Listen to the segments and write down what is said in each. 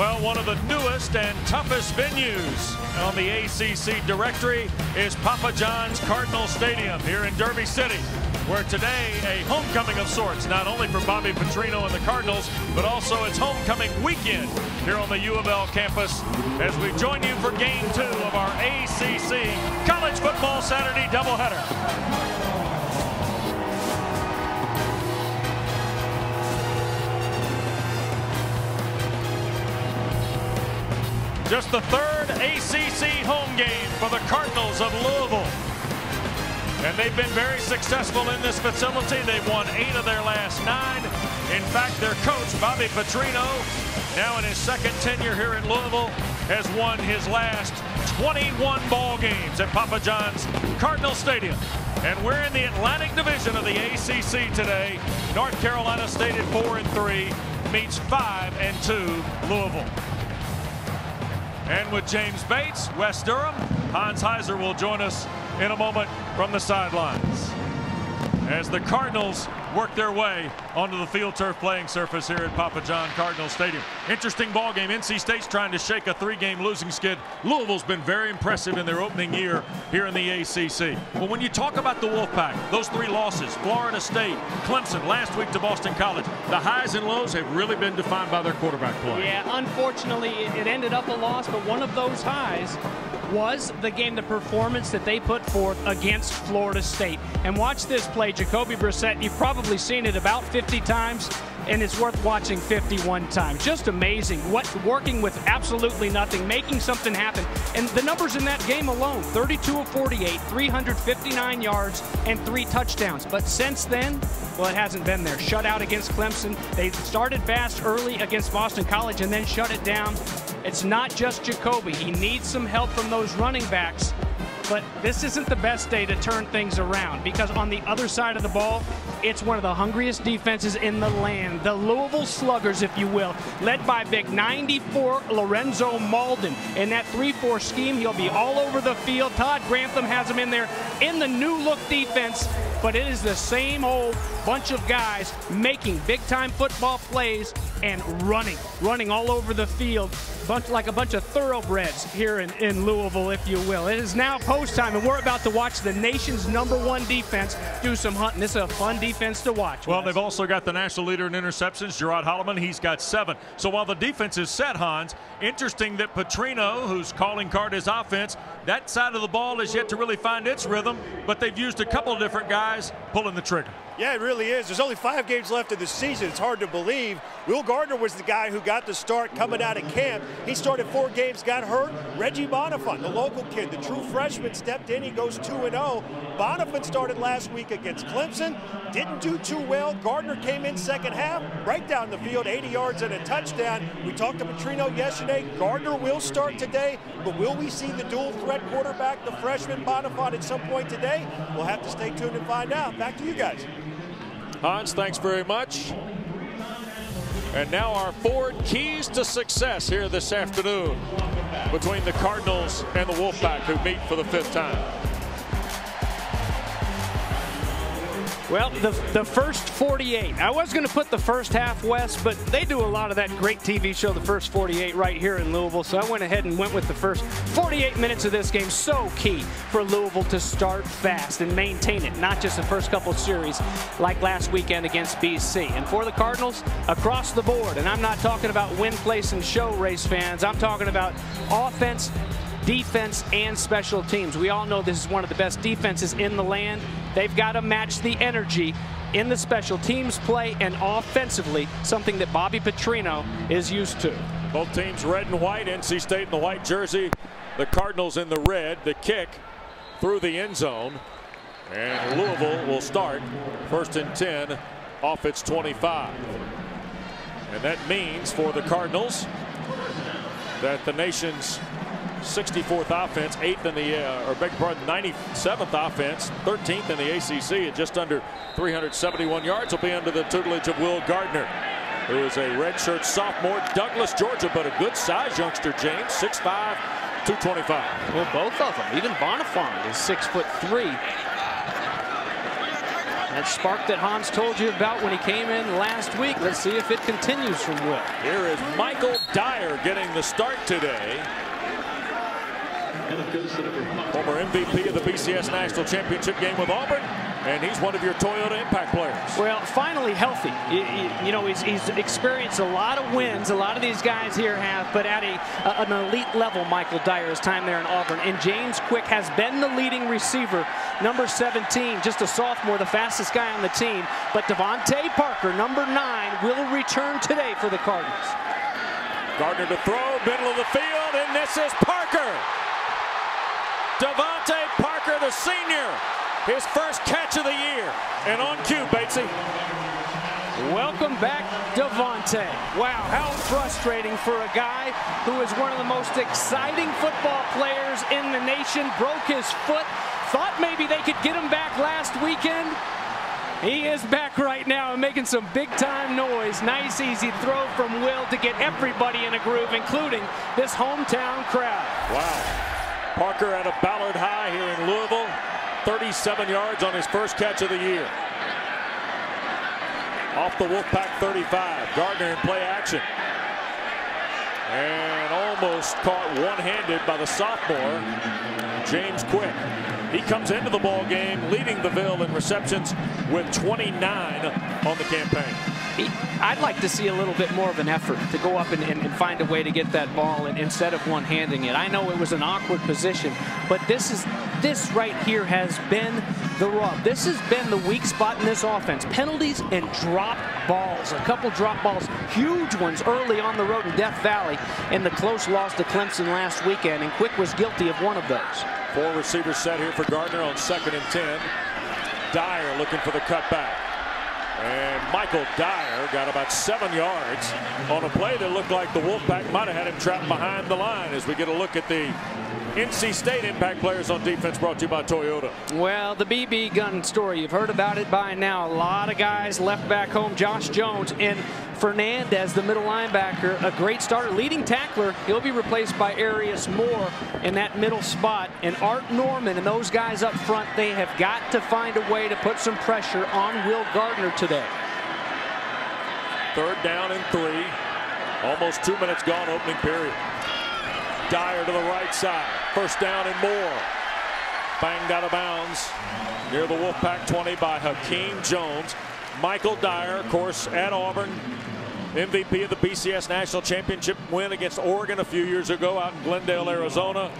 Well, one of the newest and toughest venues on the ACC directory is Papa John's Cardinals Stadium here in Derby City, where today a homecoming of sorts, not only for Bobby Petrino and the Cardinals, but also it's homecoming weekend here on the U of L campus as we join you for Game 2 of our ACC College Football Saturday doubleheader. Just the third ACC home game for the Cardinals of Louisville. And they've been very successful in this facility. They've won 8 of their last 9. In fact, their coach, Bobby Petrino, now in his second tenure here at Louisville, has won his last 21 ball games at Papa John's Cardinal Stadium. And we're in the Atlantic Division of the ACC today. North Carolina State at 4-3 meets 5-2 Louisville. And with James Bates, Wes Durham, Hans Heiser will join us in a moment from the sidelines as the Cardinals work their way onto the field turf playing surface here at Papa John Cardinal Stadium. Interesting ball game. NC State's trying to shake a 3-game losing skid. Louisville's been very impressive in their opening year here in the ACC. But when you talk about the Wolfpack, those 3 losses, Florida State, Clemson, last week to Boston College, the highs and lows have really been defined by their quarterback play. Yeah, unfortunately, it ended up a loss, but one of those highs was the game, the performance that they put forth against Florida State. And watch this play, Jacoby Brissett. You've probably seen it about 50 times, and it's worth watching 51 times. Just amazing. Working with absolutely nothing, making something happen. And the numbers in that game alone, 32 of 48, 359 yards, and 3 touchdowns. But since then, well, it hasn't been there. Shut out against Clemson. They started fast early against Boston College and then shut it down. It's not just Jacoby. He needs some help from those running backs. But this isn't the best day to turn things around, because on the other side of the ball, it's one of the hungriest defenses in the land. The Louisville Sluggers, if you will, led by big 94 Lorenzo Malden. In that 3-4 scheme, he'll be all over the field. Todd Grantham has him in there in the new look defense, but it is the same old bunch of guys making big-time football plays and running all over the field, like a bunch of thoroughbreds here in Louisville, if you will. It is now post-time, and we're about to watch the nation's #1 defense do some hunting. This is a fun defense to watch. Well, they've also got the national leader in interceptions, Gerard Holloman. He's got 7. So while the defense is set, Hans, interesting that Petrino, whose calling card is offense, that side of the ball is yet to really find its rhythm, but they've used a couple of different guys pulling the trigger. Yeah, it really is. There's only 5 games left of the season. It's hard to believe. Will Gardner was the guy who got the start coming out of camp. He started 4 games, got hurt. Reggie Bonifant, the local kid, the true freshman, stepped in. He goes 2-0. Bonifant started last week against Clemson. Didn't do too well. Gardner came in second half, right down the field, 80 yards and a touchdown. We talked to Petrino yesterday. Gardner will start today, but will we see the dual threat quarterback, the freshman Bonifant, at some point today? We'll have to stay tuned and find out. Back to you guys. Hans, thanks very much. And now our 4 keys to success here this afternoon between the Cardinals and the Wolfpack, who meet for the 5th time. Well, the first 48. I was going to put the first half, West, but they do a lot of that great TV show, The First 48, right here in Louisville. So I went ahead and went with the first 48 minutes of this game. So key for Louisville to start fast and maintain it, not just the first couple series like last weekend against BC. And for the Cardinals, across the board, and I'm not talking about win, place, and show race fans. I'm talking about offense, defense, and special teams. We all know this is one of the best defenses in the land. They've got to match the energy in the special teams play and offensively, something that Bobby Petrino is used to. Both teams red and white. NC State in the white jersey, the Cardinals in the red. The kick through the end zone, and Louisville will start 1st and 10 off its 25. And that means for the Cardinals that the nation's 64th offense, 8th in the, or beg your pardon, 97th offense, 13th in the ACC at just under 371 yards will be under the tutelage of Will Gardner, who is a redshirt sophomore, Douglas, Georgia, but a good size youngster, James, 6'5", 225. Well, both of them. Even Bonifant is 6'3". That spark that Hans told you about when he came in last week. Let's see if it continues from Will. Here is Michael Dyer getting the start today. Former MVP of the BCS National Championship game with Auburn, and he's one of your Toyota Impact players. Well, finally healthy. You know, he's experienced a lot of wins. A lot of these guys here have, but at an elite level, Michael Dyer, his time there in Auburn. And James Quick has been the leading receiver, number 17, just a sophomore, the fastest guy on the team. But Devontae Parker, number 9, will return today for the Cardinals. Gardner to throw, middle of the field, and this is Parker. Devontae Parker, the senior, his first catch of the year. And on cue, Batesy. Welcome back, Devontae. Wow, how frustrating for a guy who is one of the most exciting football players in the nation. Broke his foot, thought maybe they could get him back last weekend. He is back right now and making some big-time noise. Nice, easy throw from Will to get everybody in a groove, including this hometown crowd. Wow. Parker at a Ballard High here in Louisville. 37 yards on his first catch of the year. Off the Wolfpack 35. Gardner in play action. And almost caught one-handed by the sophomore, James Quick. He comes into the ball game leading the Ville in receptions with 29 on the campaign. I'd like to see a little bit more of an effort to go up and find a way to get that ball instead of one-handing it. I know it was an awkward position, but this right here has been the rub. This has been the weak spot in this offense. Penalties and drop balls. A couple drop balls, huge ones early on the road in Death Valley, and the close loss to Clemson last weekend, and Quick was guilty of one of those. 4 receivers set here for Gardner on 2nd and 10. Dyer looking for the cutback. And Michael Dyer got about 7 yards on a play that looked like the Wolfpack might have had him trapped behind the line, as we get a look at the NC State Impact players on defense, brought to you by Toyota. Well, the BB gun story, you've heard about it by now. A lot of guys left back home. Josh Jones and Fernandez, the middle linebacker, a great starter, leading tackler. He'll be replaced by Arius Moore in that middle spot. And Art Norman and those guys up front, they have got to find a way to put some pressure on Will Gardner today. 3rd down and 3. Almost 2 minutes gone, opening period. Dyer to the right side. 1st down and more. Banged out of bounds near the Wolfpack 20 by Hakeem Jones. Michael Dyer, of course, at Auburn. MVP of the BCS National Championship win against Oregon a few years ago out in Glendale, Arizona.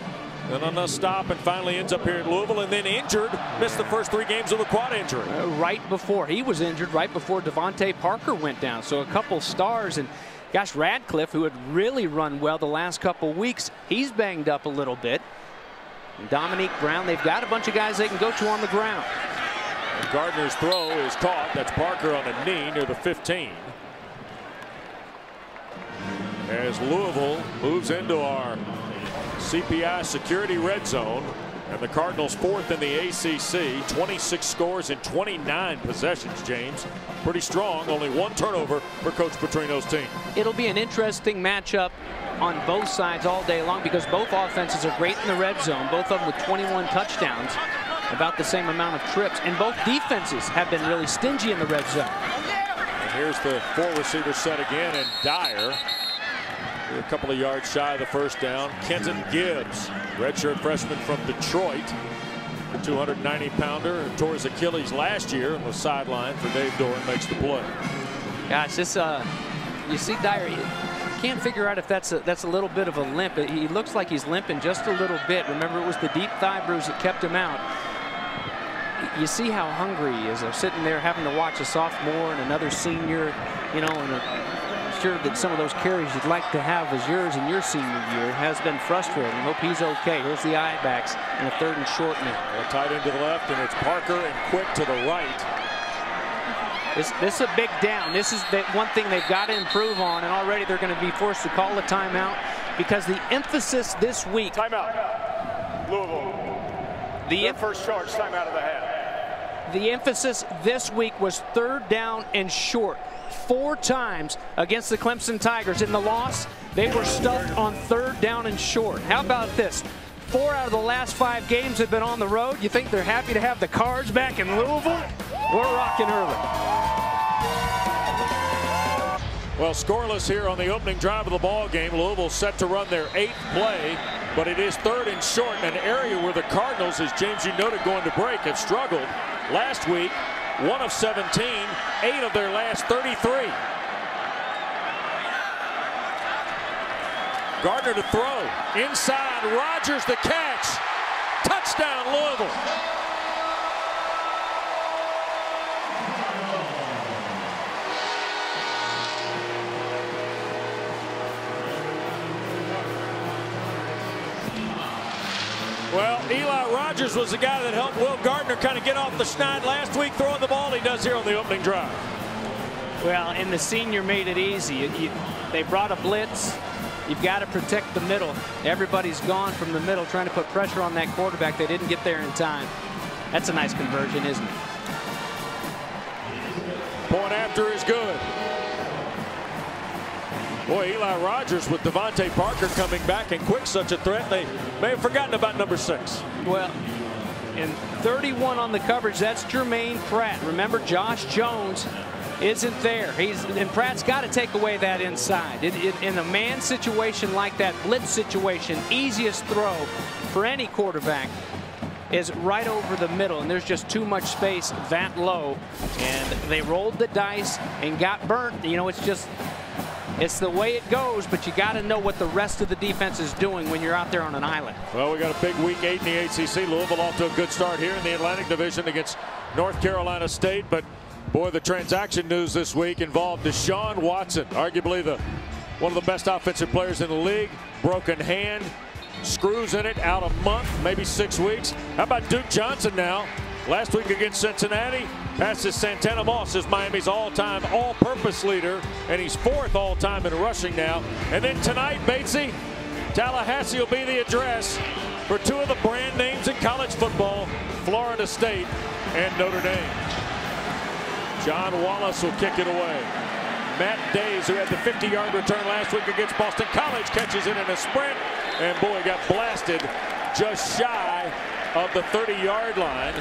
Then on a stop and finally ends up here at Louisville, and then injured. Missed the first 3 games with a quad injury. Right before he was injured, right before Devontae Parker went down. So a couple stars. And gosh, Radcliffe, who had really run well the last couple weeks, he's banged up a little bit. And Dominique Brown, they've got a bunch of guys they can go to on the ground. And Gardner's throw is caught. That's Parker on a knee near the 15. As Louisville moves into our CPI security red zone, and the Cardinals 4th in the ACC, 26 scores in 29 possessions, James. Pretty strong, only 1 turnover for Coach Petrino's team. It'll be an interesting matchup on both sides all day long, because both offenses are great in the red zone, both of them with 21 touchdowns, about the same amount of trips, and both defenses have been really stingy in the red zone. And here's the 4 receiver set again, and Dyer a couple of yards shy of the 1st down. Kenton Gibbs, redshirt freshman from Detroit, the 290-pounder, and tore his Achilles last year on the sideline for Dave Doran, makes the play. Gosh, this you see Dyer, you can't figure out if that's a little bit of a limp. He looks like he's limping just a little bit. Remember, it was the deep thigh bruise that kept him out. You see how hungry he is. They're sitting there having to watch a sophomore and another senior, you know, and sure that some of those carries you'd like to have as yours in your senior year has been frustrating. Hope he's okay. Here's the I-backs in a 3rd and short now. Well, tight end to the left, and it's Parker and Quick to the right. This is a big down. This is the one thing they've got to improve on, and already they're going to be forced to call a timeout, because the emphasis this week. Timeout. Louisville. Their first charge, timeout of the half. The emphasis this week was 3rd down and short. 4 times against the Clemson Tigers. In the loss, they were stuffed on 3rd down and short. How about this? 4 out of the last 5 games have been on the road. You think they're happy to have the Cards back in Louisville? We're rocking early. Well, scoreless here on the opening drive of the ball game. Louisville set to run their 8th play, but it is 3rd and short in an area where the Cardinals, as James, you noted, going to break, have struggled. Last week, 1 of 17, 8 of their last 33. Gardner to throw. Inside, Rogers the catch. Touchdown, Louisville. Well, Eli Rogers was the guy that helped Will Gardner kind of get off the schneid last week, throwing the ball. He does here on the opening drive. Well, and the senior made it easy. They brought a blitz. You've got to protect the middle. Everybody's gone from the middle trying to put pressure on that quarterback. They didn't get there in time. That's a nice conversion, isn't it? Point after is good. Boy, Eli Rogers with Devontae Parker coming back and quick, such a threat. They may have forgotten about number 6. Well, and 31 on the coverage, that's Jermaine Pratt. Remember, Josh Jones isn't there. And Pratt's got to take away that inside. In a man situation like that, blitz situation, easiest throw for any quarterback is right over the middle, and there's just too much space that low. And they rolled the dice and got burnt. You know, it's the way it goes, but you got to know what the rest of the defense is doing when you're out there on an island. Well, we got a big week 8 in the ACC. Louisville off to a good start here in the Atlantic Division against North Carolina State. But boy, the transaction news this week involved Deshaun Watson, arguably one of the best offensive players in the league. Broken hand, screws in it, out a month, maybe 6 weeks. How about Duke Johnson now? Last week against Cincinnati, passes Santana Moss as Miami's all-time all-purpose leader, and he's 4th all-time in rushing now. And then tonight, Batesy, Tallahassee will be the address for 2 of the brand names in college football, Florida State and Notre Dame. John Wallace will kick it away. Matt Days, who had the 50-yard return last week against Boston College, catches it in a sprint, and boy, got blasted just shy of the 30-yard line.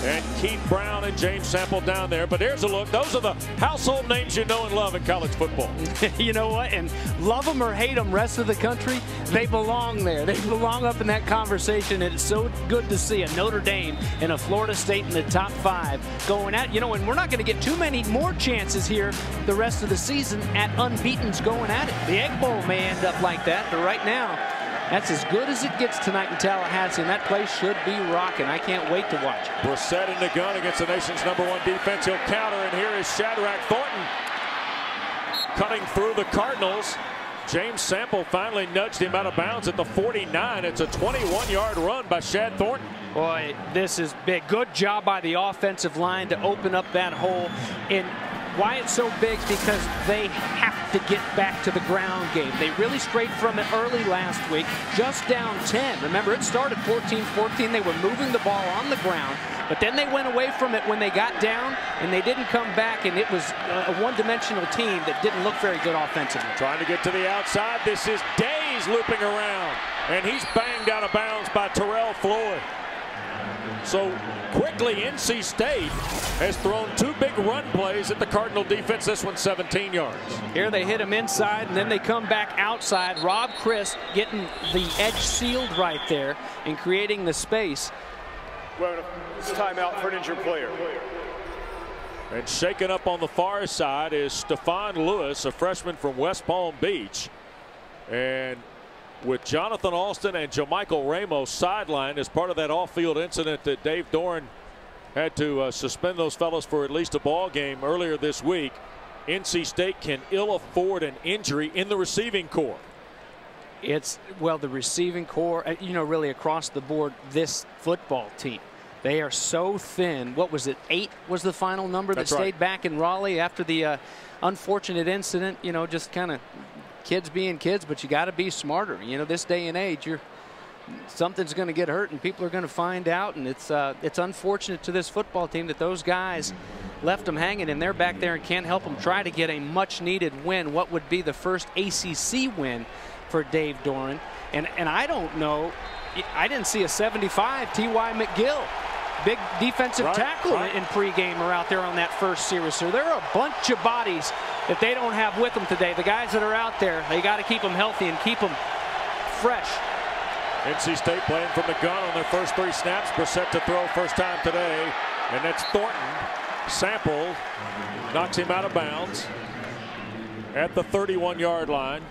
And Keith Brown and James Sample down there. But here's a look. Those are the household names you know and love in college football. You know what? And love them or hate them, rest of the country, they belong there. They belong up in that conversation. And it's so good to see a Notre Dame and a Florida State in the top 5 going at, you know, and we're not going to get too many more chances here the rest of the season at unbeatens going at it. The Egg Bowl may end up like that, but right now, that's as good as it gets tonight in Tallahassee, and that place should be rocking. I can't wait to watch it. Brissett in the gun against the nation's #1 defense. He'll counter, and here is Shadrack Thornton cutting through the Cardinals. James Sample finally nudged him out of bounds at the 49. It's a 21-yard run by Shad Thornton. Boy, this is big. Good job by the offensive line to open up that hole. And why it's so big, because they have to get back to the ground game. They really strayed from it early last week, just down 10. Remember, it started 14-14. They were moving the ball on the ground, but then they went away from it when they got down, and they didn't come back, and it was a one-dimensional team that didn't look very good offensively. Trying to get to the outside. This is Days looping around, and he's banged out of bounds by Terrell Floyd. So quickly, NC State has thrown 2 big run plays at the Cardinal defense. This one 17 yards. Here they hit him inside, and then they come back outside. Rob Chris getting the edge sealed right there and creating the space. Well, it's timeout for an injured player. And shaken up on the far side is Stephon Lewis, a freshman from West Palm Beach. And with Jonathan Alston and Jamichael Ramos sidelined as part of that off-field incident that Dave Doran had to suspend those fellows for at least a ball game earlier this week, NC State can ill afford an injury in the receiving corps. It's, well, the receiving corps, you know, really across the board, this football team, they are so thin. What was it, 8 was the final number that stayed back in Raleigh after the unfortunate incident? You know, just kind of kids being kids, but you got to be smarter. You know, this day and age, something's going to get hurt and people are going to find out, and it's unfortunate to this football team that those guys left them hanging, and they're back there and can't help them try to get a much needed win, what would be the first ACC win for Dave Doran. And I don't know, I didn't see a 75 T.Y. McGill big defensive tackle in pregame are out there on that first series. So there are a bunch of bodies that they don't have with them today. The guys that are out there, they got to keep them healthy and keep them fresh. NC State playing from the gun on their first 3 snaps. Brissett to throw first time today, and that's Thornton. Sample knocks him out of bounds at the 31-yard line.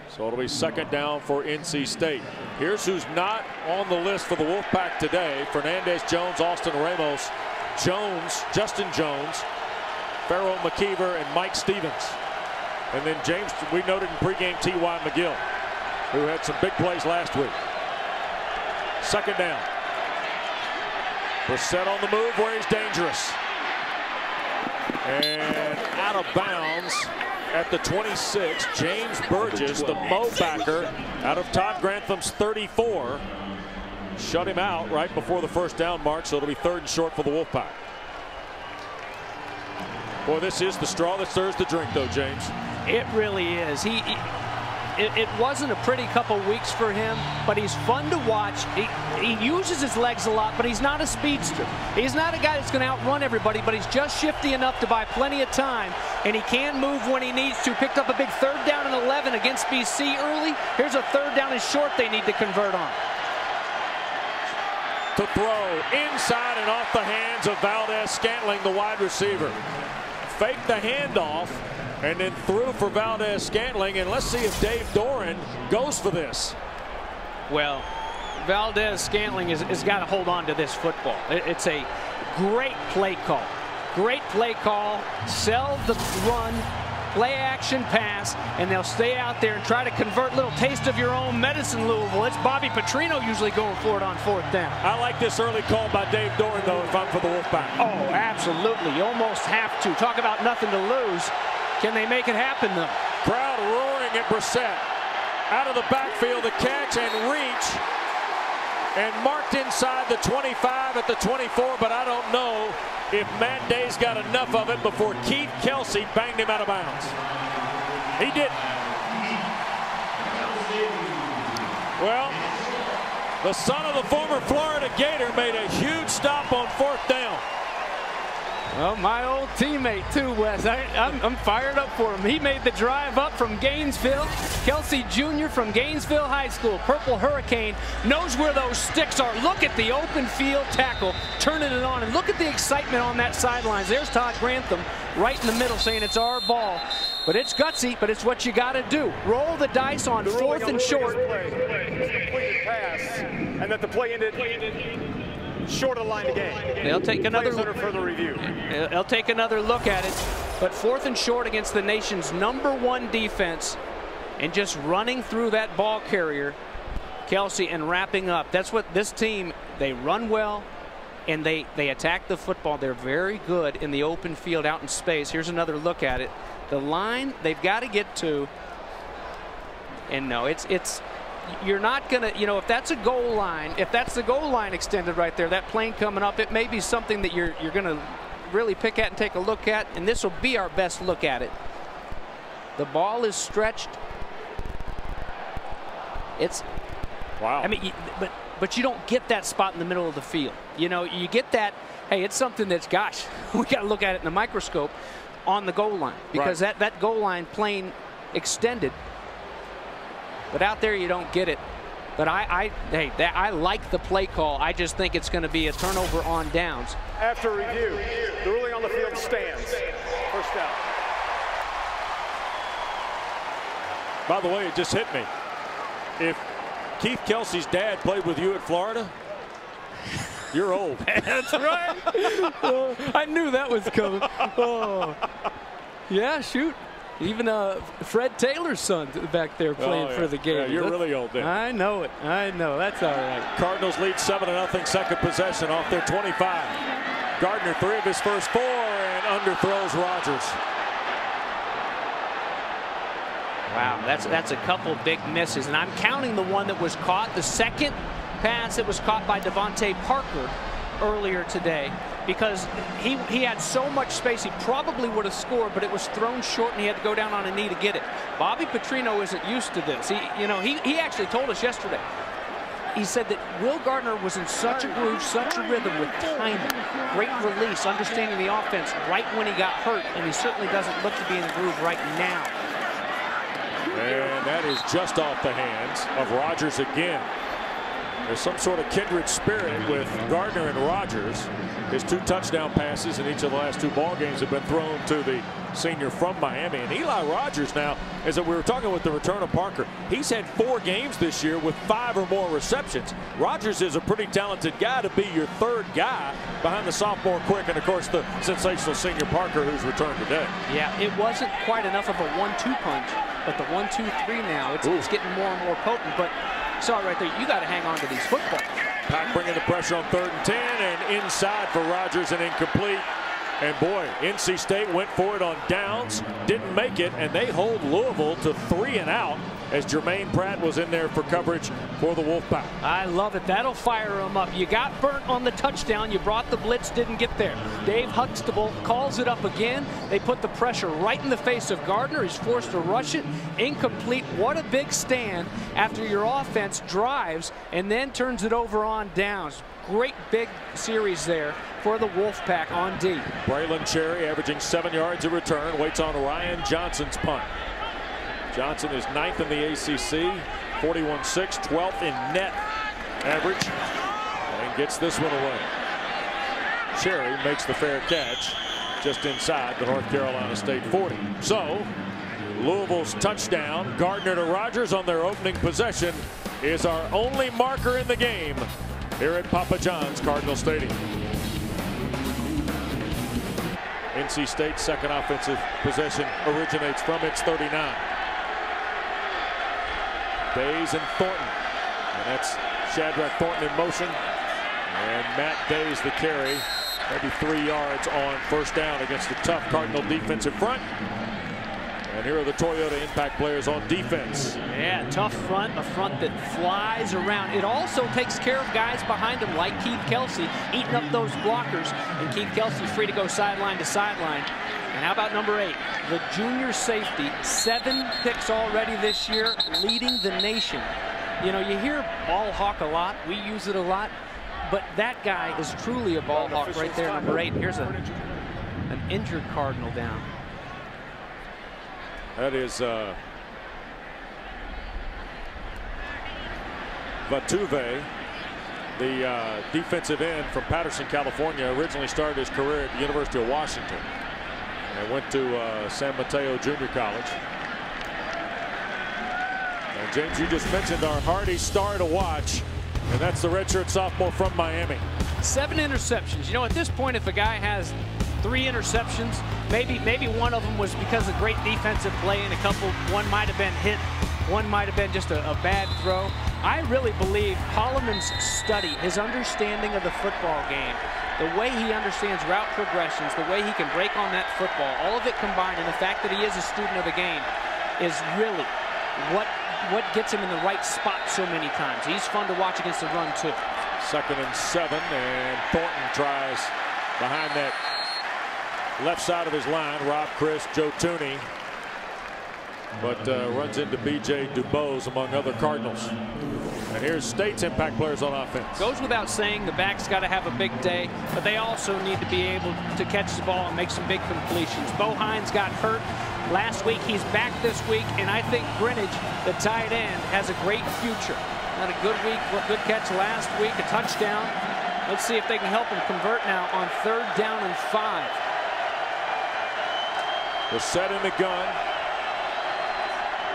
So it'll be second down for NC State. Here's who's not on the list for the Wolfpack today: Fernandez, Jones, Austin Ramos, Jones, Justin Jones, Pharaoh McKeever, and Mike Stevens. And then James, we noted in pregame, T.Y. McGill, who had some big plays last week. Second down. Brissett on the move where he's dangerous. And out of bounds at the 26, James Burgess, the Mo backer, out of Todd Grantham's 34. Shut him out right before the first down mark, so it'll be 3rd and short for the Wolfpack. Boy, this is the straw that stirs the drink, though, James. It really is. It wasn't a pretty couple weeks for him, but he's fun to watch. He uses his legs a lot, but he's not a speedster. He's not a guy that's going to outrun everybody, but he's just shifty enough to buy plenty of time, and he can move when he needs to. Picked up a big 3rd down and 11 against BC early. Here's a 3rd down and short they need to convert on. To throw inside and off the hands of Valdez-Scantling, the wide receiver. Fake the handoff and then threw for Valdez-Scantling, and let's see if Dave Doran goes for this. Well, Valdez-Scantling has got to hold on to this football. It's a great play call. Great play call. Sell the run, play action pass, and they'll stay out there and try to convert. A little taste of your own medicine, Louisville. It's Bobby Petrino usually going for it on 4th down. I like this early call by Dave Doran, though, if I'm for the Wolfpack. Oh, absolutely. You almost have to. Talk about nothing to lose. Can they make it happen, though? Crowd roaring at Brissett. Out of the backfield, the catch and reach. And marked inside the 25 at the 24, but I don't know if Matt Day's got enough of it before Keith Kelsey banged him out of bounds. He didn't. Well, the son of the former Florida Gator made a huge stop on 4th down. Well, my old teammate too, Wes. I'm fired up for him. He made the drive up from Gainesville. Kelsey Jr. from Gainesville High School, Purple Hurricane, knows where those sticks are. Look at the open field tackle, turning it on, and look at the excitement on that sidelines. There's Todd Grantham right in the middle saying it's our ball. But it's gutsy, but it's what you got to do. Roll the dice on 4th and short. Completed pass, and that the play ended short of the line of game. They'll take another under further review. They'll take another look at it. But 4th and short against the nation's #1 defense, and just running through that ball carrier, Kelsey, and wrapping up. That's what this team, they run well and they attack the football. They're very good in the open field out in space. Here's another look at it. The line they've got to get to, and no, it's you're not gonna, you know, if that's a goal line, if that's the goal line extended right there, that plane coming up, it may be something that you're gonna really pick at and take a look at, and this will be our best look at it. The ball is stretched. It's, wow. I mean, but you don't get that spot in the middle of the field. You know, you get that. Hey, it's something that's, gosh, we got to look at it in the microscope on the goal line, because that goal line plane extended. But out there, you don't get it. But I like the play call. I just think it's going to be a turnover on downs. After review, the ruling on the field stands. First down. By the way, it just hit me. If Keith Kelsey's dad played with you at Florida, you're old. That's right. I knew that was coming. Oh. Yeah, shoot. Even Fred Taylor's son back there playing for the game. Yeah, you're really old then. I know it. I know. That's all right. Cardinals lead 7-0, second possession off their 25. Gardner, 3 of his first 4, and underthrows Rogers. Wow, that's a couple big misses, and I'm counting the one that was caught, the second pass that was caught by Devontae Parker earlier today, because he had so much space he probably would have scored, but it was thrown short and he had to go down on a knee to get it. Bobby Petrino isn't used to this. He actually told us yesterday, he said that Will Gardner was in such a groove, such a rhythm with timing, great release, understanding the offense right when he got hurt, and he certainly doesn't look to be in a groove right now. And that is just off the hands of Rodgers again. There's some sort of kindred spirit with Gardner and Rodgers. His 2 touchdown passes in each of the last 2 ball games have been thrown to the senior from Miami. And Eli Rodgers now, as we were talking with the return of Parker, he's had 4 games this year with 5 or more receptions. Rodgers is a pretty talented guy to be your 3rd guy behind the sophomore Quick and, of course, the sensational senior Parker who's returned today. Yeah, it wasn't quite enough of a 1-2 punch, but the 1-2-3 now, it's getting more and more potent. But saw it right there. You got to hang on to these footballs. Pack bringing the pressure on 3rd and 10, and inside for Rodgers and incomplete. And boy, NC State went for it on downs, didn't make it, and they hold Louisville to 3 and out as Jermaine Pratt was in there for coverage for the Wolfpack. I love it. That'll fire them up. You got burnt on the touchdown. You brought the blitz, didn't get there. Dave Huxtable calls it up again. They put the pressure right in the face of Gardner. He's forced to rush it. Incomplete. What a big stand after your offense drives and then turns it over on downs. Great big series there for the Wolfpack on D. Braylon Cherry averaging 7 yards a return, waits on Ryan Johnson's punt. Johnson is 9th in the ACC, 41.6, 12th in net average, and gets this one away. Cherry makes the fair catch just inside the North Carolina State 40. So Louisville's touchdown, Gardner to Rodgers on their opening possession, is our only marker in the game here at Papa John's Cardinal Stadium. NC State's second offensive possession originates from its 39. Days and Thornton, and that's Shadrack Thornton in motion, and Matt Days the carry, maybe 3 yards on first down against the tough Cardinal defensive front. And here are the Toyota Impact players on defense. Yeah, tough front, a front that flies around. It also takes care of guys behind him like Keith Kelsey, eating up those blockers, and Keith Kelsey free to go sideline to sideline. And how about number 8, the junior safety, 7 picks already this year, leading the nation. You know, you hear ball hawk a lot. We use it a lot. But that guy is truly a ball hawk right there, number 8. Here's an injured Cardinal down. That is Vatuve, the defensive end from Patterson, California. Originally started his career at the University of Washington and went to San Mateo Junior College. And James, you just mentioned our hardy star to watch, and that's the redshirt sophomore from Miami. 7 interceptions. You know, at this point, if a guy has 3 interceptions, maybe one of them was because of great defensive play, and one might have been hit, one might have been just a bad throw. I really believe Holloman's study, his understanding of the football game, the way he understands route progressions, the way he can break on that football, all of it combined, and the fact that he is a student of the game is really what gets him in the right spot so many times. He's fun to watch against the run too. 2nd and 7, and Thornton tries behind that left side of his line. Rob Chris, Joe Tooney, but runs into B.J. Dubose among other Cardinals. And here's State's impact players on offense. Goes without saying, the back's got to have a big day, but they also need to be able to catch the ball and make some big completions. Bo Hines got hurt last week. He's back this week, and I think Greenidge, the tight end, has a great future. Had a good week, good catch last week, a touchdown. Let's see if they can help him convert now on 3rd down and 5. The set in the gun.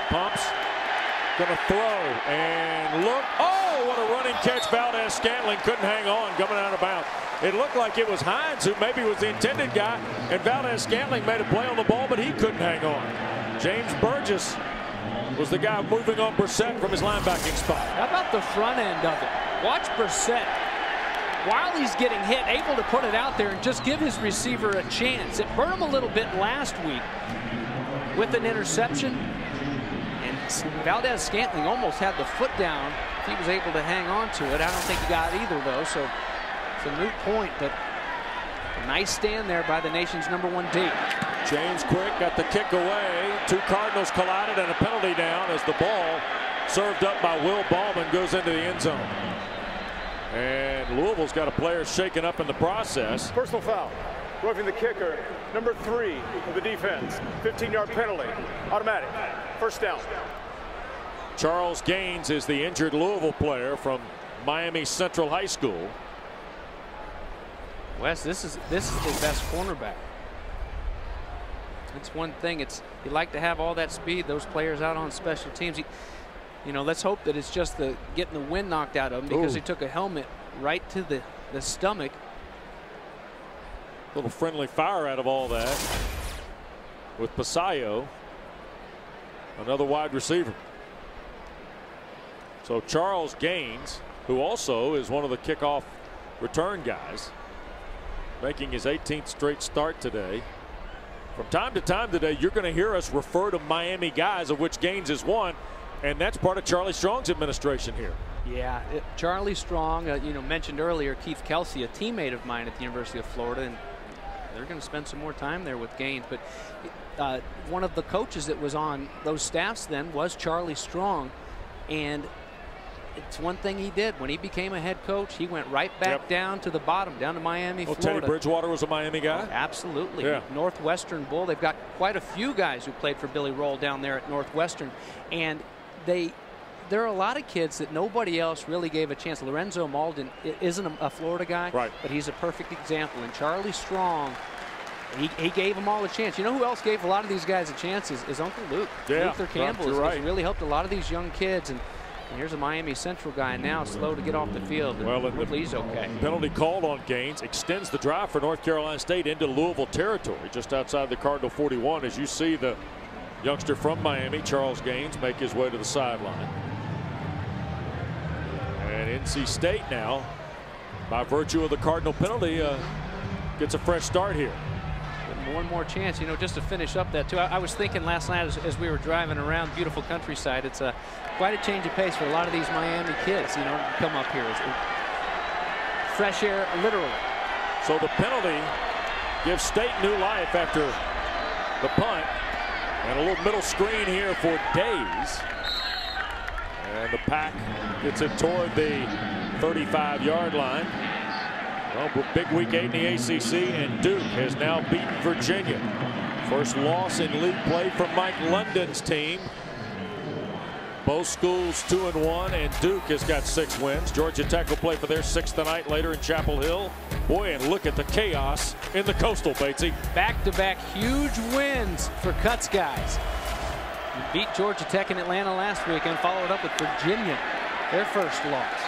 Pumps. Gonna throw and look. Oh, what a running catch. Valdez Scantling couldn't hang on, coming out of bounds. It looked like it was Hines who maybe was the intended guy, and Valdez Scantling made a play on the ball, but he couldn't hang on. James Burgess was the guy moving on Brissett from his linebacking spot. How about the front end of it? Watch Brissett, while he's getting hit, able to put it out there and just give his receiver a chance. It burned him a little bit last week with an interception. And Valdez Scantling almost had the foot down if he was able to hang on to it. I don't think he got either, though, so it's a moot point, but a nice stand there by the nation's #1 D. James Quick got the kick away. 2 Cardinals collided and a penalty down as the ball served up by Will Ballman, goes into the end zone. And Louisville's got a player shaken up in the process. Personal foul. Roughing the kicker, number 3 of the defense. 15-yard penalty. Automatic. First down. Charles Gaines is the injured Louisville player from Miami Central High School. Wes, this is the best cornerback. It's one thing. You like to have all that speed. Those players out on special teams. You know, let's hope that it's just getting the wind knocked out of him, because he took a helmet right to the stomach. A little friendly fire out of all that with Pasayo, another wide receiver. So Charles Gaines, who also is one of the kickoff return guys, making his 18th straight start today. From time to time today, you're going to hear us refer to Miami guys, of which Gaines is one, and that's part of Charlie Strong's administration here. Yeah, Charlie Strong, you know, mentioned earlier Keith Kelsey, a teammate of mine at the University of Florida, and they're going to spend some more time there with Gaines. But one of the coaches that was on those staffs then was Charlie Strong, and it's one thing he did. When he became a head coach, he went right back down to the bottom, down to Miami, Florida. Teddy Bridgewater was a Miami guy? Oh, absolutely. Yeah. Northwestern Bull. They've got quite a few guys who played for Billy Roll down there at Northwestern. And there are a lot of kids that nobody else really gave a chance. Lorenzo Malden isn't a Florida guy, right, but he's a perfect example. And Charlie Strong, he gave them all a chance. You know who else gave a lot of these guys a chance is Uncle Luke. Yeah, Luther Campbell has really helped a lot of these young kids. And here's a Miami Central guy now, slow to get off the field. Well, hopefully he's okay. Penalty called on Gaines extends the drive for North Carolina State into Louisville territory, just outside the Cardinal 41, as you see the youngster from Miami, Charles Gaines, make his way to the sideline. And NC State now, by virtue of the Cardinal penalty, gets a fresh start here. One more chance, you know, just to finish up that too. I was thinking last night as we were driving around beautiful countryside, it's quite a change of pace for a lot of these Miami kids, you know, to come up here. It's fresh air, literally. So the penalty gives State new life after the punt, and a little middle screen here for Days, and the Pack gets it toward the 35-yard line. Well, big week 8 in the ACC, and Duke has now beaten Virginia. First loss in league play for Mike London's team. Both schools 2-1, and Duke has got 6 wins. Georgia Tech will play for their 6th tonight later in Chapel Hill. Boy, and look at the chaos in the Coastal, Batesy. Back-to-back huge wins for Cuts guys. We beat Georgia Tech in Atlanta last week and followed up with Virginia, their first loss.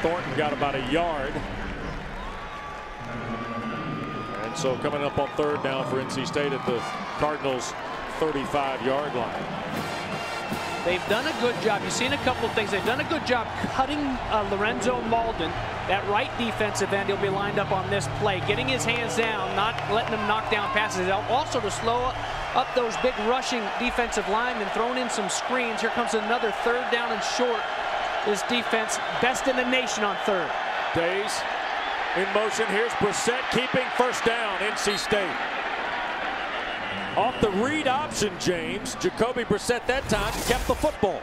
Thornton got about a yard. And so coming up on 3rd down for NC State at the Cardinals' 35-yard line. They've done a good job. You've seen a couple of things. They've done a good job cutting Lorenzo Malden. That right defensive end, he'll be lined up on this play, getting his hands down, not letting him knock down passes. Also to slow up those big rushing defensive linemen, throwing in some screens. Here comes another 3rd down and short. This defense, best in the nation on 3rd. Days in motion. Here's Brissett keeping first down, NC State. Off the read option, James, Jacoby Brissett that time kept the football.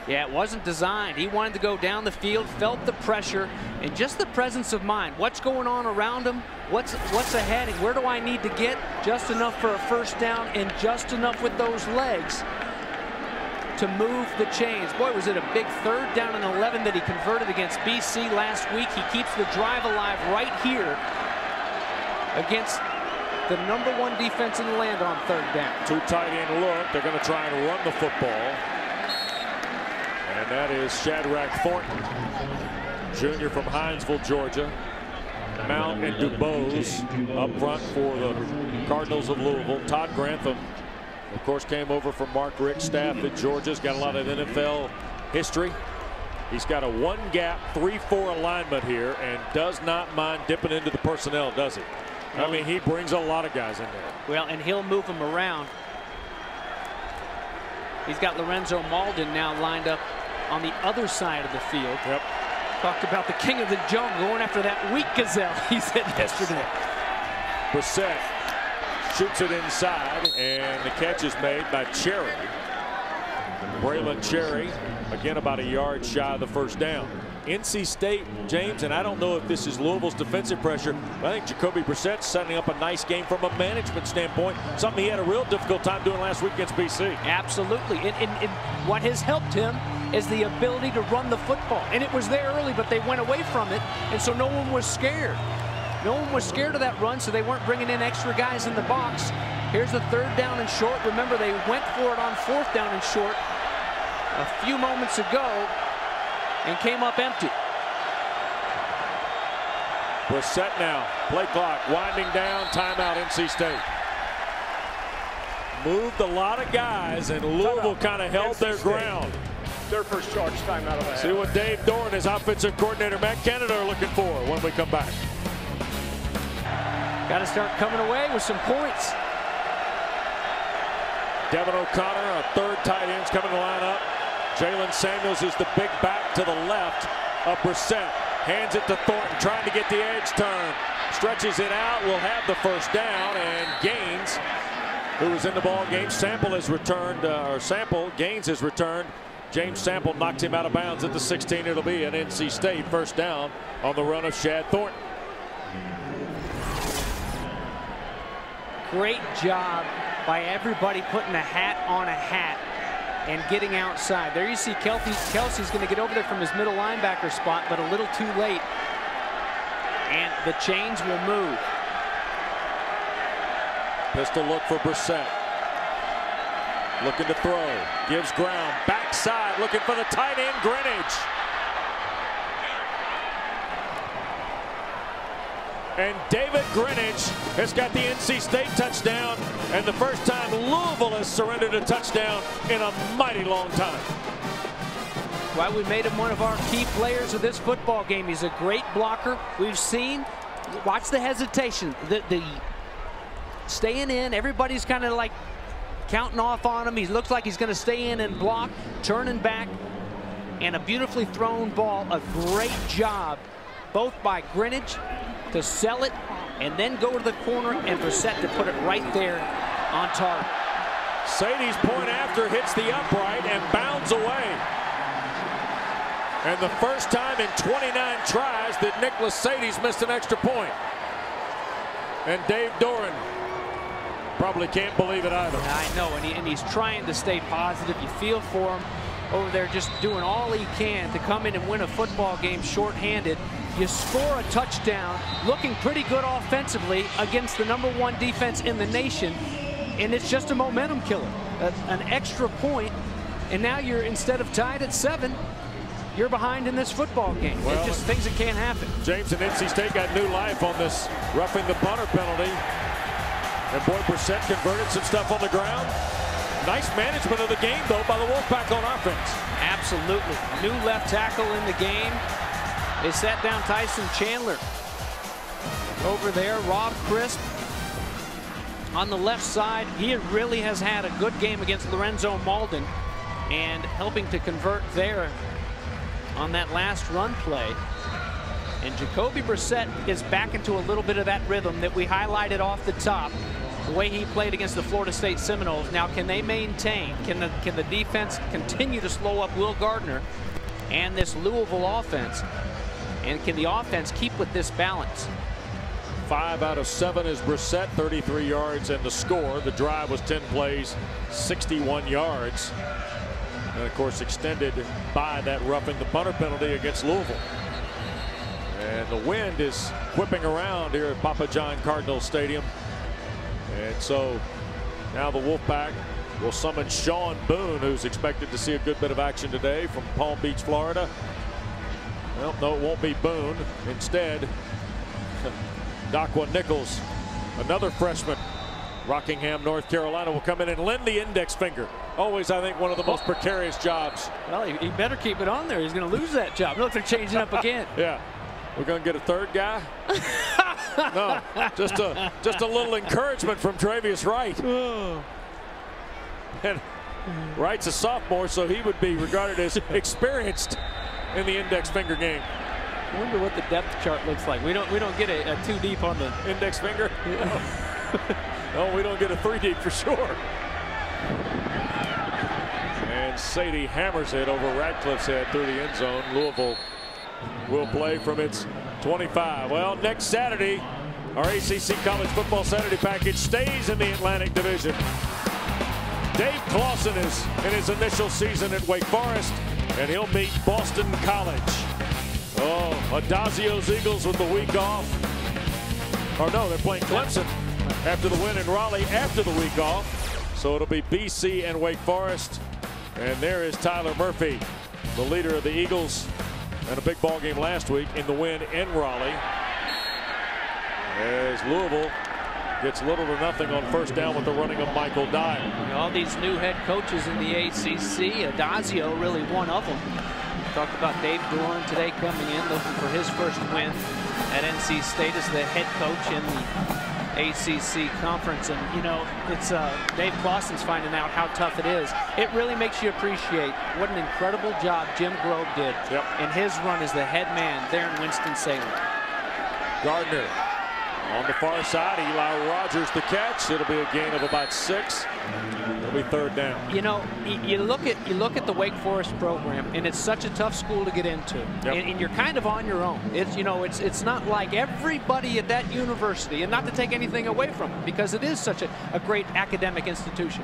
Yeah, it wasn't designed. He wanted to go down the field, felt the pressure, and just the presence of mind. What's going on around him? What's ahead? And where do I need to get? Just enough for a first down and just enough with those legs to move the chains. Boy, was it a big 3rd down and 11 that he converted against BC last week. He keeps the drive alive right here against the #1 defense in the land on 3rd down. 2 tight end look. They're going to try and run the football. And that is Shadrach Thornton, junior from Hinesville, Georgia. Mount and DuBose up front for the Cardinals of Louisville. Todd Grantham, of course, came over from Mark Richt's staff at Georgia. He's got a lot of NFL history. He's got a 1-gap 3-4 alignment here and does not mind dipping into the personnel, does he? I mean, he brings a lot of guys in there. Well, and he'll move them around. He's got Lorenzo Malden now lined up on the other side of the field. Yep. Talked about the king of the jungle going after that weak gazelle, he said yesterday. Brissett shoots it inside, and the catch is made by Cherry. Braylon Cherry, again about a yard shy of the first down. NC State, James, and I don't know if this is Louisville's defensive pressure, but I think Jacoby Brissett's setting up a nice game from a management standpoint, something he had a real difficult time doing last week against BC. Absolutely. And what has helped him is the ability to run the football. And it was there early, but they went away from it, and so no one was scared. No one was scared of that run, so they weren't bringing in extra guys in the box. Here's the 3rd down and short. Remember, they went for it on 4th down and short a few moments ago and came up empty. Brissett now, play clock winding down, timeout NC State. Moved a lot of guys, and Louisville kind of held their ground. Their first charge timeout of the half. See what Dave Doran, his offensive coordinator, Matt Canada are looking for when we come back. Got to start coming away with some points. Devin O'Connor, a 3rd tight end's coming to line up. Jalen Samuels is the big back to the left of Brissett. Hands it to Thornton, trying to get the edge turn. Stretches it out, will have the first down, and Gaines, who was in the ball game, Gaines has returned. James Sample knocks him out of bounds at the 16. It'll be an NC State first down on the run of Shad Thornton. Great job by everybody putting a hat on a hat and getting outside. There you see Kelsey's going to get over there from his middle linebacker spot, but a little too late. And the chains will move. Pistol look for Brissett. Looking to throw. Gives ground. Backside. Looking for the tight end, Greenidge. And David Greenidge has got the NC State touchdown, and the first time Louisville has surrendered a touchdown in a mighty long time. Well, we made him one of our key players of this football game. He's a great blocker. We've seen, watch the hesitation, the staying in. Everybody's kind of like counting off on him. He looks like he's going to stay in and block, turning back, and a beautifully thrown ball. A great job, both by Greenidge to sell it and then go to the corner, and Brissett to put it right there on target. Sadie's point after hits the upright and bounds away. And the first time in 29 tries that Nicholas Sadie's missed an extra point. And Dave Doran probably can't believe it either. I know, and he's trying to stay positive. You feel for him over there, just doing all he can to come in and win a football game shorthanded. You score a touchdown, looking pretty good offensively against the #1 defense in the nation, and it's just a momentum killer. An extra point, and now you're, instead of tied at 7, you're behind in this football game. Well, it's just things that can't happen. James, and NC State got new life on this roughing the punter penalty. And boy, Brissett converted some stuff on the ground. Nice management of the game, though, by the Wolfpack on offense. Absolutely. New left tackle in the game. They sat down Tyson Chandler over there. Rob Crisp on the left side. He really has had a good game against Lorenzo Malden and helping to convert there on that last run play. And Jacoby Brissett is back into a little bit of that rhythm that we highlighted off the top. The way he played against the Florida State Seminoles. Now, can they maintain? Can the defense continue to slow up Will Gardner and this Louisville offense? And can the offense keep with this balance? 5 out of 7 is Brissett, 33 yards, and the score. The drive was 10 plays, 61 yards. And, of course, extended by that roughing the punter penalty against Louisville. And the wind is whipping around here at Papa John Cardinals Stadium. And so now the Wolfpack will summon Sean Boone, who's expected to see a good bit of action today from Palm Beach, Florida. Well, no, it won't be Boone. Instead, Daquan Nichols, another freshman, Rockingham, North Carolina, will come in and lend the index finger. Always, I think, one of the most precarious jobs. Well, he better keep it on there. He's going to lose that job. Look, they're changing up again. Yeah. We're going to get a third guy? No, just a little encouragement from Travius Wright. And Wright's a sophomore, so he would be regarded as experienced in the index finger game. I wonder what the depth chart looks like. We don't get a 2 deep on the index finger. No, we don't get a 3 deep for sure. And And Sadie hammers it over Radcliffe's head through the end zone. Louisville will play from its 25. Well, next Saturday, our ACC College Football Saturday package stays in the Atlantic Division. Dave Clawson is in his initial season at Wake Forest, and he'll meet Boston College. Oh, Adazio's Eagles with the week off. Or no, they're playing Clemson after the win in Raleigh after the week off. So it'll be BC and Wake Forest. And there is Tyler Murphy, the leader of the Eagles, and a big ball game last week in the win in Raleigh. As Louisville gets little to nothing on first down with the running of Michael Dyer. All these new head coaches in the ACC, Adazio really one of them. Talked about Dave Doran today coming in looking for his first win at NC State as the head coach in the ACC conference. And you know, it's Dave Clawson's finding out how tough it is. It really makes you appreciate what an incredible job Jim Grove did in his run as the head man there in Winston-Salem. Gardner on the far side, Eli Rogers the catch. It'll be a gain of about 6. It'll be third down. You know, you look at the Wake Forest program, and it's such a tough school to get into, and you're kind of on your own. It's, you know, it's not like everybody at that university, and not to take anything away from it, because it is such a great academic institution.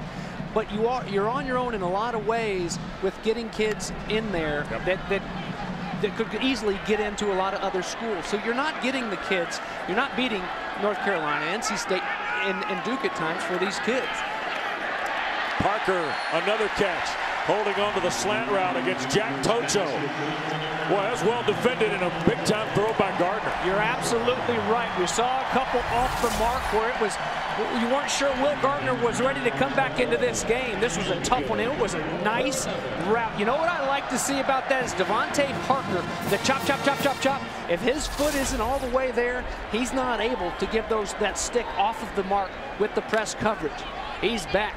But you're on your own in a lot of ways with getting kids in there that could easily get into a lot of other schools. So you're not getting the kids, you're not beating North Carolina, NC State, and Duke at times for these kids. Parker, another catch, holding on to the slant route against Jack Tocho. Boy, that's well defended and a big-time throw by Gardner. You're absolutely right. We saw a couple off the mark where it was, you weren't sure Will Gardner was ready to come back into this game. This was a tough one. It was a nice route. You know what I like to see about that is Devontae Parker, the chop, chop, chop, chop, chop. If his foot isn't all the way there, he's not able to get that stick off of the mark with the press coverage. He's back.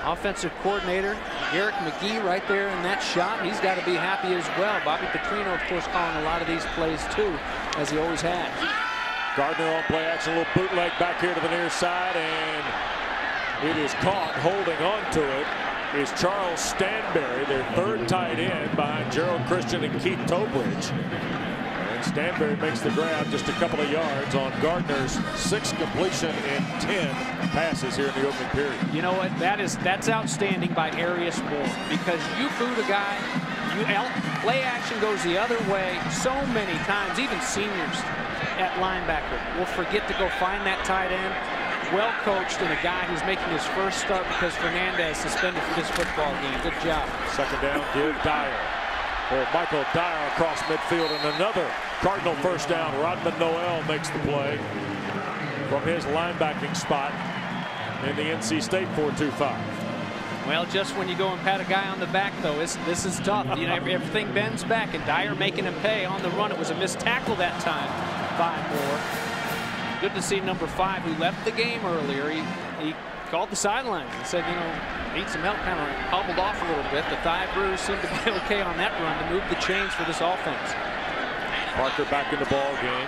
Offensive coordinator Garrick McGee right there in that shot. He's got to be happy as well. Bobby Petrino, of course, calling a lot of these plays too, as he always has. Gardner on play action, a little bootleg back here to the near side, and it is caught. Holding on to it is Charles Stanberry, their third tight end behind Gerald Christian and Keith Tobridge. And Stanberry makes the grab just a couple of yards on Gardner's 6th completion in 10 passes here in the opening period. You know what? That's outstanding by Arius Moore, because you boot a guy, play action goes the other way so many times. Even seniors at linebacker will forget to go find that tight end. Well coached, and a guy who's making his first start because Fernandez suspended for this football game. Good job. Second down, give Dyer. Well, Michael Dyer across midfield, and another Cardinal first down. Rodman Noel makes the play from his linebacking spot in the NC State 4-2-5. Well, just when you go and pat a guy on the back, though, this is tough. You know, everything bends back, and Dyer making him pay on the run. It was a missed tackle that time by Moore. Good to see number 5, who left the game earlier. He called the sideline. He said, you know, need some help, kind of hobbled off a little bit. The thigh bruise seemed to be okay on that run to move the chains for this offense. Parker back in the ball game.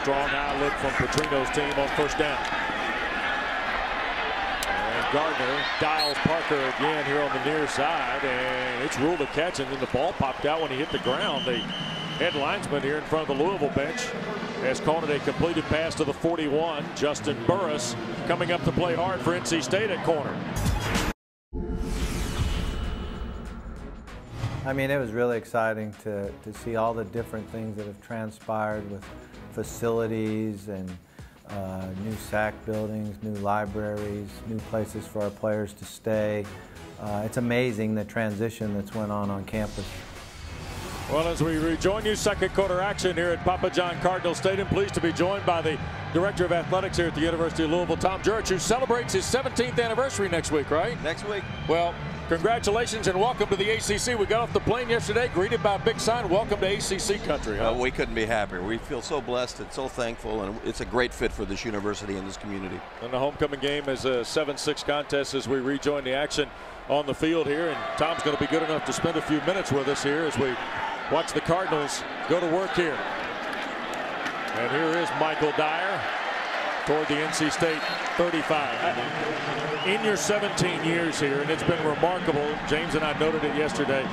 Strong eyelid from Petrino's team on first down. And Gardner dials Parker again here on the near side, and it's ruled a catch, and then the ball popped out when he hit the ground. The head linesman here in front of the Louisville bench has called it a completed pass to the 41. Justin Burris coming up to play hard for NC State at corner. I mean, it was really exciting to see all the different things that have transpired with facilities and new SAC buildings, new libraries, new places for our players to stay. It's amazing the transition that's went on campus. Well, as we rejoin you, second quarter action here at Papa John Cardinal Stadium. Pleased to be joined by the Director of Athletics here at the University of Louisville, Tom Jurich, who celebrates his 17th anniversary next week, right? Next week. Well, congratulations and welcome to the ACC. We got off the plane yesterday, greeted by a big sign, welcome to ACC country. Huh? We couldn't be happier. We feel so blessed and so thankful, and it's a great fit for this university and this community. And the homecoming game is a 7-6 contest as we rejoin the action on the field here, and Tom's going to be good enough to spend a few minutes with us here as we watch the Cardinals go to work here. And here is Michael Dyer. toward the NC State 35. In your 17 years here, and it's been remarkable, James and I noted it yesterday,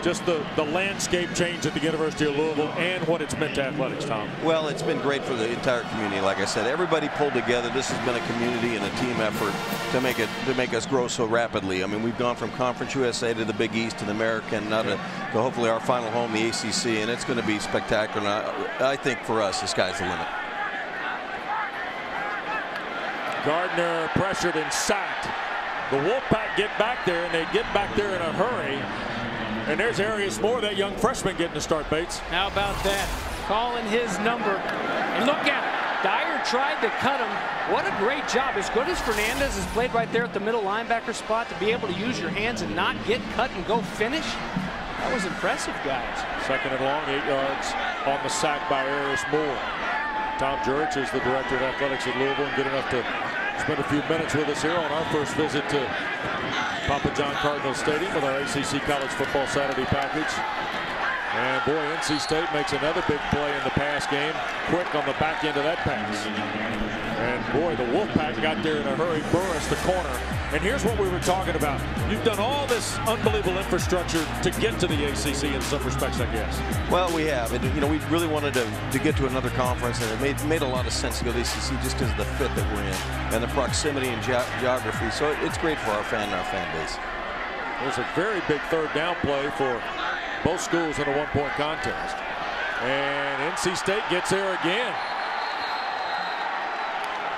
just the landscape change at the University of Louisville and what it's meant to athletics, Tom. Well, it's been great for the entire community. Like I said, everybody pulled together. This has been a community and a team effort to make us grow so rapidly. I mean, we've gone from Conference USA to the Big East to the American, now to hopefully our final home, the ACC, and it's going to be spectacular. And I think for us, the sky's the limit. Gardner pressured and sacked. The Wolfpack get back there, and they get back there in a hurry. And there's Arius Moore, that young freshman, getting the start, Bates. How about that? Calling his number. And look at it. Dyer tried to cut him. What a great job. As good as Fernandez has played right there at the middle linebacker spot, to be able to use your hands and not get cut and go finish, that was impressive, guys. Second and long, 8 yards on the sack by Arius Moore. Tom Jurich is the director of athletics at Louisville, and good enough to spend a few minutes with us here on our first visit to Papa John Cardinals Stadium with our ACC College Football Saturday package. And boy, NC State makes another big play in the pass game, quick on the back end of that pass. And boy, the Wolfpack got there in a hurry. Burris, the corner. And here's what we were talking about. You've done all this unbelievable infrastructure to get to the ACC in some respects, I guess. Well, we have. And, you know, we really wanted to get to another conference, and it made a lot of sense to go to the ACC just because of the fit that we're in and the proximity and geography. So it's great for our fan and our fan base. There's a very big third down play for both schools in a one-point contest. And NC State gets there again.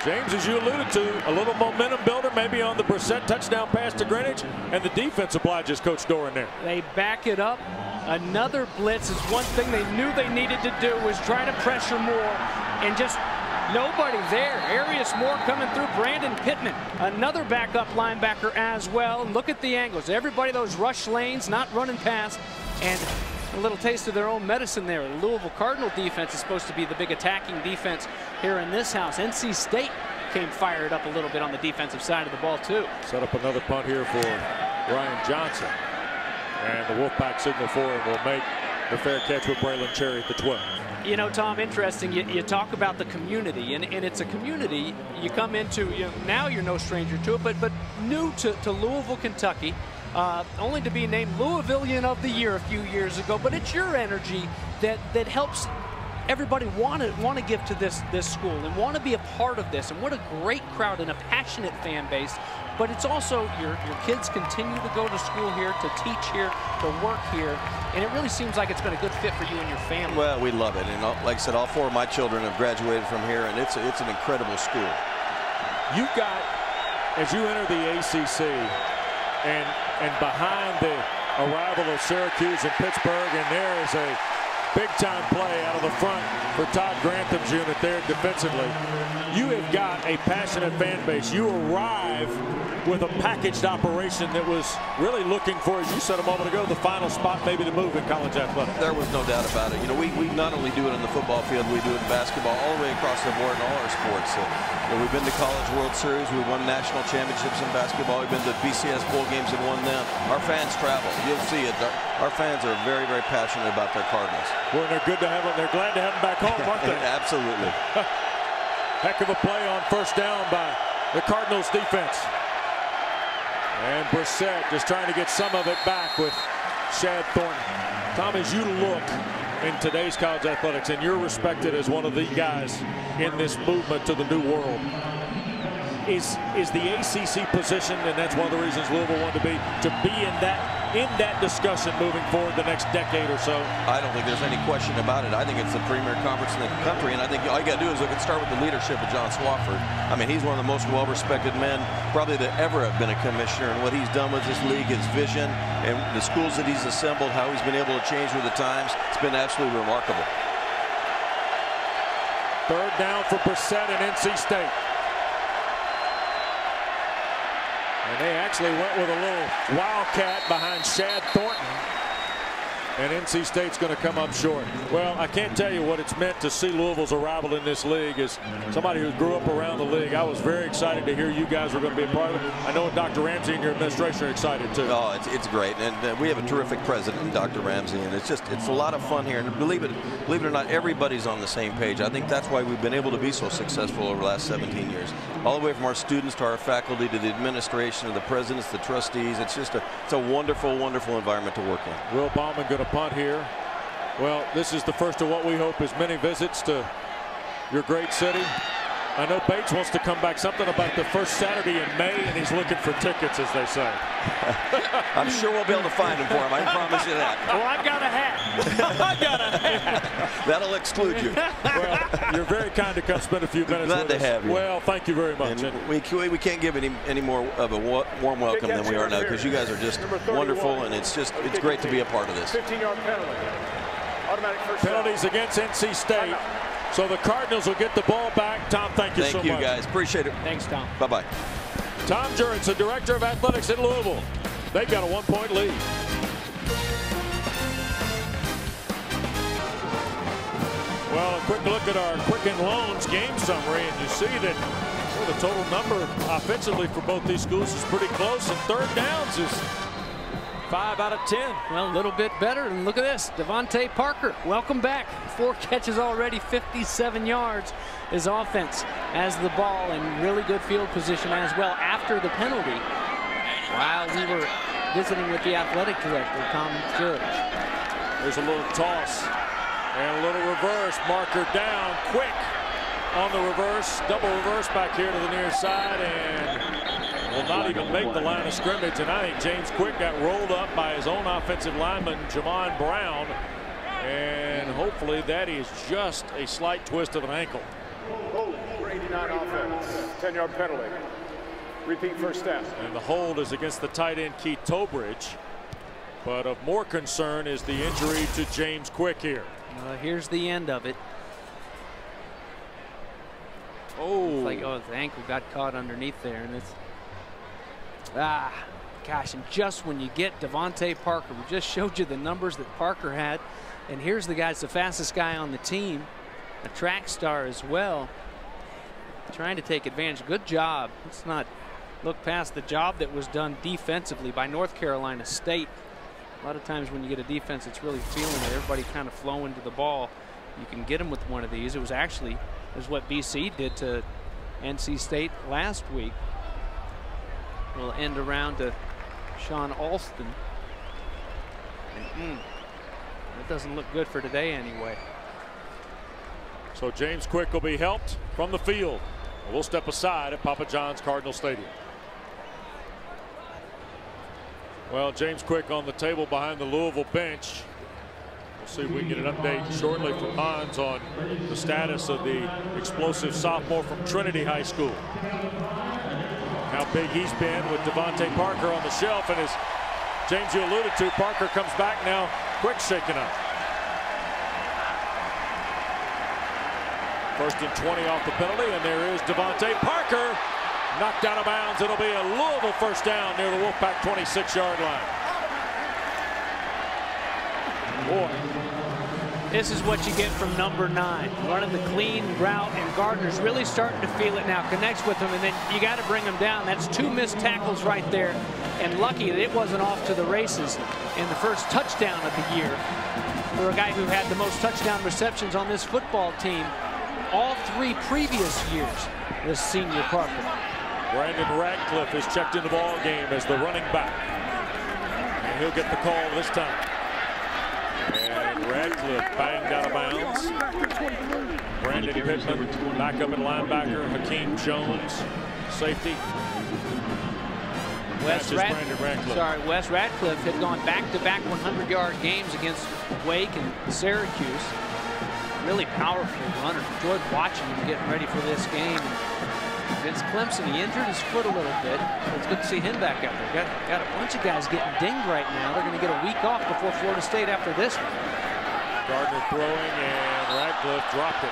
James, as you alluded to, a little momentum builder maybe on the Brissett touchdown pass to Greenwich, and the defense obliges Coach Doran there. They back it up. Another blitz is one thing they knew they needed to do, was try to pressure Moore, and just nobody there. Arius Moore coming through. Brandon Pittman, another backup linebacker as well. And look at the angles. Everybody, those rush lanes, not running past, and a little taste of their own medicine there. The Louisville Cardinal defense is supposed to be the big attacking defense here in this house. NC State came fired up a little bit on the defensive side of the ball too. Set up another punt here for Ryan Johnson. And the Wolfpack signal for him will make the fair catch with Braylon Cherry at the 12. You know, Tom, interesting, you talk about the community, and it's a community you come into, now you're no stranger to it, but new to Louisville, Kentucky. Only to be named Louisvillian of the Year a few years ago, but it's your energy that helps everybody want to give to this school and want to be a part of this. And what a great crowd and a passionate fan base. But it's also your kids continue to go to school here, to teach here, to work here, and it really seems like it's been a good fit for you and your family. Well, we love it, and like I said, all 4 of my children have graduated from here, and it's an incredible school. You got, as you enter the ACC, and behind the arrival of Syracuse and Pittsburgh, and there is a big-time play out of the front for Todd Grantham's unit there defensively. You have got a passionate fan base. You arrive with a packaged operation that was really looking for, as you said a moment ago, the final spot maybe to move in college athletics. There was no doubt about it. You know, we not only do it on the football field, we do it in basketball, all the way across the board in all our sports. So, you know, we've been to College World Series, we won national championships in basketball, we've been to BCS bowl games and won them. Our fans travel. You'll see it. Our fans are very, very passionate about their Cardinals. Well, they're good to have them. They're glad to have them back home, aren't they? Absolutely. Heck of a play on first down by the Cardinals defense. And Brissett just trying to get some of it back with Shad Thornton. Tom, as you look in today's college athletics, and you're respected as one of the guys in this movement to the new world, is the ACC positioned, and that's one of the reasons Louisville wanted to be in that discussion moving forward the next decade or so? I don't think there's any question about it. I think it's the premier conference in the country, and I think all you got to do is look and start with the leadership of John Swofford. I mean, he's one of the most well-respected men probably to ever have been a commissioner, and what he's done with this league, his vision, and the schools that he's assembled, how he's been able to change with the times, it's been absolutely remarkable. Third down for Brissett and NC State. And they actually went with a little wildcat behind Shad Thornton. and NC State's going to come up short. Well, I can't tell you what it's meant to see Louisville's arrival in this league. As somebody who grew up around the league, I was very excited to hear you guys were going to be a part of it. I know Dr. Ramsey and your administration are excited too. Oh, it's great, and we have a terrific president in Dr. Ramsey, and it's a lot of fun here. And believe it or not, everybody's on the same page. I think that's why we've been able to be so successful over the last 17 years. All the way from our students to our faculty to the administration, to the presidents, the trustees. It's a wonderful, wonderful environment to work in. Will Bauman going to punt here. Well, this is the first of what we hope is many visits to your great city. I know Bates wants to come back, something about the first Saturday in May, and he's looking for tickets, as they say. I'm sure we'll be able to find him for him. I can promise you that. Well, I've got a hat. I've got a hat. That'll exclude you. Well, you're very kind to come spend a few minutes Glad with to us. have you. Well, thank you very much. And we can't give any more of a warm welcome than we are now, because you guys are just wonderful, and it's great to be a part of this. 15-yard penalty. Automatic first Penalties against NC State. So the Cardinals will get the ball back. Tom, thank you so much. Thank you, guys. Appreciate it. Thanks, Tom. Bye-bye. Tom Juritz, the director of athletics at Louisville. They've got a 1-point lead. Well, a quick look at our Quicken Loans game summary, and you see that the total number offensively for both these schools is pretty close, and third downs is 5 out of 10. Well, a little bit better. And look at this. Devontae Parker, welcome back. 4 catches already, 57 yards. His offense has the ball in really good field position as well after the penalty. While we were visiting with the athletic director, Tom Judge. There's a little toss and a little reverse. Marker down quick on the reverse. Double reverse back here to the near side, and will not even make the line of scrimmage. And I think James Quick got rolled up by his own offensive lineman, Jamon Brown. And hopefully that is just a slight twist of an ankle. Hold for 89 offense. 10-yard penalty. Repeat first down. And the hold is against the tight end, Keith Tobridge. But of more concern is the injury to James Quick here. Here's the end of it. Oh. It's like, his ankle got caught underneath there, and it's gosh, and just when you get Devontae Parker, we just showed you the numbers that Parker had, and here's the guy's the fastest guy on the team, a track star as well, trying to take advantage. Good job. Let's not look past the job that was done defensively by North Carolina State. A lot of times when you get a defense that's really feeling it, everybody kind of flowing to the ball, you can get them with one of these. It was what BC did to NC State last week. We'll end around to Sean Alston. And, that doesn't look good for today anyway. So James Quick will be helped from the field. We'll step aside at Papa John's Cardinal Stadium. Well, James Quick on the table behind the Louisville bench. We'll see if we can get an update shortly from Hans on the status of the explosive sophomore from Trinity High School. How big he's been with Devontae Parker on the shelf, and as James, you alluded to, Parker comes back now. Quick shaking up. First and 20 off the penalty, and there is Devontae Parker knocked out of bounds. It'll be a Louisville first down near the Wolfpack 26-yard line. Boy. This is what you get from number 9, running the clean route, and Gardner's really starting to feel it now. Connects with him, and then you got to bring him down. That's 2 missed tackles right there, and lucky that it wasn't off to the races in the first touchdown of the year for a guy who had the most touchdown receptions on this football team all 3 previous years, this senior Parker. Brandon Radcliffe is checked in the ball game as the running back, and he'll get the call this time. And Radcliffe banged out of bounds. Brandon Pittman back up at linebacker. Hakeem Jones, safety. Wes Radcliffe had gone back-to-back 100-yard games against Wake and Syracuse. Really powerful runner. Enjoyed watching him getting ready for this game. Against Clemson, he injured his foot a little bit. It's good to see him back out there. Got a bunch of guys getting dinged right now. They're going to get a week off before Florida State after this one. Gardner throwing, and Radcliffe dropped it.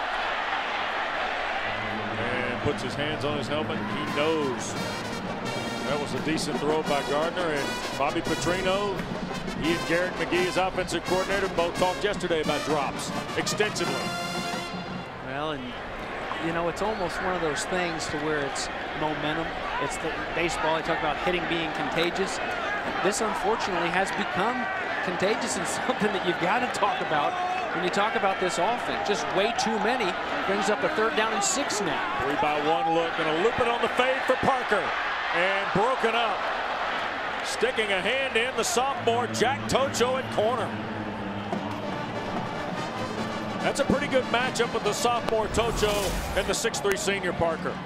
And puts his hands on his helmet. He knows that was a decent throw by Gardner, and Bobby Petrino He and Garrett McGee, his offensive coordinator, both talked yesterday about drops extensively. Well, and you know, it's almost one of those things to where it's momentum. It's the baseball. I talk about hitting being contagious. This, unfortunately, has become contagious and something that you've got to talk about when you talk about this offense. Just way too many. Brings up a 3rd down and 6 now. 3-by-1 look. Gonna loop it on the fade for Parker. And broken up. Sticking a hand in, the sophomore Jack Tocho at corner. That's a pretty good matchup with the sophomore Tocho and the 6'3 senior Parker.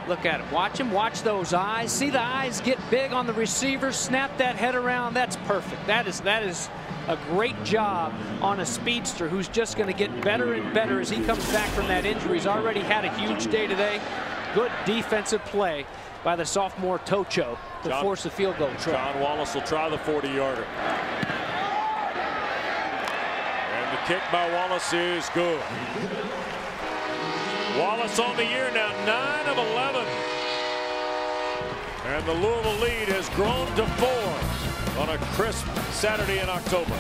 Look at him. Watch him. Watch those eyes. See the eyes get big on the receiver. Snap that head around. That's perfect. That is a great job on a speedster who's just going to get better and better as he comes back from that injury. He's already had a huge day today. Good defensive play by the sophomore Tocho to force a field goal try. John Wallace will try the 40-yarder. And the kick by Wallace is good. Wallace on the year now, 9 of 11. And the Louisville lead has grown to 4 on a crisp Saturday in October.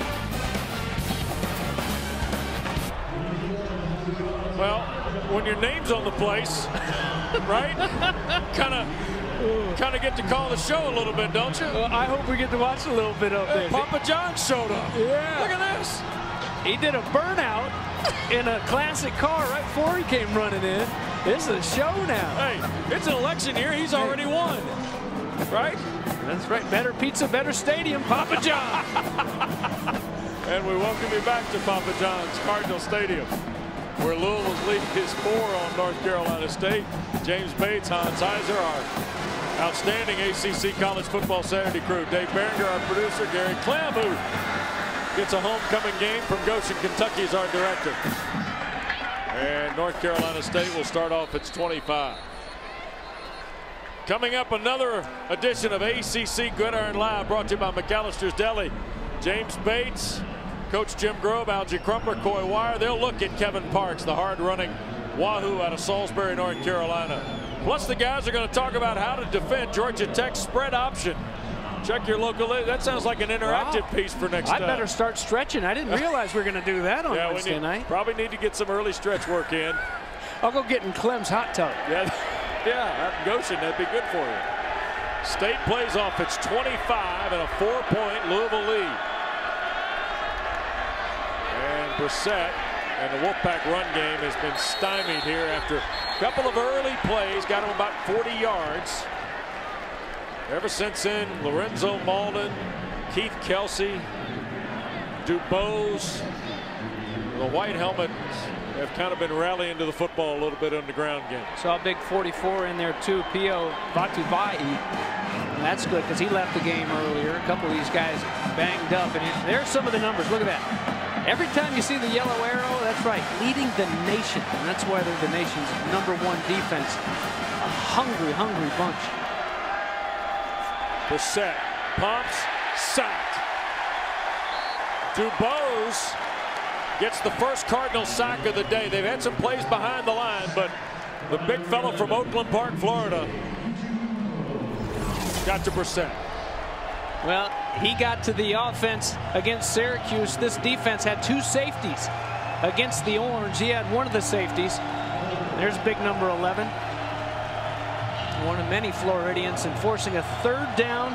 Well, when your name's on the place, right? kind of get to call the show a little bit, don't you? Well, I hope we get to watch a little bit of it. Papa John showed up. Yeah. Look at this. He did a burnout in a classic car right before he came running in. This is a show now. Hey, it's an election year. He's already won. Right? That's right. Better pizza, better stadium, Papa John. And we welcome you back to Papa John's Cardinal Stadium, where Louisville's lead is 4 on North Carolina State. James Bates, Hans Heiser, our outstanding ACC College Football Saturday crew. Dave Berenger, our producer. Gary Clem, who gets a homecoming game from Goshen, Kentucky, is our director. And North Carolina State will start off its 25. Coming up, another edition of ACC Gridiron Live, brought to you by McAllister's Deli. James Bates, Coach Jim Grove, Algie Crumpler, Coy Wire. They'll look at Kevin Parks, the hard-running Wahoo out of Salisbury, North Carolina. Plus, the guys are going to talk about how to defend Georgia Tech's spread option. Check your local. That sounds like an interactive piece for next time. I better start stretching. I didn't realize we were going to do that on Wednesday night. Probably need to get some early stretch work in. I'll go get in Clem's hot tub. Yeah, out in Goshen, that'd be good for you. State plays off its 25 and a 4-point Louisville lead. And Brissett and the Wolfpack run game has been stymied here after a couple of early plays. Got him about 40 yards. Ever since then, Lorenzo Malden, Keith Kelsey, Dubose, the white helmet have kind of been rallying to the football a little bit on the ground game. Saw a big 44 in there too, Pio Vatuvai. That's good because he left the game earlier. A couple of these guys banged up, and there's some of the numbers. Look at that. Every time you see the yellow arrow, that's right, leading the nation, and that's why they're the nation's #1 defense. A hungry, hungry bunch. Brissett pumps, sacked. Dubose gets the first Cardinal sack of the day. They've had some plays behind the line, but the big fellow from Oakland Park, Florida, got to Brissett. Well, he got to the offense against Syracuse. This defense had 2 safeties against the Orange. He had one of the safeties. There's big number 11. One of many Floridians enforcing a 3rd down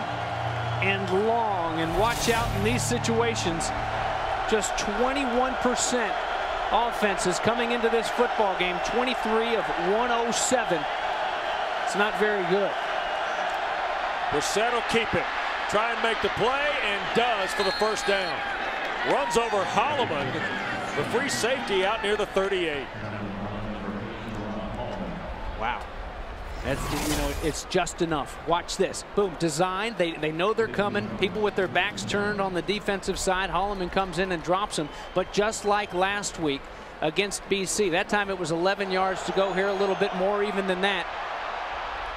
and long. And watch out in these situations. Just 21% offenses coming into this football game. 23 of 107. It's not very good. Brissett will keep it. Try and make the play, and does for the first down. Runs over Holloman, the free safety out near the 38. Wow. That's, you know, it's just enough. Watch this. Boom. Design. They know they're coming. People with their backs turned on the defensive side. Holloman comes in and drops them. But just like last week against BC, that time it was 11 yards to go. Here a little bit more even than that.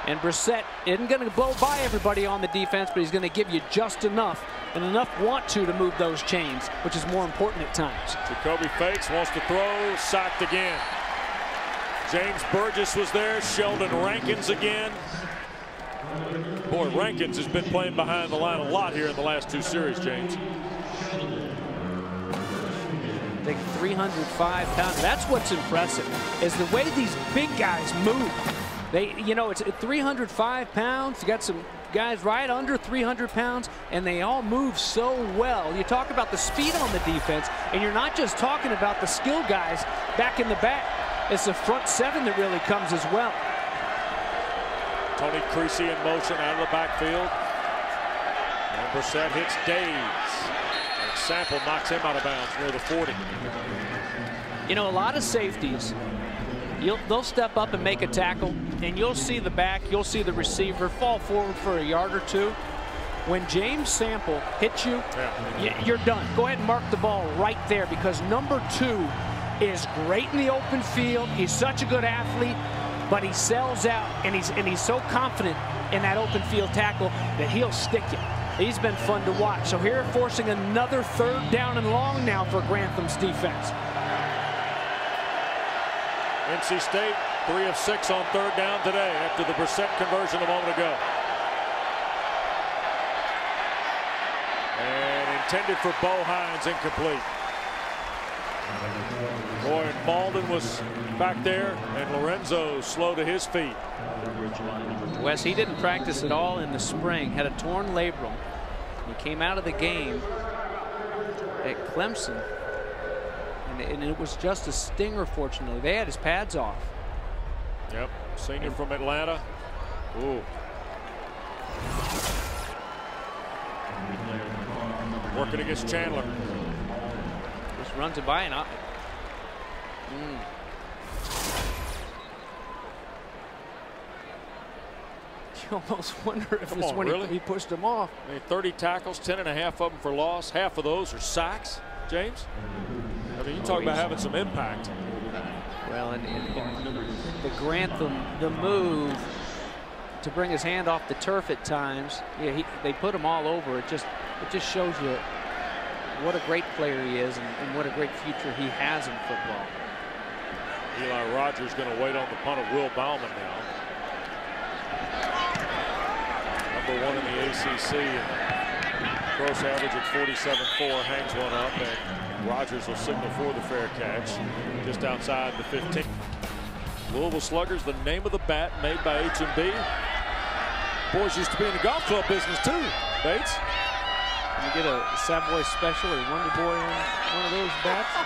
And Brissett isn't going to blow by everybody on the defense, but he's going to give you just enough, and enough want to move those chains, which is more important at times. Jacoby fakes, wants to throw, sacked again. James Burgess was there. Sheldon Rankins again. Boy, Rankins has been playing behind the line a lot here in the last 2 series, James. Big 305 pounds. That's what's impressive, is the way these big guys move. You know, it's 305 pounds. You got some guys right under 300 pounds, and they all move so well. You talk about the speed on the defense, and you're not just talking about the skill guys back in the back. It's the front seven that really comes as well. Tony Creasy in motion out of the backfield. And Brissett hits Days. And Sample knocks him out of bounds near the 40. You know, a lot of safeties, they'll step up and make a tackle, and you'll see the back, you'll see the receiver fall forward for a yard or two. When James Sample hits you, you're done. Go ahead and mark the ball right there, because number 2 is great in the open field. He's such a good athlete, but he sells out, and he's so confident in that open field tackle that he'll stick you. He's been fun to watch. So here, forcing another 3rd down and long now for Grantham's defense. NC State 3 of 6 on 3rd down today after the Brissett conversion a moment ago. And intended for Bo Hines, incomplete. Boy, and Malden was back there, and Lorenzo slow to his feet. Wes, he didn't practice at all in the spring, had a torn labrum. He came out of the game at Clemson, and it was just a stinger, fortunately. They had his pads off. Yep, senior from Atlanta. Ooh. Working against Chandler. Just runs it by and up. You almost wonder if it's when he pushed him off. I mean, 30 tackles, 10.5 of them for loss. Half of those are sacks, James. I mean, you talk about having some impact. Well, and the Grantham, the move to bring his hand off the turf at times. Yeah, they put him all over. It just shows you what a great player he is, and what a great future he has in football. Eli Rogers going to wait on the punt of Will Bauman now. Number 1 in the ACC, and gross average at 47.4, hangs one up, and Rogers will signal for the fair catch just outside the 15. Louisville Sluggers, the name of the bat made by H&B. Boys used to be in the golf club business too, Bates. Can you get a Savoy Special or Wonder Boy on one of those bats?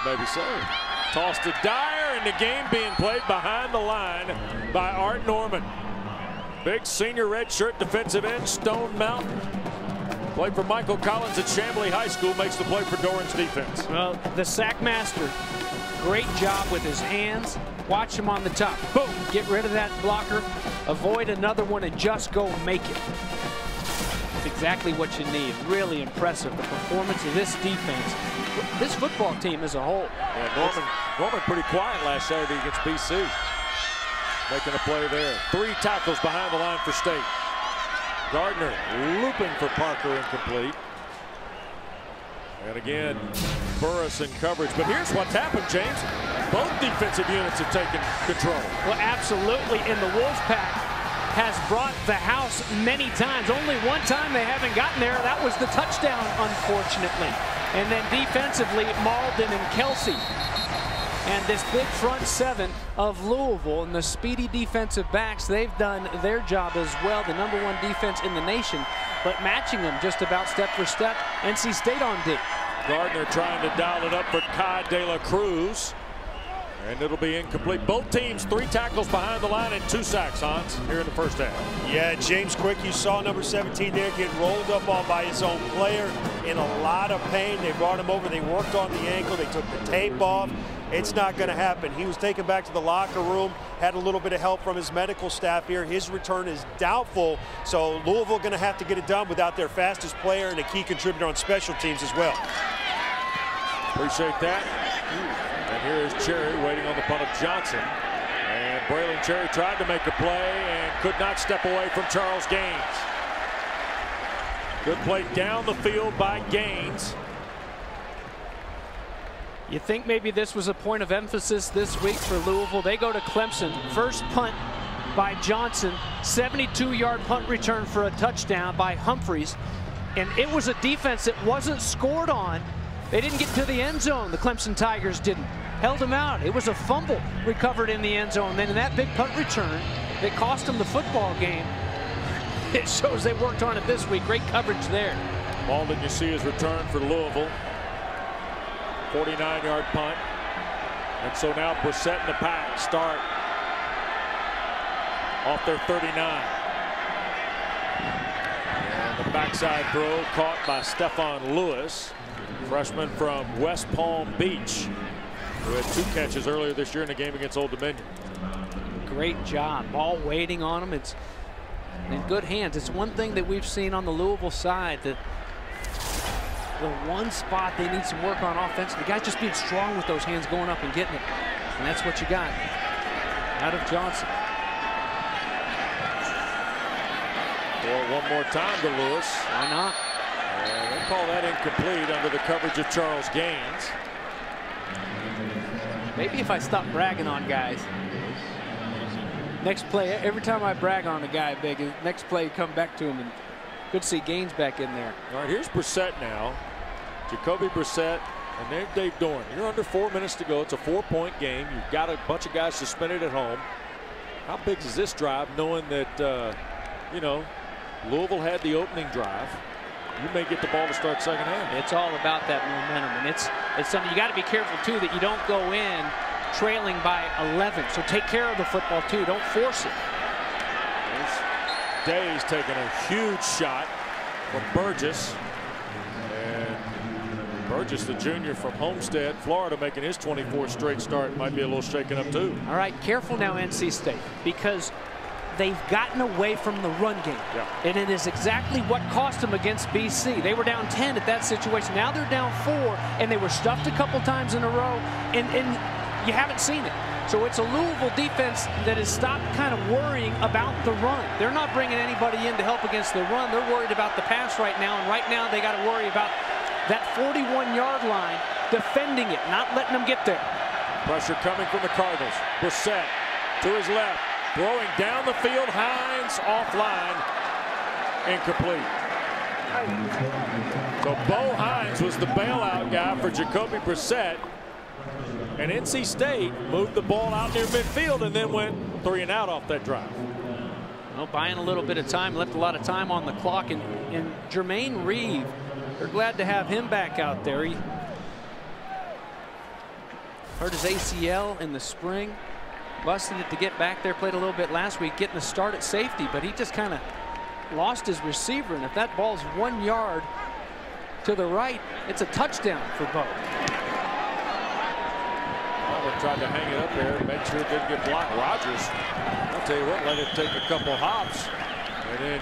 Maybe so. Toss to Dyer, and the game being played behind the line by Art Norman. Big senior redshirt defensive end, Stone Mountain. Played for Michael Collins at Chamblee High School, makes the play for Doran's defense. Well, the sack master, great job with his hands. Watch him on the top. Boom, get rid of that blocker, avoid another one, and just go make it. That's exactly what you need. Really impressive, the performance of this defense. This football team as a whole. Yeah, Norman pretty quiet last Saturday against BC. Making a play there. 3 tackles behind the line for State. Gardner looping for Parker, incomplete. And again, Burris in coverage. But here's what's happened, James. Both defensive units have taken control. Well, absolutely. And the Wolfpack has brought the house many times. Only one time they haven't gotten there. That was the touchdown, unfortunately. And then defensively, Malden and Kelsey. And this big front seven of Louisville and the speedy defensive backs, they've done their job as well. The #1 defense in the nation, but matching them just about step for step. NC State on D. Gardner trying to dial it up for Kai De La Cruz. And it'll be incomplete. Both teams 3 tackles behind the line and 2 sacks, Hans, here in the first half. Yeah, James Quick, you saw number 17 there get rolled up on by his own player in a lot of pain. They brought him over. They worked on the ankle. They took the tape off. It's not going to happen. He was taken back to the locker room, had a little bit of help from his medical staff here. His return is doubtful, so Louisville going to have to get it done without their fastest player and a key contributor on special teams as well. Appreciate that. And here is Cherry waiting on the punt of Johnson. And Braylon Cherry tried to make a play and could not step away from Charles Gaines. Good play down the field by Gaines. You think maybe this was a point of emphasis this week for Louisville. They go to Clemson. First punt by Johnson. 72-yard punt return for a touchdown by Humphreys. And it was a defense that wasn't scored on They didn't get to the end zone. The Clemson Tigers didn't. Held them out. It was a fumble recovered in the end zone. Then in that big punt return that cost them the football game, it shows they worked on it this week. Great coverage there. Ball that you see is returned for Louisville. 49-yard punt. And so now Brissett and the pack start off their 39. And the backside throw caught by Stephon Lewis, freshman from West Palm Beach, who had 2 catches earlier this year in the game against Old Dominion. Great job. Ball waiting on him. It's in good hands. It's one thing that we've seen on the Louisville side, that the one spot they need some work on offense, the guy's just being strong with those hands, going up and getting it. And that's what you got out of Johnson. Throw one more time to Lewis. Why not? They call that incomplete under the coverage of Charles Gaines. Maybe if I stop bragging on guys. Next play, every time I brag on a guy big, next play come back to him, and good to see Gaines back in there. All right, here's Brissett now. Jacoby Brissett and then Dave Dorn. You're under 4 minutes to go. It's a 4-point game. You've got a bunch of guys suspended at home. How big is this drive, knowing that, you know, Louisville had the opening drive? You may get the ball to start second half. It's all about that momentum, and it's something you got to be careful too, that you don't go in trailing by 11. So take care of the football too. Don't force it. Day's taking a huge shot from Burgess. And Burgess, the junior from Homestead, Florida, making his 24th straight start. Might be a little shaken up too. All right, careful now, NC State, because they've gotten away from the run game. Yeah. And it is exactly what cost them against BC. They were down 10 at that situation. Now they're down 4, and they were stuffed a couple times in a row, and you haven't seen it. So it's a Louisville defense that has stopped kind of worrying about the run. They're not bringing anybody in to help against the run. They're worried about the pass right now, and right now they got to worry about that 41-yard line, defending it, not letting them get there. Pressure coming from the Cardinals. Brissett to his left, throwing down the field. Hines offline, incomplete. So Bo Hines was the bailout guy for Jacoby Brissett. And NC State moved the ball out near midfield and then went 3 and out off that drive. Well, buying a little bit of time, left a lot of time on the clock. And Jermaine Reeve, they're glad to have him back out there. He hurt his ACL in the spring. Busted it to get back there, played a little bit last week, getting a start at safety, but he just kind of lost his receiver. And if that ball's 1 yard to the right, it's a touchdown for Bo. Tried to hang it up there and make sure it didn't get blocked. Rogers, I'll tell you what, let it take a couple hops and then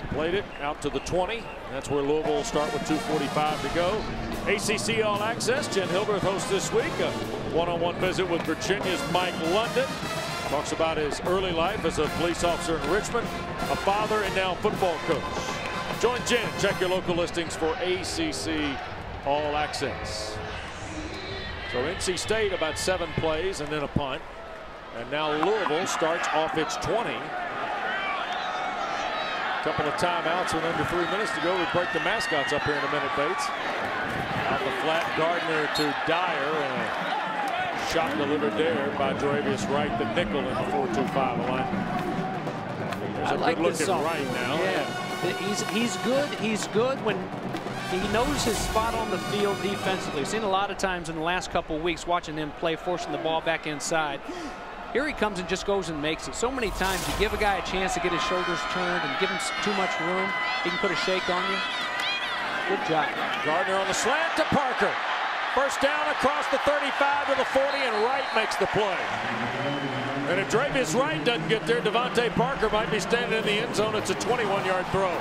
played it out to the 20. That's where Louisville will start with 2:45 to go. ACC All Access. Jen Hildreth hosts this week a one-on-one visit with Virginia's Mike London. Talks about his early life as a police officer in Richmond, a father and now football coach. Join Jen. Check your local listings for ACC All Access. So NC State about 7 plays and then a punt. And now Louisville starts off its 20. Couple of timeouts with under 3 minutes to go. We break the mascots up here in a minute, Bates. Out the flat, Gardner to Dyer. And a shot delivered there by Dravius Wright, the nickel in the 4-2-5 line. There's a like good looking this right now. Yeah, he's good. He's good when he knows his spot on the field defensively. We've seen a lot of times in the last couple of weeks watching him play, forcing the ball back inside. Here he comes and just goes and makes it. So many times you give a guy a chance to get his shoulders turned and give him too much room, he can put a shake on you. Good job. Gardner on the slant to Parker. First down across the 35 to the 40, and Wright makes the play. And if Dravius Wright doesn't get there, Devontae Parker might be standing in the end zone. It's a 21-yard throw.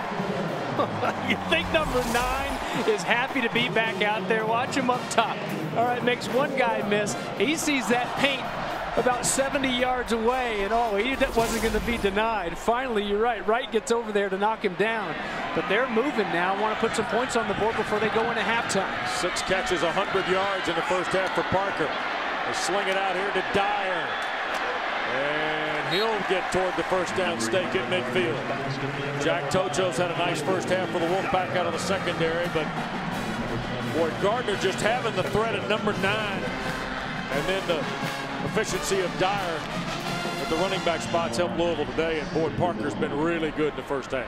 You think number 9 is happy to be back out there? Watch him up top. All right, makes one guy miss. He sees that paint about 70 yards away, and oh, he wasn't going to be denied. Finally, you're right. Wright gets over there to knock him down. But they're moving now. Want to put some points on the board before they go into halftime. 6 catches, 100 yards in the first half for Parker. They sling it out here to Dyer. And he'll get toward the first down stake at midfield. Jack Tocho's had a nice first half for the Wolfpack out of the secondary, but Boy, Gardner just having the threat at number 9. And then the efficiency of Dyer at the running back spots helped Louisville today. And boy, Parker's been really good in the first half.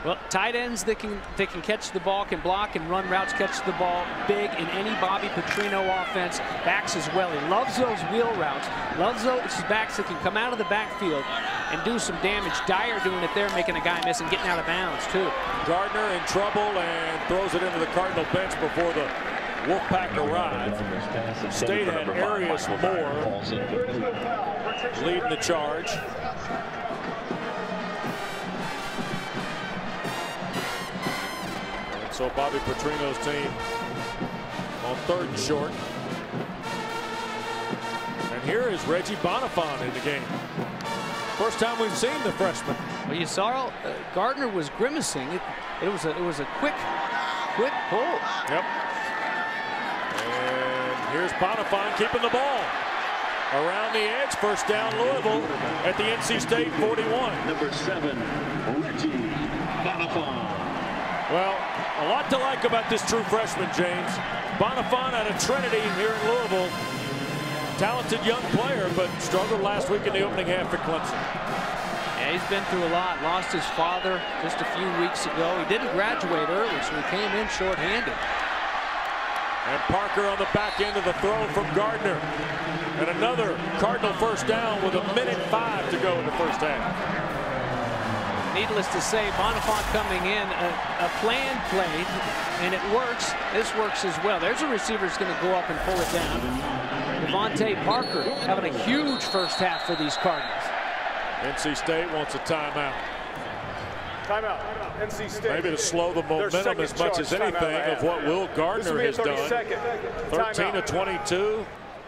Well, tight ends that can catch the ball, can block and run routes, catch the ball big in any Bobby Petrino offense. Backs as well. He loves those wheel routes. Loves those backs that can come out of the backfield and do some damage. Dyer doing it there, making a guy miss and getting out of bounds too. Gardner in trouble and throws it into the Cardinal bench before the Wolfpack arrived. State had Arius Moore leading the charge. So Bobby Petrino's team on 3rd and short. And here is Reggie Bonifant in the game. First time we've seen the freshman. Well, you saw Gardner was grimacing. It was a quick pull. Yep. And here's Bonifant keeping the ball around the edge. First down Louisville at the NC State 41. Number 7, Reggie Bonifant. Well, a lot to like about this true freshman, James. Bonifant out of Trinity here in Louisville. Talented young player, but struggled last week in the opening half at Clemson. Yeah, he's been through a lot. Lost his father just a few weeks ago. He didn't graduate early, so he came in shorthanded. And Parker on the back end of the throw from Gardner. And another Cardinal first down with 1:05 to go in the first half. Needless to say, Bonifant coming in, a planned play, and it works. This works as well. There's a receiver who's going to go up and pull it down. Devontae Parker having a huge first half for these Cardinals. NC State wants a timeout. Timeout. NC State. Maybe to slow the momentum as much as anything of what Will Gardner has done. 13 of 22,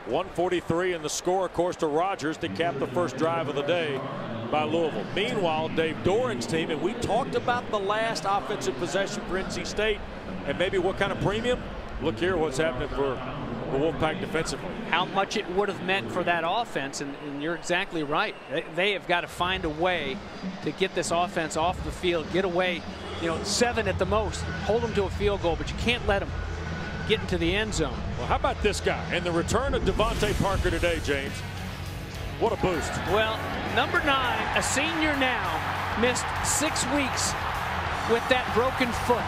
143 in the score, of course, to Rogers to cap the first drive of the day by Louisville. Meanwhile, Dave Doring's team, and we talked about the last offensive possession for NC State and maybe what kind of premium. Look here what's happening for the Wolfpack defensively. How much it would have meant for that offense, and you're exactly right. They have got to find a way to get this offense off the field, get away, 7 at the most, hold them to a field goal, but you can't let them get into the end zone. Well, how about this guy? And the return of Devontae Parker today, James. What a boost. Well, number 9, a senior now, missed 6 weeks with that broken foot.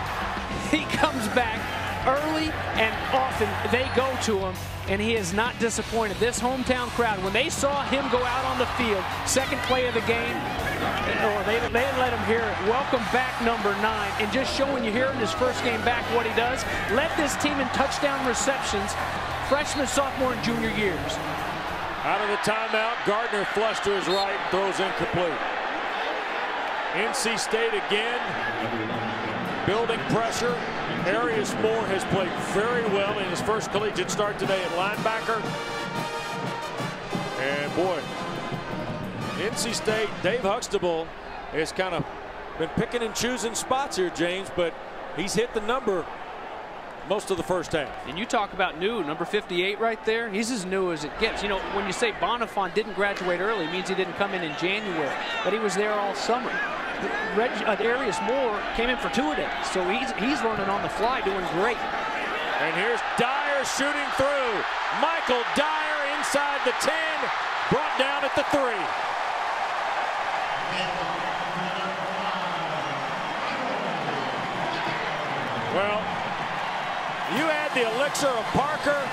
He comes back early and often. They go to him, and he is not disappointed. This hometown crowd, when they saw him go out on the field, second play of the game, they let him hear it. Welcome back, number 9, and just showing you here in his first game back what he does. Led this team in touchdown receptions, freshman, sophomore, and junior years. Out of the timeout, Gardner flushed to his right, throws incomplete. NC State again, building pressure. Arius Moore has played very well in his first collegiate start today at linebacker. And boy, NC State, Dave Huxtable has kind of been picking and choosing spots here, James, but he's hit the number most of the first half. And you talk about new, number 58 right there. He's as new as it gets. When you say Bonifant didn't graduate early, it means he didn't come in January, but he was there all summer. Arius Moore came in for 2 days, so he's learning on the fly, doing great. And here's Dyer shooting through. Michael Dyer inside the 10, brought down at the 3. Well, you add the elixir of Parker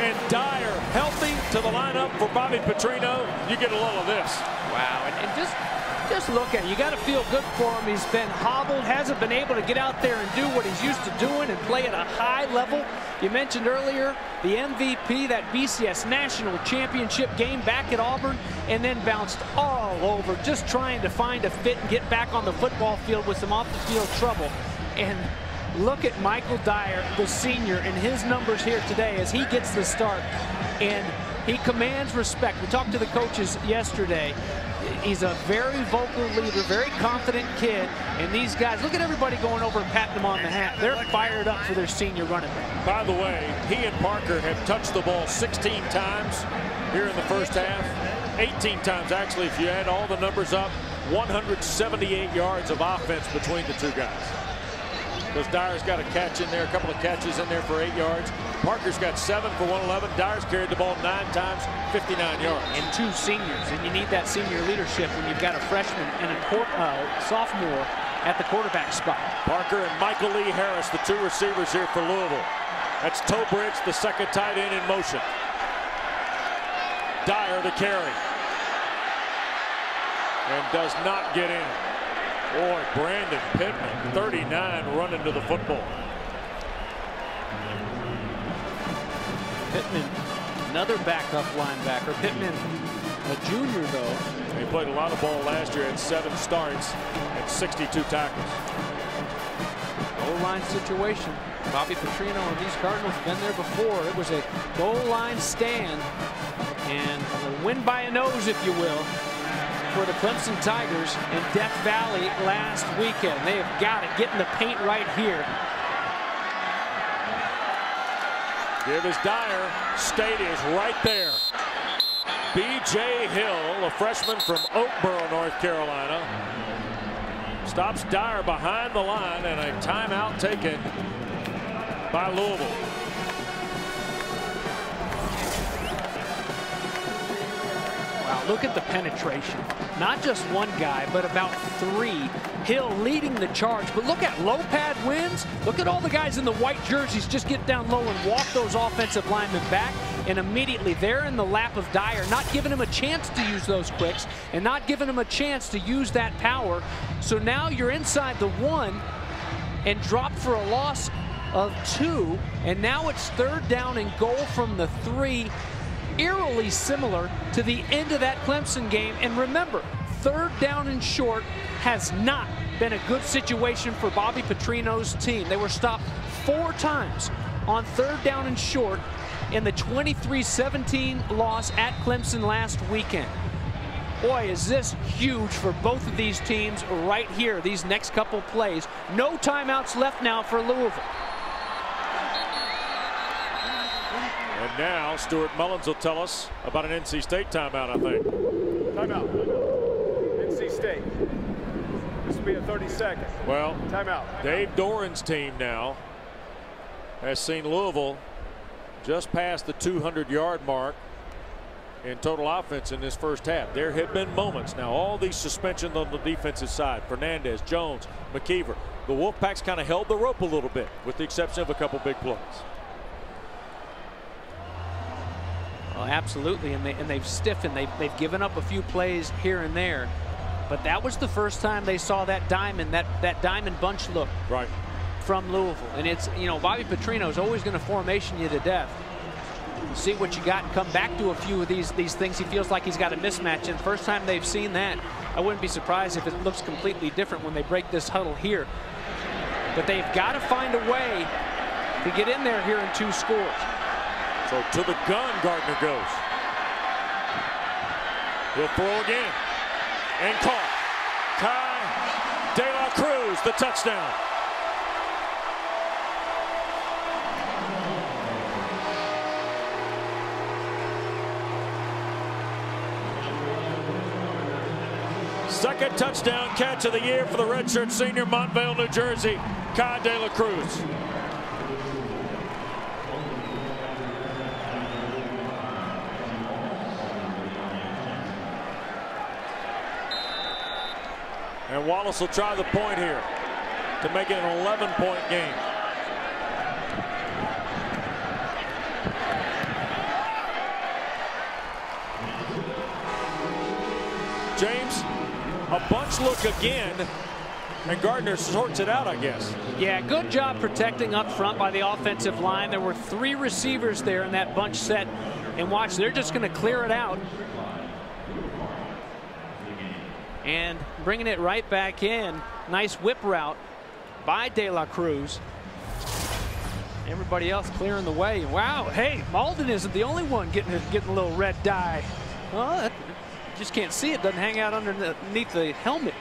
and Dyer healthy to the lineup for Bobby Petrino, you get a little of this. Wow, and just look at it. You got to feel good for him. He's been hobbled, hasn't been able to get out there and do what he's used to doing and play at a high level. You mentioned earlier the MVP, that BCS National Championship game back at Auburn, and then bounced all over, just trying to find a fit and get back on the football field with some off-the-field trouble. And look at Michael Dyer, the senior, and his numbers here today as he gets the start. And he commands respect. We talked to the coaches yesterday. He's a very vocal leader, very confident kid. And these guys, look at everybody going over and patting him on the hat. They're fired up for their senior running back. By the way, he and Parker have touched the ball 16 times here in the first half. 18 times, actually, if you add all the numbers up. 178 yards of offense between the two guys. because Dyer's got a catch in there, a couple of catches in there for 8 yards. Parker's got 7 for 111. Dyer's carried the ball 9 times, 59 yards. And 2 seniors, and you need that senior leadership when you've got a freshman and a sophomore at the quarterback spot. Parker and Michael Lee Harris, the 2 receivers here for Louisville. That's Tobridge, the second tight end, in motion. Dyer the carry. And does not get in. Boy, Brandon Pittman, 39, running to the football. Pittman, another backup linebacker. Pittman, a junior, though. He played a lot of ball last year, had 7 starts and 62 tackles. Goal line situation. Bobby Petrino and these Cardinals have been there before. It was a goal line stand and a win by a nose, if you will, for the Clemson Tigers in Death Valley last weekend. They have got it, getting the paint right here. Give us Dyer. State is right there. B.J. Hill, a freshman from Oakboro, North Carolina, stops Dyer behind the line, and a timeout taken by Louisville. Wow, look at the penetration. Not just one guy, but about 3. Hill leading the charge. But look at low pad wins. Look at all the guys in the white jerseys just get down low and walk those offensive linemen back. And immediately they're in the lap of Dyer, not giving him a chance to use those quicks and not giving him a chance to use that power. So now you're inside the 1 and dropped for a loss of 2. And now it's 3rd down and goal from the 3. Eerily similar to the end of that Clemson game. And remember, 3rd down and short has not been a good situation for Bobby Petrino's team. They were stopped 4 times on 3rd down and short in the 23-17 loss at Clemson last weekend. Boy, is this huge for both of these teams right here, these next couple plays. No timeouts left now for Louisville. And now Stuart Mullins will tell us about an NC State timeout, I think. Timeout. NC State. This will be a 30-second. Well, timeout. Dave Doran's team now has seen Louisville just past the 200-yard mark in total offense in this first half. There have been moments. Now, all these suspensions on the defensive side, Fernandez, Jones, McKeever. The Wolfpack's kind of held the rope a little bit, with the exception of a couple big plays. Well, absolutely, and they've stiffened. They've given up a few plays here and there, but that was the first time they saw that diamond, that diamond bunch look right from Louisville. And it's, you know, Bobby Petrino's always going to formation you to death. See what you got and come back to a few of these things he feels like he's got a mismatch. And first time they've seen that, I wouldn't be surprised if it looks completely different when they break this huddle here. But they've got to find a way to get in there here in 2 scores. So to the gun, Gardner goes. He'll throw again. And caught. Kai De La Cruz, the touchdown. Second touchdown catch of the year for the redshirt senior, Montvale, New Jersey, Kai De La Cruz. And Wallace will try the point here to make it an 11-point game. James, a bunch look again, and Gardner sorts it out, I guess. Yeah, good job protecting up front by the offensive line. There were 3 receivers there in that bunch set. And watch, they're just going to clear it out. And bringing it right back in. Nice whip route by De La Cruz. Everybody else clearing the way. Wow, hey, Malden isn't the only one getting a little red dye. Well, just can't see it. Doesn't hang out underneath the helmet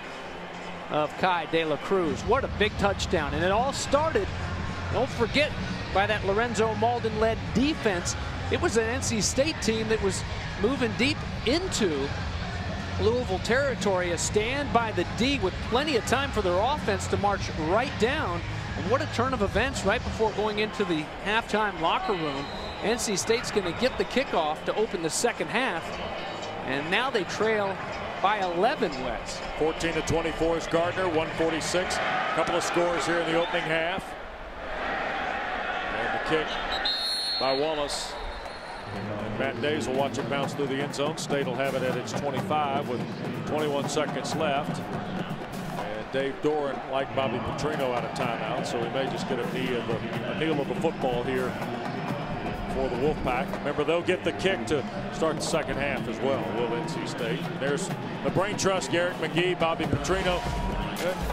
of Kai De La Cruz. What a big touchdown. And it all started, don't forget, by that Lorenzo Malden-led defense. It was an NC State team that was moving deep into Louisville territory. A stand by the D with plenty of time for their offense to march right down And what a turn of events right before going into the halftime locker room. NC State's going to get the kickoff to open the second half. And now they trail by 11, Wes. 14-24 is Gardner, 146. A couple of scores here in the opening half. And the kick by Wallace. And Matt Days will watch it bounce through the end zone. State will have it at its 25 with 21 seconds left. And Dave Doran, like Bobby Petrino, out of timeout, so he may just get a kneel of the football here for the Wolfpack. Remember, they'll get the kick to start the second half as well, will NC State. There's the brain trust, Garrett McGee, Bobby Petrino.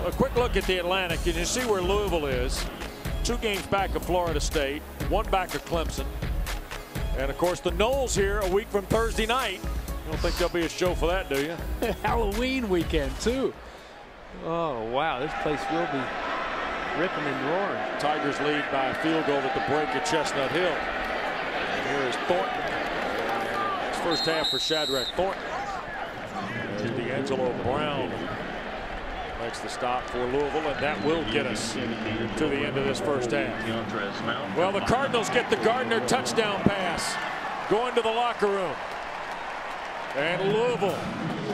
A quick look at the Atlantic, and you see where Louisville is. 2 games back of Florida State, 1 back of Clemson. And of course the Knowles here a week from Thursday night. You don't think there'll be a show for that, do you? Halloween weekend too. Oh wow, this place will be ripping and roaring. Tigers lead by a field goal at the break at Chestnut Hill. And here is Thornton. It's first half for Shadrack Thornton. As D'Angelo Brown makes the stop for Louisville, and that will get us to the end of this first half. Well, the Cardinals get the Gardner touchdown pass going to the locker room. And Louisville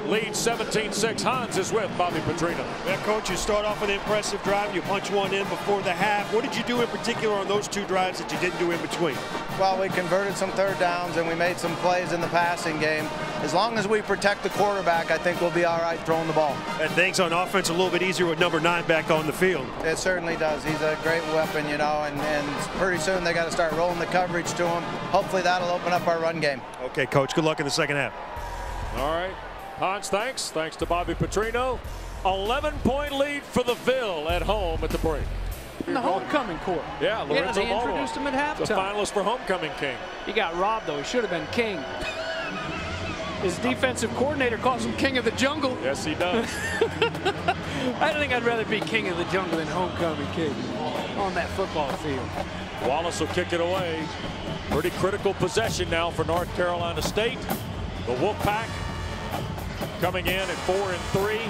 leads 17-6. Hans is with Bobby Petrino. Yeah, Coach, you start off with an impressive drive. You punch one in before the half. What did you do in particular on those 2 drives that you didn't do in between? Well, we converted some third downs and we made some plays in the passing game. As long as we protect the quarterback, I think we'll be all right throwing the ball. And things on offense a little bit easier with number 9 back on the field. It certainly does. He's a great weapon, you know, and pretty soon they got to start rolling the coverage to him. Hopefully that'll open up our run game. Okay, Coach, good luck in the second half. All right, Hans, thanks. Thanks to Bobby Petrino. 11-point lead for the Ville at home at the break. In the homecoming court. Yeah, Lorenzo they introduced him at halftime. The finalist for Homecoming King. He got robbed, though. He should have been king. His defensive coordinator calls him king of the jungle. Yes, he does. I think I'd rather be king of the jungle than homecoming king on that football field. Wallace will kick it away. Pretty critical possession now for North Carolina State. The Wolfpack coming in at 4-3.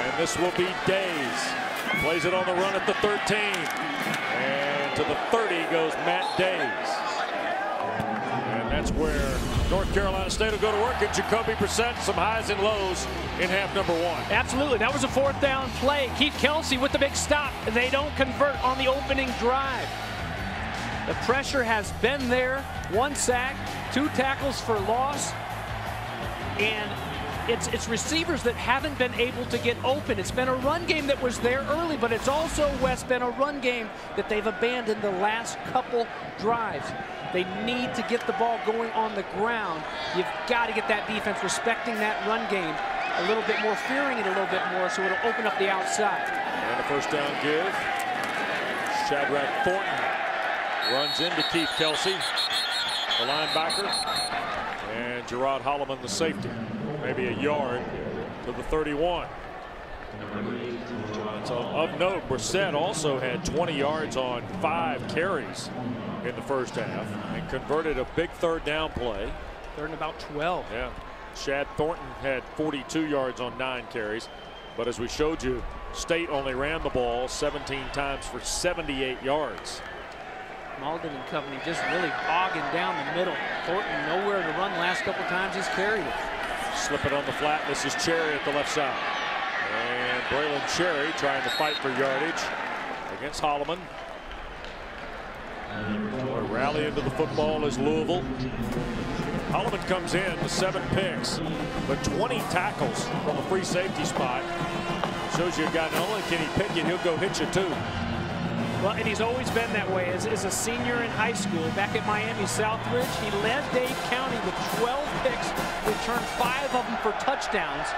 And this will be Days. Plays it on the run at the 13. And to the 30 goes Matt Days. And that's where North Carolina State will go to work. And Jacoby Brissett, some highs and lows in half number 1. Absolutely. That was a 4th down play. Keith Kelsey with the big stop. They don't convert on the opening drive. The pressure has been there. 1 sack, 2 tackles for loss. And it's receivers that haven't been able to get open. It's been a run game that was there early, but it's also, Wes, been a run game that they've abandoned the last couple drives. They need to get the ball going on the ground. You've got to get that defense respecting that run game a little bit more, fearing it a little bit more, so it'll open up the outside. And a first down give. Shadrack Thornton runs into Keith Kelsey, the linebacker, and Gerard Holloman, the safety. Maybe a yard to the 31. So of note, Brissett also had 20 yards on 5 carries in the first half and converted a big 3rd down play. 3rd and about 12. Yeah. Shad Thornton had 42 yards on 9 carries. But as we showed you, State only ran the ball 17 times for 78 yards. Malden and company just really bogging down the middle. Thornton nowhere to run the last couple times he's carried it. Slip it on the flat. This is Cherry at the left side. And Braylon Cherry trying to fight for yardage against Holloman. Rally into the football is Louisville. Holloman comes in with 7 picks, but 20 tackles from a free safety spot. Shows you a guy, not only can he pick it, he'll go hit you too. Well, and he's always been that way. As a senior in high school, back at Miami Southridge, he led Dade County with 12 picks, returned 5 of them for touchdowns.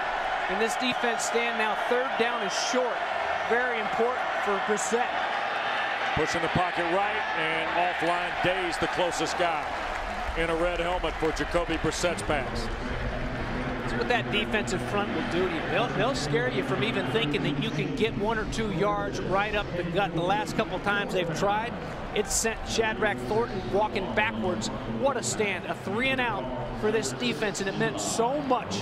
And this defense stand now 3rd down is short. Very important for Brissett. Pushing the pocket right, and offline Days, the closest guy in a red helmet for Jacoby Brissett's pass. That's what that defensive front will do to you. They'll scare you from even thinking that you can get 1 or 2 yards right up the gut. The last couple times they've tried, it sent Shadrack Thornton walking backwards. What a stand, a 3 and out for this defense, and it meant so much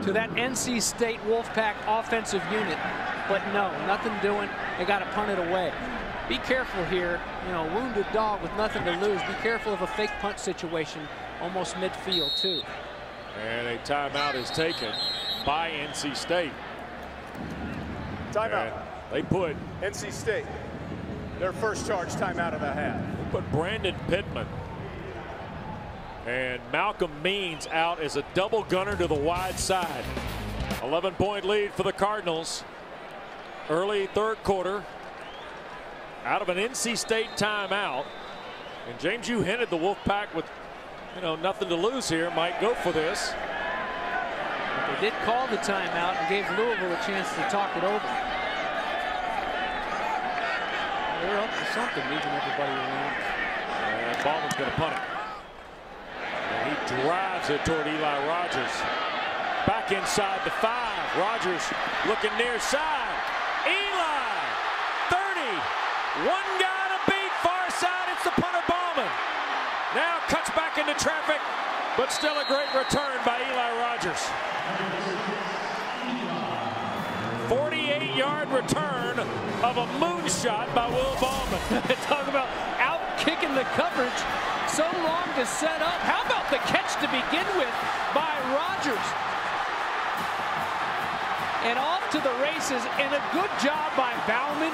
to that NC State Wolfpack offensive unit. but no, nothing doing. They got to punt it away. Be careful here. You know, wounded dog with nothing to lose. Be careful of a fake punt situation almost midfield, too. And a timeout is taken by NC State. Timeout. And they put NC State, their first charge timeout of the half. They put Brandon Pittman and Malcolm Means out as a double gunner to the wide side. 11-point lead for the Cardinals. Early third quarter. Out of an NC State timeout. And James, you hinted the Wolfpack with, you know, nothing to lose here, might go for this. They did call the timeout and gave Louisville a chance to talk it over. They're up to something, moving everybody around. And Ballman's going to punt it. And he drives it toward Eli Rogers. Back inside the 5. Rogers looking near side. Eli, 30. One guy to beat, far side. It's the punter Ballman. Now cuts back into traffic, but still a great return by Eli Rogers. 48-yard return of a moonshot by Will Ballman. Talk about out-kicking the coverage so long to set up. How about the catch to begin with by Rogers? And off to the races, and a good job by Bauman.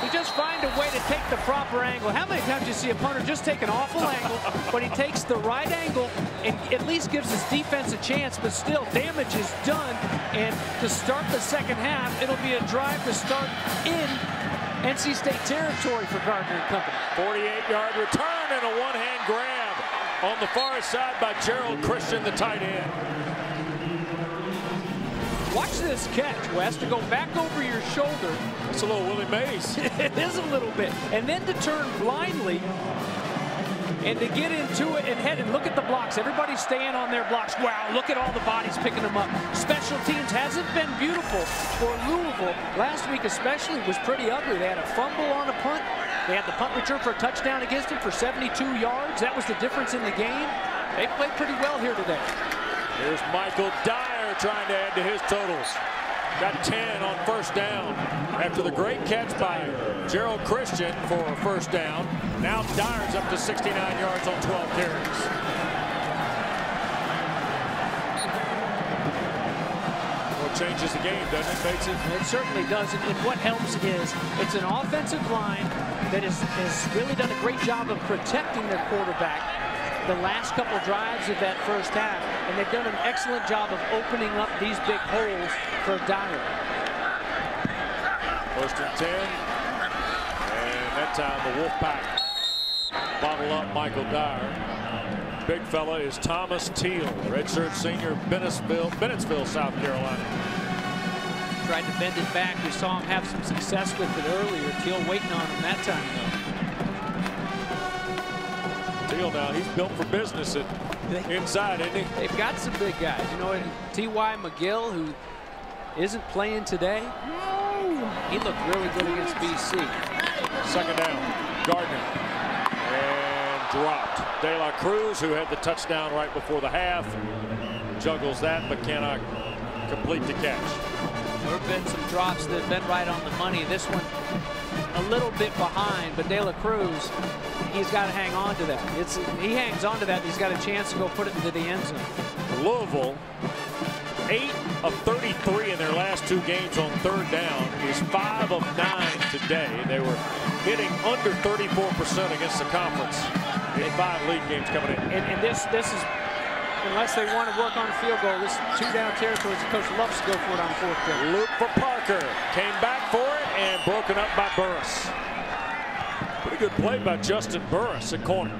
He just find a way to take the proper angle. How many times do you see a punter just take an awful angle, but he takes the right angle and at least gives his defense a chance, but still damage is done. And to start the second half, it'll be a drive to start in NC State territory for Gardner and company. 48-yard return and a one-hand grab on the far side by Gerald Christian, the tight end. Watch this catch, Wes, to go back over your shoulder. That's a little Willie Mays. It is a little bit. And then to turn blindly and to get into it and head and look at the blocks. Everybody's staying on their blocks. Wow, look at all the bodies picking them up. Special teams hasn't been beautiful for Louisville. Last week especially was pretty ugly. They had a fumble on a punt. They had the punt return for a touchdown against them for 72 yards. That was the difference in the game. They played pretty well here today. Here's Michael Dyer trying to add to his totals. Got 10 on first down after the great catch by Gerald Christian for a first down. Now Dyer's up to 69 yards on 12 carries. Well, it changes the game, doesn't it, Batesy? It certainly does. And what helps is it's an offensive line that has really done a great job of protecting their quarterback the last couple drives of that first half, and they've done an excellent job of opening up these big holes for Dyer. First and 10, and that time the Wolfpack bottle up Michael Dyer. Big fella is Thomas Teal, redshirt senior, Bennettsville, South Carolina. Tried to bend it back. We saw him have some success with it earlier. Teal waiting on him that time, though. Teal now, he's built for business inside, isn't he? They've got some big guys. You know, T.Y. McGill, who isn't playing today, he looked really good against BC. Second down, Gardner. And dropped. De La Cruz, who had the touchdown right before the half, juggles that but cannot complete the catch. There have been some drops that have been right on the money. This one a little bit behind, but De La Cruz, he's got to hang on to that. He hangs on to that, he's got a chance to go put it into the end zone. Louisville, 8 of 33 in their last 2 games on third down, is 5 of 9 today. They were hitting under 34% against the conference in 5 league games coming in. And this is, unless they want to work on a field goal, this 2-down territory. The coach loves to go for it on 4th down. Loop for Parker, came back for it and broken up by Burris. Pretty good play by Justin Burris at corner.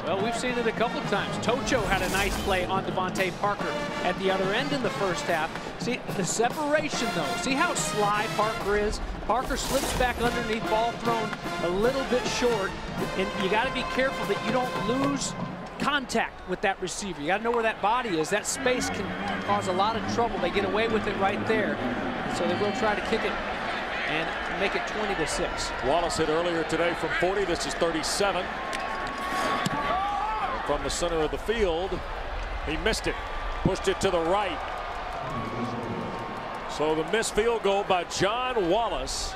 Well, we've seen it a couple of times. Tocho had a nice play on Devontae Parker at the other end in the first half. See the separation, though. See how sly Parker is? Parker slips back underneath, ball thrown a little bit short. And you got to be careful that you don't lose contact with that receiver. You got to know where that body is. That space can cause a lot of trouble. They get away with it right there. So they will try to kick it and make it 20-6. Wallace hit earlier today from 40. This is 37. And from the center of the field, he missed it. Pushed it to the right. So the missed field goal by John Wallace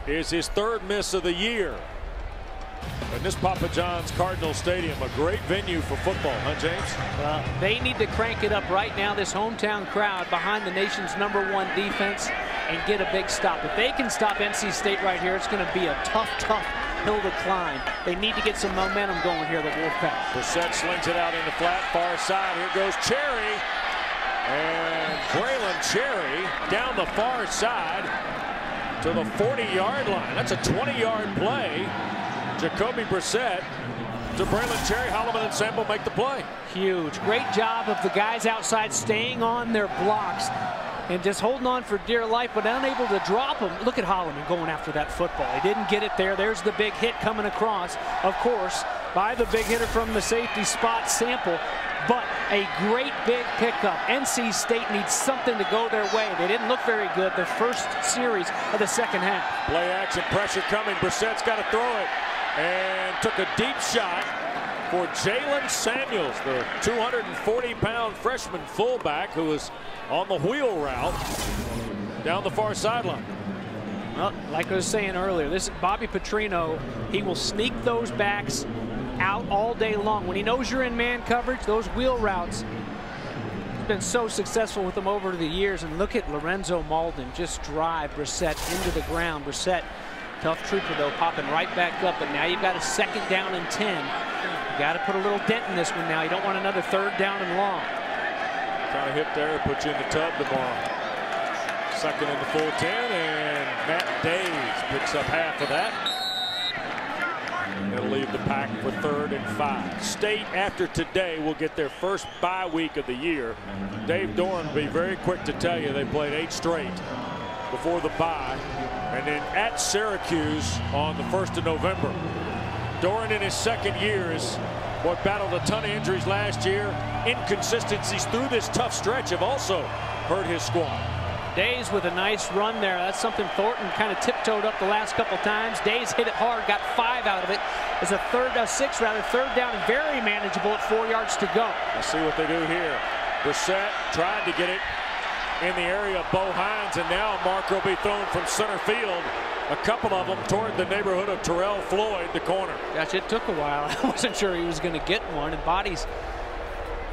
is his 3rd miss of the year. And this Papa John's Cardinals Stadium, a great venue for football, huh, James? They need to crank it up right now, this hometown crowd behind the nation's #1 defense, and get a big stop. If they can stop NC State right here, it's going to be a tough hill to climb. They need to get some momentum going here, the Wolfpack. Brissett slings it out in the flat, far side. Here goes Cherry. And Braylon Cherry down the far side to the 40-yard line. That's a 20-yard play. Jacoby Brissett to Braylon Cherry. Holloman and Sample make the play. Huge. Great job of the guys outside staying on their blocks and just holding on for dear life, but unable to drop them. Look at Holloman going after that football. He didn't get it there. There's the big hit coming across, of course, by the big hitter from the safety spot, Sample. But a great big pickup. NC State needs something to go their way. They didn't look very good the first series of the second half. Play action, pressure coming. Brissett's got to throw it. And took a deep shot for Jalen Samuels, the 240-pound freshman fullback who was on the wheel route down the far sideline. Well, like I was saying earlier, this Bobby Petrino, he will sneak those backs out all day long. When he knows you're in man coverage, those wheel routes, he's been so successful with them over the years. And look at Lorenzo Malden just drive Brissett into the ground. Brissett, tough trooper though, popping right back up. But now you've got a 2nd down and 10. You got to put a little dent in this one now. You don't want another 3rd down and long. Kind of hit there, put you in the tub tomorrow. 2nd and the full 10, and Matt Days picks up half of that. They'll leave the pack for 3rd and 5. State, after today, will get their first bye week of the year. Dave Doran will be very quick to tell you they played 8 straight before the bye, and then at Syracuse on the 1st of November. Doran in his 2nd year is what battled a ton of injuries last year. Inconsistencies through this tough stretch have also hurt his squad. Days with a nice run there. That's something Thornton kind of tiptoed up the last couple times. Days hit it hard, got 5 out of it. It's a 3rd down and very manageable at 4 yards to go. Let's see what they do here. Brissett tried to get it in the area of Bo Hines, and now a marker will be thrown from center field. A couple of them toward the neighborhood of Terrell Floyd, the corner. Gosh, it took a while. I wasn't sure he was going to get one, and bodies.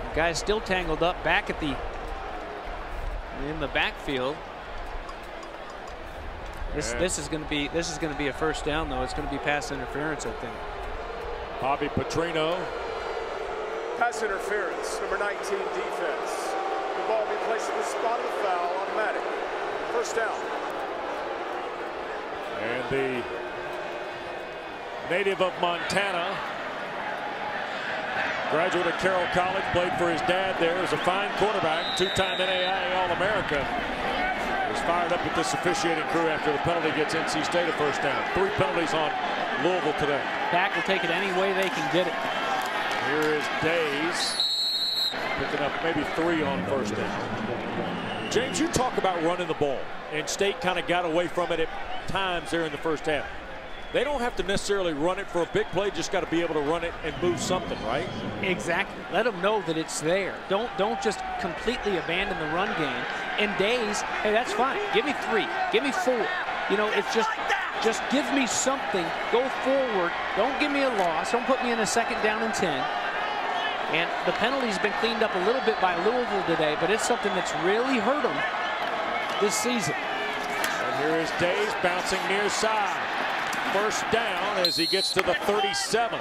The guy's still tangled up back at in the backfield. This is going to be a 1st down though. It's going to be pass interference, I think. Bobby Petrino. Pass interference, number 19 defense. The ball will be placed in the spot of the foul, automatic. 1st down. And the native of Montana, graduate of Carroll College, played for his dad there, is a fine quarterback, 2-time NAIA All-America. Is fired up with this officiating crew after the penalty gets NC State a 1st down. 3 penalties on Louisville today. Pack will take it any way they can get it. Here is Days picking up maybe 3 on 1st down. James, you talk about running the ball, and State kind of got away from it at times there in the 1st half. They don't have to necessarily run it for a big play, just got to be able to run it and move something, right? Exactly. Let them know that it's there. Don't just completely abandon the run game. In Days, hey, that's fine. Give me 3. Give me 4. You know, it's just give me something. Go forward. Don't give me a loss. Don't put me in a 2nd down and 10. And the penalty's been cleaned up a little bit by Louisville today, but it's something that's really hurt them this season. And here is Days bouncing near side. 1st down as he gets to the 37.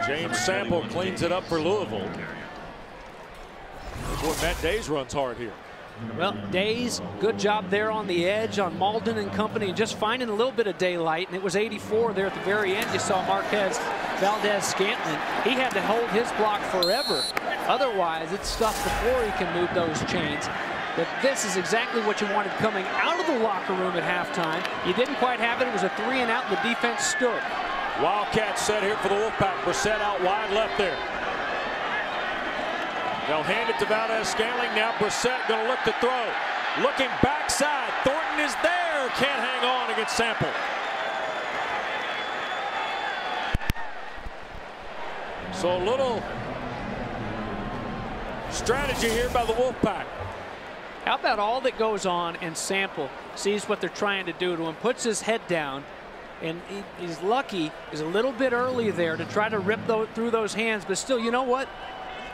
James Sample cleans it up for Louisville. Boy, Matt Days runs hard here. Well, Days, good job there on the edge on Malden and company, just finding a little bit of daylight, and it was 84 there at the very end. You saw Marquez Valdez-Scantling. He had to hold his block forever. Otherwise, it's stuff before he can move those chains. But this is exactly what you wanted coming out of the locker room at halftime. You didn't quite have it. It was a 3 and out, and the defense stood. Wildcats set here for the Wolfpack. Brissett out wide left there. They'll hand it to Valdez-Scantling. Now Brissett going to look to throw. Looking backside. Thornton is there. Can't hang on against Sample. So a little strategy here by the Wolfpack. How about all that goes on and Sample sees what they're trying to do to him, puts his head down, and he's lucky. He's a little bit early there to try to rip through those hands, but still, you know what?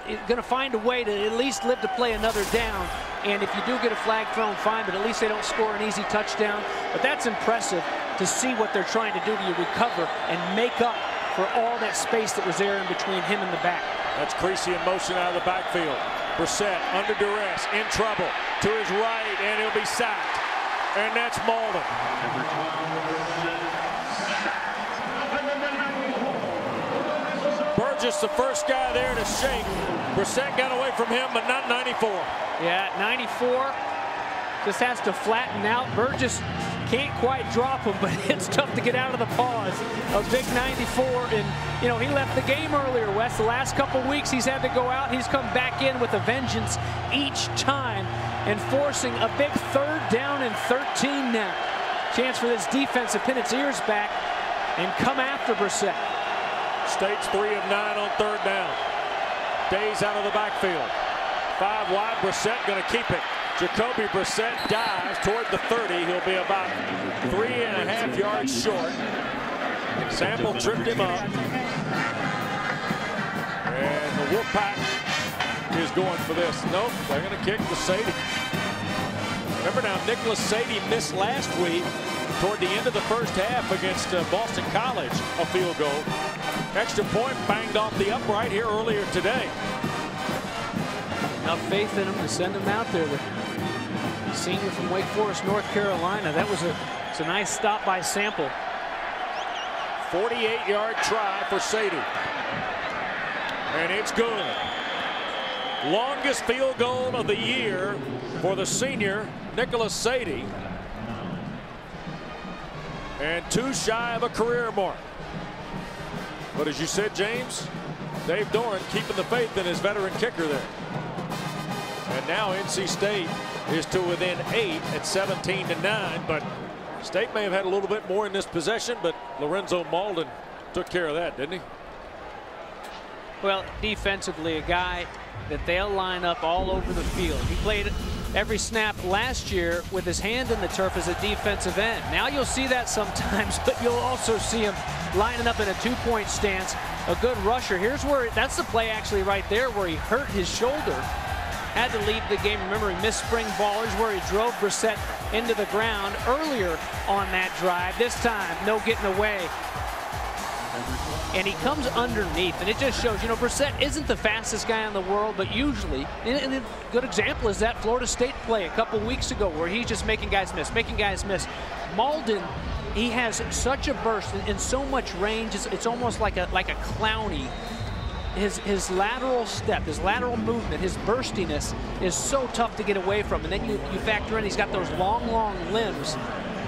He's going to find a way to at least live to play another down. And if you do get a flag thrown, fine, but at least they don't score an easy touchdown. But that's impressive to see what they're trying to do to you, recover and make up for all that space that was there in between him and the back. That's Creasy in motion out of the backfield. Brissett under duress, in trouble, to his right, and he'll be sacked. And that's Malden. Burgess, the first guy there to shake. Brissett got away from him, but not 94. Yeah, 94 just has to flatten out. Burgess can't quite drop him, but it's tough to get out of the paws of big 94. And, you know, he left the game earlier, Wes. The last couple weeks he's had to go out. He's come back in with a vengeance each time and forcing a big 3rd down and 13 now. Chance for this defense to pin its ears back and come after Brissett. State's 3 of 9 on 3rd down. Days out of the backfield. 5 wide, Brissett going to keep it. Jacoby Brissett dives toward the 30. He'll be about 3.5 yards short. Sample tripped him up. And the Wolfpack is going for this. Nope, they're going to kick to Sadie. Remember now, Nicholas Sadie missed last week toward the end of the first half against Boston College, a field goal. Extra point banged off the upright here earlier today. Enough faith in him to send him out there. The senior from Wake Forest, North Carolina. That was a nice stop by Sample. 48-yard try for Sadie. And it's good. Longest field goal of the year for the senior, Nicholas Sadie. And 2 shy of a career mark. But as you said, James, Dave Doran keeping the faith in his veteran kicker there. And now NC State is to within 8 at 17-9. But State may have had a little bit more in this possession, but Lorenzo Malden took care of that, didn't he? Well, defensively, a guy that they'll line up all over the field. He played every snap last year with his hand in the turf as a defensive end. Now you'll see that sometimes, but you'll also see him lining up in a 2-point stance. A good rusher. Here's where, that's the play actually right there where he hurt his shoulder. Had to leave the game. Remember, he missed spring ball. Here's where he drove Brissett into the ground earlier on that drive. This time, no getting away. And he comes underneath, and it just shows, you know, Brissett isn't the fastest guy in the world, but usually, and a good example is that Florida State play a couple weeks ago where he's just making guys miss. Malden, he has such a burst and so much range. It's almost like a Clowney. His lateral step, his lateral movement, his burstiness is so tough to get away from. And then you factor in he's got those long limbs.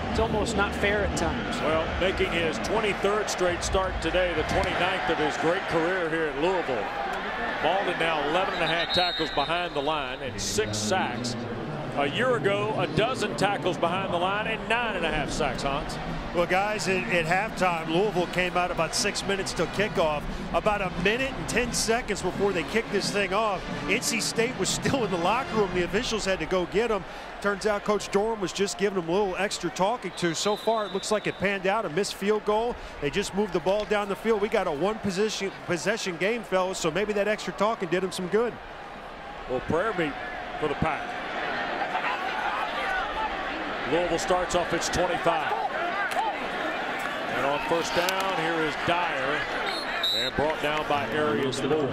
It's almost not fair at times. Well, making his 23rd straight start today, the 29th of his great career here at Louisville. Malden now 11.5 tackles behind the line and 6 sacks. A year ago, a dozen tackles behind the line and 9.5 sacks, Hans. Well, guys, at halftime, Louisville came out about 6 minutes till kickoff. About 1 minute and 10 seconds before they kicked this thing off, NC State was still in the locker room. The officials had to go get them. Turns out Coach Dorham was just giving them a little extra talking to. So far, it looks like it panned out, a missed field goal. They just moved the ball down the field. We got a 1-possession game, fellas, so maybe that extra talking did them some good. Well, prayer meet for the Pack. Louisville starts off its 25. And on first down, here is Dyer, and brought down by Arias Moore.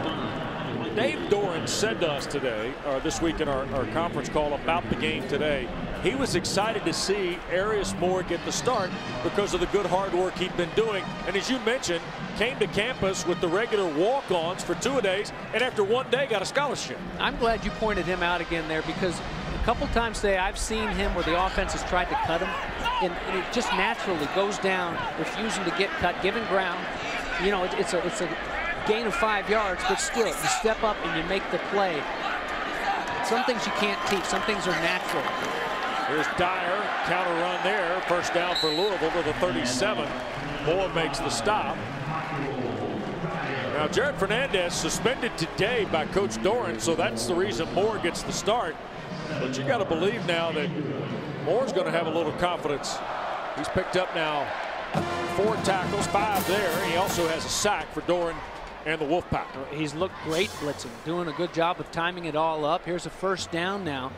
Dave Doran said to us today, or this week in our conference call about the game today, he was excited to see Arias Moore get the start because of the good hard work he'd been doing. And as you mentioned, came to campus with the regular walk-ons for 2 days, and after 1 day got a scholarship. I'm glad you pointed him out again there, because a couple times today I've seen him where the offense has tried to cut him, and it just naturally goes down, refusing to get cut, giving ground. You know, it's a gain of 5 yards, but still, you step up and you make the play. Some things you can't teach. Some things are natural. Here's Dyer, counter run there. First down for Louisville to the 37. Moore makes the stop. Now, Jared Fernandez suspended today by Coach Doran, so that's the reason Moore gets the start. But you got to believe now that Moore's going to have a little confidence. He's picked up now 4 tackles, 5 there. He also has a sack for Doran and the Wolfpack. He's looked great blitzing, doing a good job of timing it all up. Here's a first down now,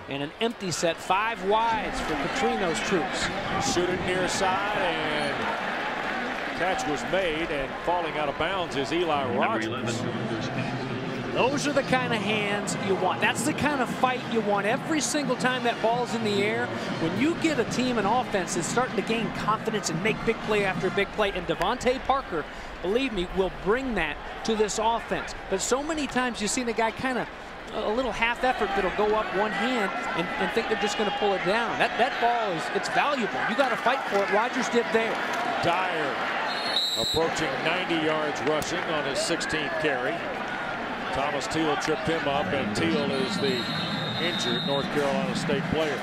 and an empty set, 5 wides for Petrino's troops. Shoot it near side, and catch was made, and falling out of bounds is Eli Rogers. Those are the kind of hands you want. That's the kind of fight you want every single time that ball's in the air. When you get a team and offense that's starting to gain confidence and make big play after big play, and Devontae Parker, believe me, will bring that to this offense. But so many times you've seen a guy kind of a little half effort that'll go up one hand and think they're just going to pull it down. That ball it's valuable. You got to fight for it. Rogers did there. Dyer approaching 90 yards rushing on his 16th carry. Thomas Teal tripped him up, and Teal is the injured North Carolina State player.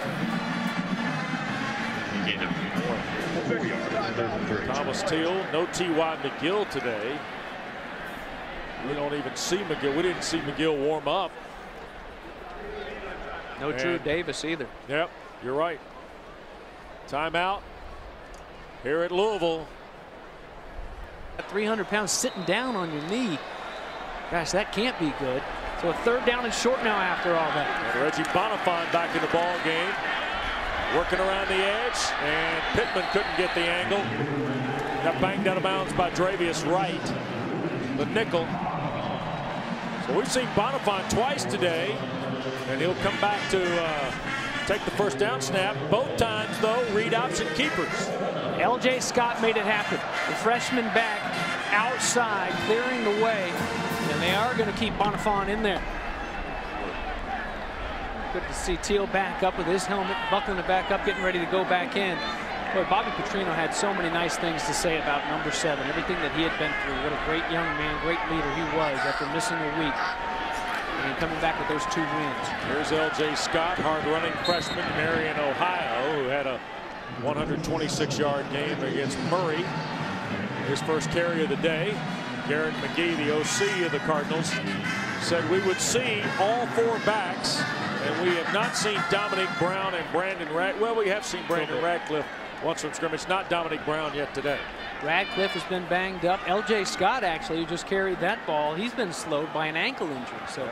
Thomas Teal, no T.Y. McGill today. We don't even see McGill. We didn't see McGill warm up. No Drew Davis either. Yep, you're right. Timeout here at Louisville. 300 pounds sitting down on your knee. Gosh, that can't be good. So a 3rd down and short now after all that. And Reggie Bonifant back in the ball game. Working around the edge, and Pittman couldn't get the angle. Got banged out of bounds by Dravius Wright, the nickel. So we've seen Bonifant twice today, and he'll come back to take the first down snap. Both times, though, read option keepers. L.J. Scott made it happen. The freshman back outside, clearing the way, and they are going to keep Bonifant in there. Good to see Teal back up with his helmet, buckling it back up, getting ready to go back in. Boy, Bobby Petrino had so many nice things to say about number 7, everything that he had been through. What a great young man, great leader he was after missing a week. And coming back with those 2 wins. Here's L.J. Scott, hard-running freshman, Marion, Ohio, who had a 126-yard game against Murray. His first carry of the day. Garrett McGee, the OC of the Cardinals, said we would see all 4 backs, and we have not seen Dominic Brown and Brandon Radcliffe. Well, we have seen Brandon Radcliffe once from scrimmage, not Dominic Brown yet today. Radcliffe has been banged up. L.J. Scott, actually, who just carried that ball, he's been slowed by an ankle injury. So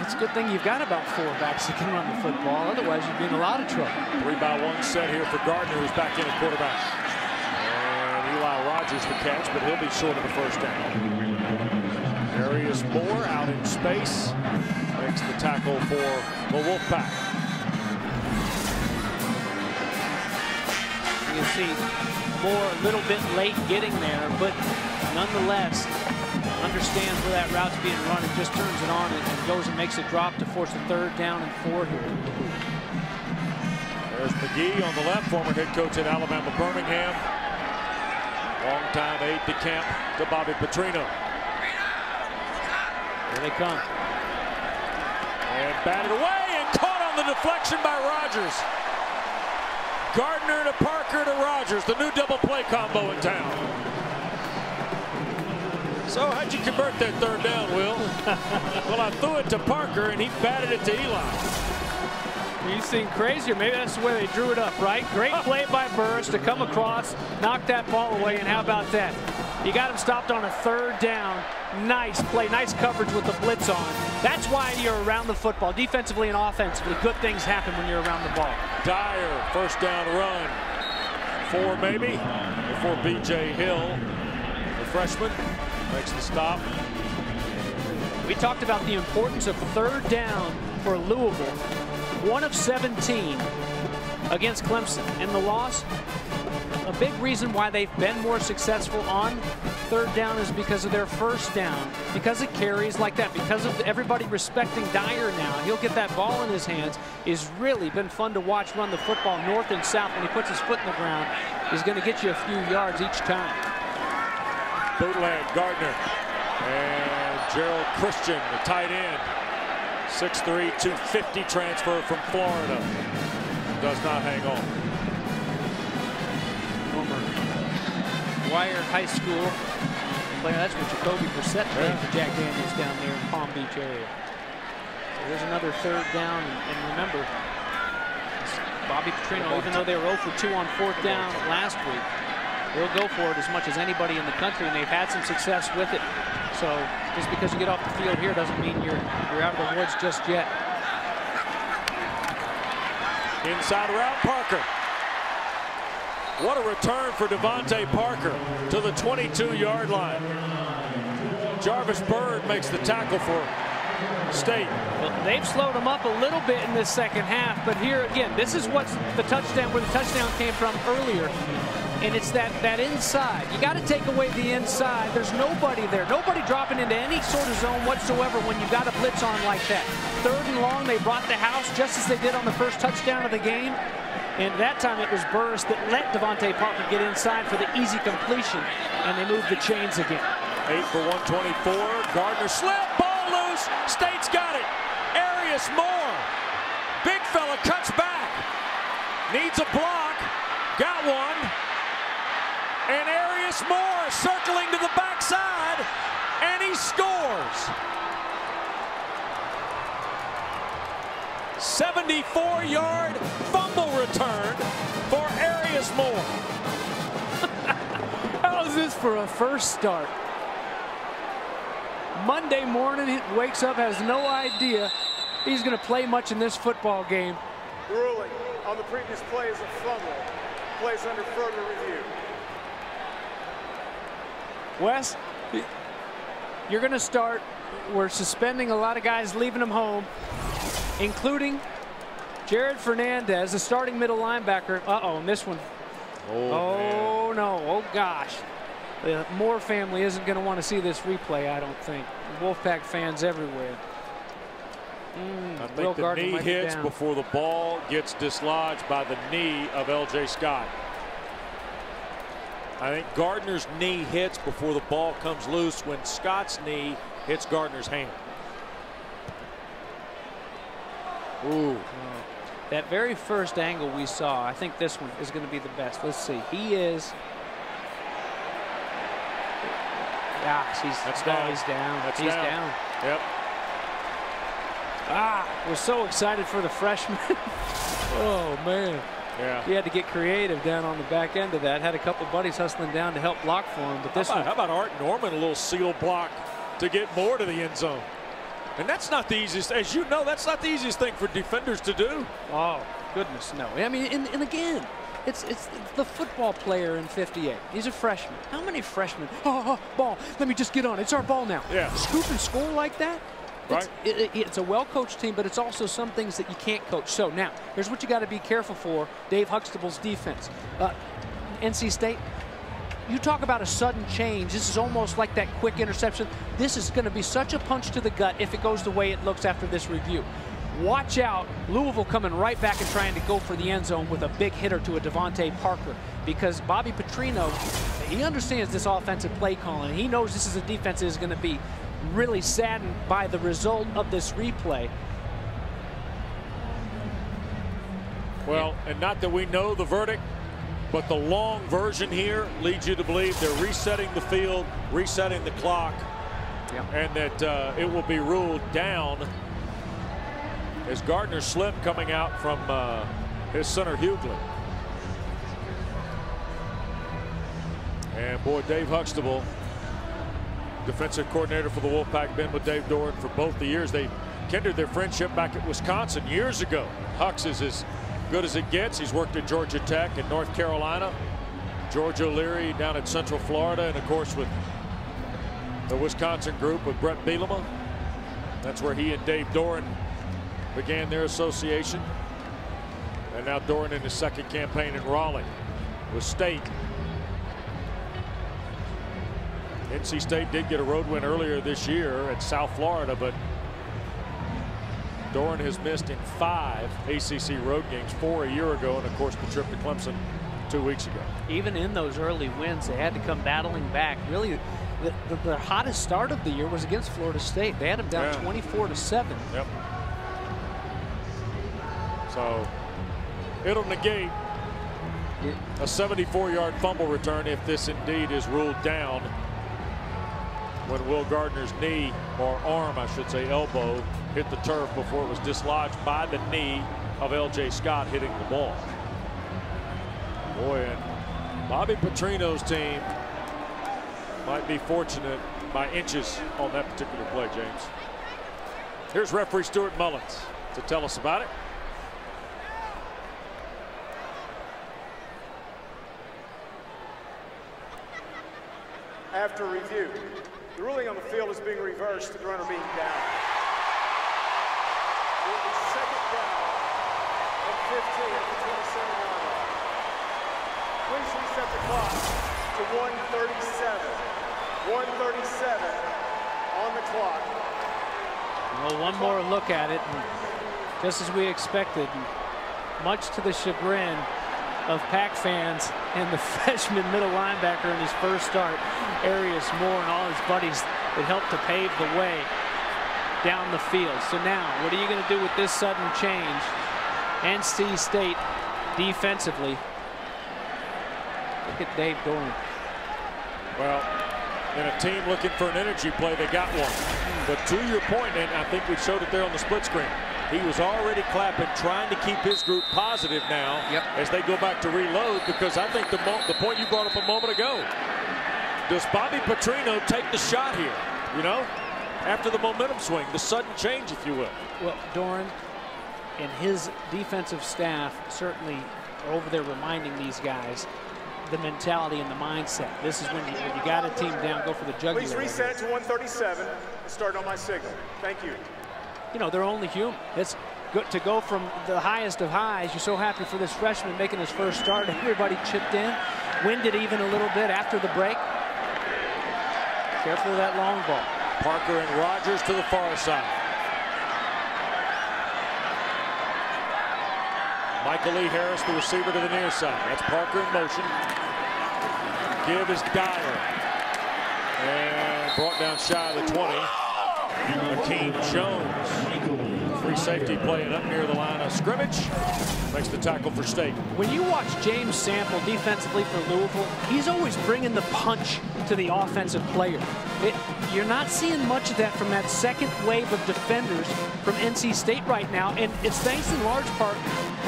it's a good thing you've got about 4 backs that can run the football. Otherwise, you'd be in a lot of trouble. 3-by-1 set here for Gardner, who's back in at quarterback. And Eli Rogers the catch, but he'll be short of the first down. Darius Moore out in space. Makes the tackle for the Wolfpack. You see Moore a little bit late getting there, but nonetheless understands where that route's being run and just turns it on and goes and makes a drop to force a 3rd down and 4 here. There's McGee on the left, former head coach at Alabama Birmingham. Longtime aide de camp to Bobby Petrino. Here they come. And batted away and caught on the deflection by Rogers. Gardner to Parker to Rogers, the new double play combo in town. So how'd you convert that 3rd down, Will? Well, I threw it to Parker and he batted it to Eli. You seem crazier. Maybe that's the way they drew it up, right? Great play by Burris to come across, knock that ball away, and how about that? You got him stopped on a 3rd down. Nice play, nice coverage with the blitz on. That's why you're around the football, defensively and offensively. Good things happen when you're around the ball. Dyer, first down run. 4 maybe before B.J. Hill, the freshman, makes the stop. We talked about the importance of 3rd down for Louisville. 1 of 17 against Clemson. And the loss, a big reason why they've been more successful on 3rd down is because of their first down, because of carries like that, because of everybody respecting Dyer now. He'll get that ball in his hands. It's really been fun to watch run the football north and south. When he puts his foot in the ground, he's going to get you a few yards each time. Bootleg, Gardner, and Gerald Christian, the tight end. 6'3", 250 transfer from Florida. Does not hang on. Dyer High School player. That's where Jacoby Brissett played for Jack Daniels down there in Palm Beach area. So Here's another third down, and remember, Bobby Petrino, even though they were 0 for 2 on 4th down last week, they'll go for it as much as anybody in the country, and they've had some success with it. So just because you get off the field here doesn't mean you're out of the woods just yet. Inside route, Parker. What a return for Devontae Parker to the 22-yard line. Jarvis Byrd makes the tackle for State. Well, they've slowed them up a little bit in this second half, but here again, this is what's the touchdown, where the touchdown came from earlier. And it's that inside. You got to take away the inside. There's nobody there. Nobody dropping into any sort of zone whatsoever when you got a blitz on like that. 3rd and long, they brought the house just as they did on the first touchdown of the game. And that time it was Burris that let Devontae Parker get inside for the easy completion, and they moved the chains again. 8 for 124. Gardner slip, ball loose. State's got it. Arius Moore. Big fella cuts back. Needs a block. Got one. And Arius Moore circling to the backside, and he scores. 74-yard fumble return for Arius Moore. How's this for a first start? Monday morning, he wakes up, has no idea he's going to play much in this football game. The ruling on the previous play is a fumble. Plays under further review. Wes, you're going to start. We're suspending a lot of guys, leaving them home, including Jared Fernandez, the starting middle linebacker. Uh-oh, and this one. Oh no. Oh, gosh. The Moore family isn't going to want to see this replay, I don't think. Wolfpack fans everywhere. I think the knee hits before the ball gets dislodged by the knee of L.J. Scott. I think Gardner's knee hits before the ball comes loose when Scott's knee hits Gardner's hand. Ooh. That very first angle we saw, I think this one is going to be the best. Let's see. He is. Gosh, he's down. He's down. Yep. Was so excited for the freshman. Oh, man. Yeah. He had to get creative down on the back end of that. Had a couple buddies hustling down to help block for him. But this how about Art Norman, a little seal block to get more to the end zone? And that's not the easiest, as you know, that's not the easiest thing for defenders to do. Oh, goodness, no. I mean, and again, it's the football player in 58. He's a freshman. How many freshmen? Ball. Let me just get on. It's our ball now. Yeah. Scoop and score like that? Right. It's a well-coached team, but it's also some things that you can't coach. So now, here's what you got to be careful for. Dave Huxtable's defense. NC State, you talk about a sudden change. This is almost like that quick interception. This is going to be such a punch to the gut if it goes the way it looks after this review. Watch out, Louisville coming right back and trying to go for the end zone with a big hitter to a Devontae Parker, because Bobby Petrino, he understands this offensive play calling. He knows this is a defense that is going to be really saddened by the result of this replay. Well, and not that we know the verdict, but the long version here leads you to believe they're resetting the field, resetting the clock, and that it will be ruled down as Gardner slipped coming out from his center Hughley. And boy, Dave Huxtable, defensive coordinator for the Wolfpack, been with Dave Doran for both the years. They kindled their friendship back at Wisconsin years ago. Hux is as good as it gets. He's worked at Georgia Tech and North Carolina, George O'Leary down at Central Florida, and of course with the Wisconsin group with Brett Bielema. That's where he and Dave Doran began their association. And now Doran in his second campaign in Raleigh with State. NC State did get a road win earlier this year at South Florida, but Doran has missed in 5 ACC road games, 4 a year ago, and of course the trip to Clemson 2 weeks ago. Even in those early wins, they had to come battling back. Really, the hottest start of the year was against Florida State. They had them down 24-7. Yep. So it'll negate a 74-yard fumble return if this indeed is ruled down. when Will Gardner's knee, or arm I should say, elbow, hit the turf before it was dislodged by the knee of L.J. Scott hitting the ball. Boy, and Bobby Petrino's team might be fortunate by inches on that particular play, James. Here's referee Stuart Mullins to tell us about it. After review, the ruling on the field is being reversed to the runner being down. It will be second down and 15 at the 27-yard line. Please reset the clock to 1:37. 1:37 on the clock. Well, one more look at it, and just as we expected, much to the chagrin of Pack fans and the freshman middle linebacker in his first start, Arius Moore, and all his buddies that helped to pave the way down the field. So now, what are you going to do with this sudden change? NC State defensively. Look at Dave Doran. Well, in a team looking for an energy play, they got one. But to your point, and I think we showed it there on the split screen, he was already clapping, trying to keep his group positive now as they go back to reload, because I think the point you brought up a moment ago, does Bobby Petrino take the shot here, you know, after the momentum swing, the sudden change, if you will? Well, Doran and his defensive staff certainly are over there reminding these guys the mentality and the mindset. This is when you got a team down, go for the jugular. Please reset to 1:37 and start on my signal. Thank you. You know, they're only human. It's good to go from the highest of highs. You're so happy for this freshman making his first start. Everybody chipped in, winded even a little bit after the break. Careful of that long ball. Parker and Rogers to the far side. Michael Lee Harris, the receiver, to the near side. That's Parker in motion. Give is Dyer. And brought down shy of the 20. Akeem Jones, free safety, playing up near the line of scrimmage, makes the tackle for State. When you watch James Sample defensively for Louisville, he's always bringing the punch to the offensive player. You're not seeing much of that from that second wave of defenders from NC State right now, and it's thanks in large part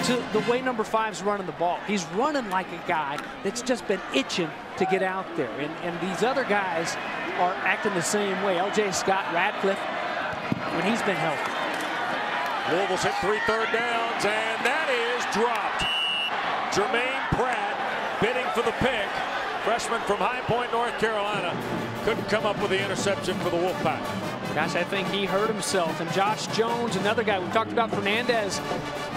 to the way number 5's running the ball. He's running like a guy that's just been itching to get out there, and these other guys are acting the same way. L.J. Scott, Radcliffe, when he's been healthy. Louisville's hit 3 third downs, and that is dropped. Jermaine Pratt bidding for the pick. Freshman from High Point, North Carolina, couldn't come up with the interception for the Wolfpack. Gosh, I think he hurt himself. And Josh Jones, another guy we talked about, Fernandez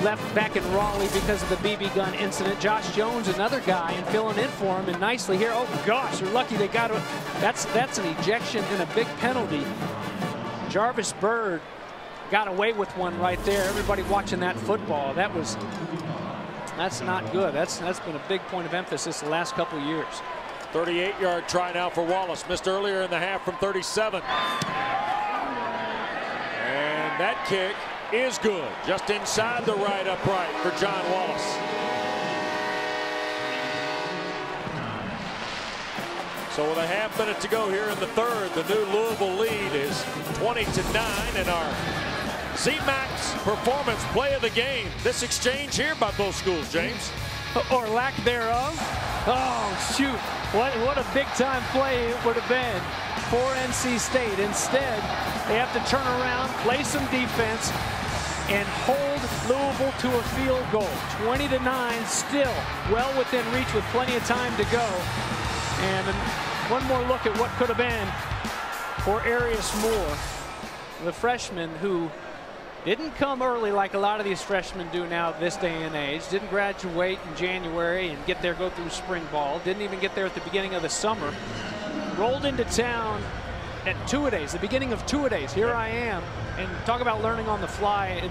left back in Raleigh because of the BB gun incident. Josh Jones, another guy, and filling in for him, and nicely here. Oh gosh, they're lucky they got it. That's an ejection and a big penalty. Jarvis Bird got away with one right there. Everybody watching that football, that's not good. That's been a big point of emphasis the last couple of years. 38-yard try now for Wallace, missed earlier in the half from 37. And that kick is good, just inside the right upright for John Wallace. So with a half minute to go here in the third, the new Louisville lead is 20-9, and our Z-Max Performance Play of the Game. This exchange here by both schools, James. Or lack thereof. Oh, shoot. What a big-time play it would have been for NC State. Instead, they have to turn around, play some defense, and hold Louisville to a field goal. 20-9, still well within reach with plenty of time to go. And one more look at what could have been for Arius Moore, the freshman who didn't come early like a lot of these freshmen do now this day and age. Didn't graduate in January and go through spring ball. Didn't even get there at the beginning of the summer. Rolled into town at two-a-days, the beginning of two-a-days. Here I am, and talk about learning on the fly. And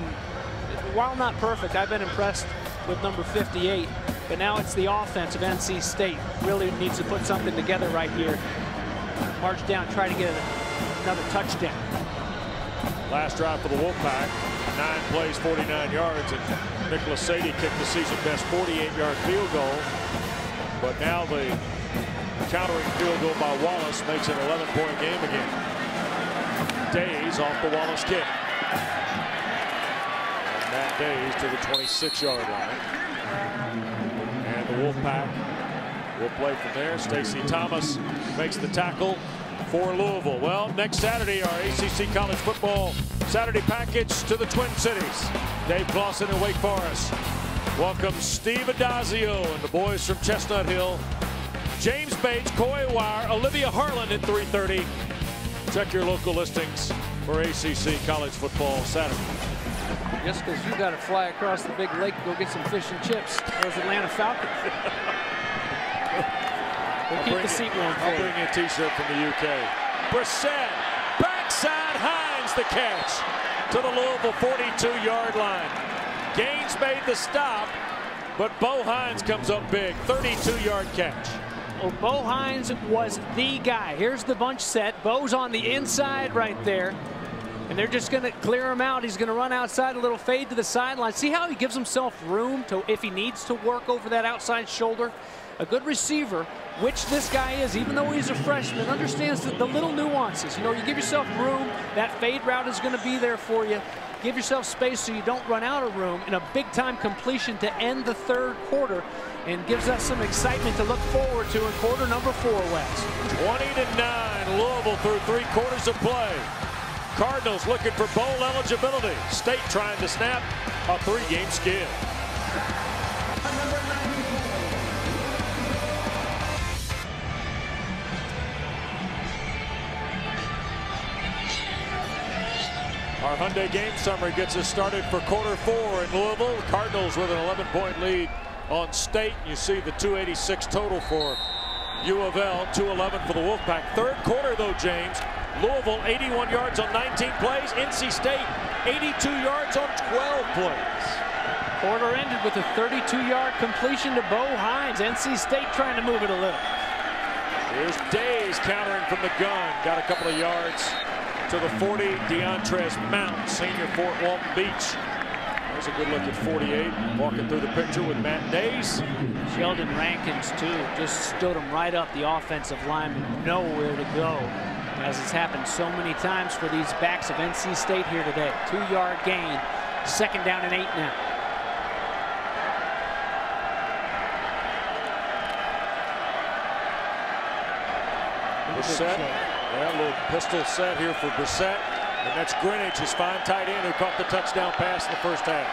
while not perfect, I've been impressed with number 58. But now it's the offense of NC State. Really needs to put something together right here. March down, try to get another touchdown. Last drive for the Wolfpack, 9 plays, 49 yards, and Nicholas Sadie kicked the season best 48-yard field goal. But now the countering field goal by Wallace makes it an 11-point game again. Days off the Wallace kick. And Matt Days to the 26-yard line. And the Wolfpack will play from there. Stacey Thomas makes the tackle for Louisville. Well, next Saturday, our ACC College Football Saturday package to the Twin Cities. Dave Clawson in Wake Forest welcomes Steve Adazio and the boys from Chestnut Hill. James Bates, Coy Wire, Olivia Harlan at 3:30. Check your local listings for ACC College Football Saturday. Just because you got to fly across the big lake to go get some fish and chips, those Atlanta Falcons. We'll keep the seat warm. I'll bring you a T-shirt from the UK. Brissett, backside Hines the catch to the Louisville 42-yard line. Gaines made the stop, but Bo Hines comes up big. 32-yard catch. Well, Bo Hines was the guy. Here's the bunch set. Bo's on the inside right there. And they're just going to clear him out. He's going to run outside, a little fade to the sideline. See how he gives himself room to, if he needs to work over that outside shoulder. A good receiver, which this guy is, even though he's a freshman, understands the little nuances. You know, you give yourself room, that fade route is going to be there for you. Give yourself space so you don't run out of room, and a big-time completion to end the third quarter, and gives us some excitement to look forward to in quarter number 4, Wes. 20-9, Louisville through 3 quarters of play. Cardinals looking for bowl eligibility. State trying to snap a 3-game skid. Our Hyundai game summary gets us started for quarter 4 in Louisville. The Cardinals with an 11-point lead on State. You see the 286 total for U of L, 211 for the Wolfpack. Third quarter, though, James, Louisville 81 yards on 19 plays. NC State 82 yards on 12 plays. Quarter ended with a 32-yard completion to Bo Hines. NC State trying to move it a little. Here's Days countering from the gun. Got a couple of yards to the 40. DeAndres Mount, senior, Fort Walton Beach. There's a good look at 48. Walking through the picture with Matt Days. Sheldon Rankins, too, just stood him right up. The offensive lineman, nowhere to go. As it's happened so many times for these backs of NC State here today. 2-yard gain. Second down and 8 now. Brissett. Yeah, a little pistol set here for Brissett. And that's Greenwich, his fine tight end, who caught the touchdown pass in the first half.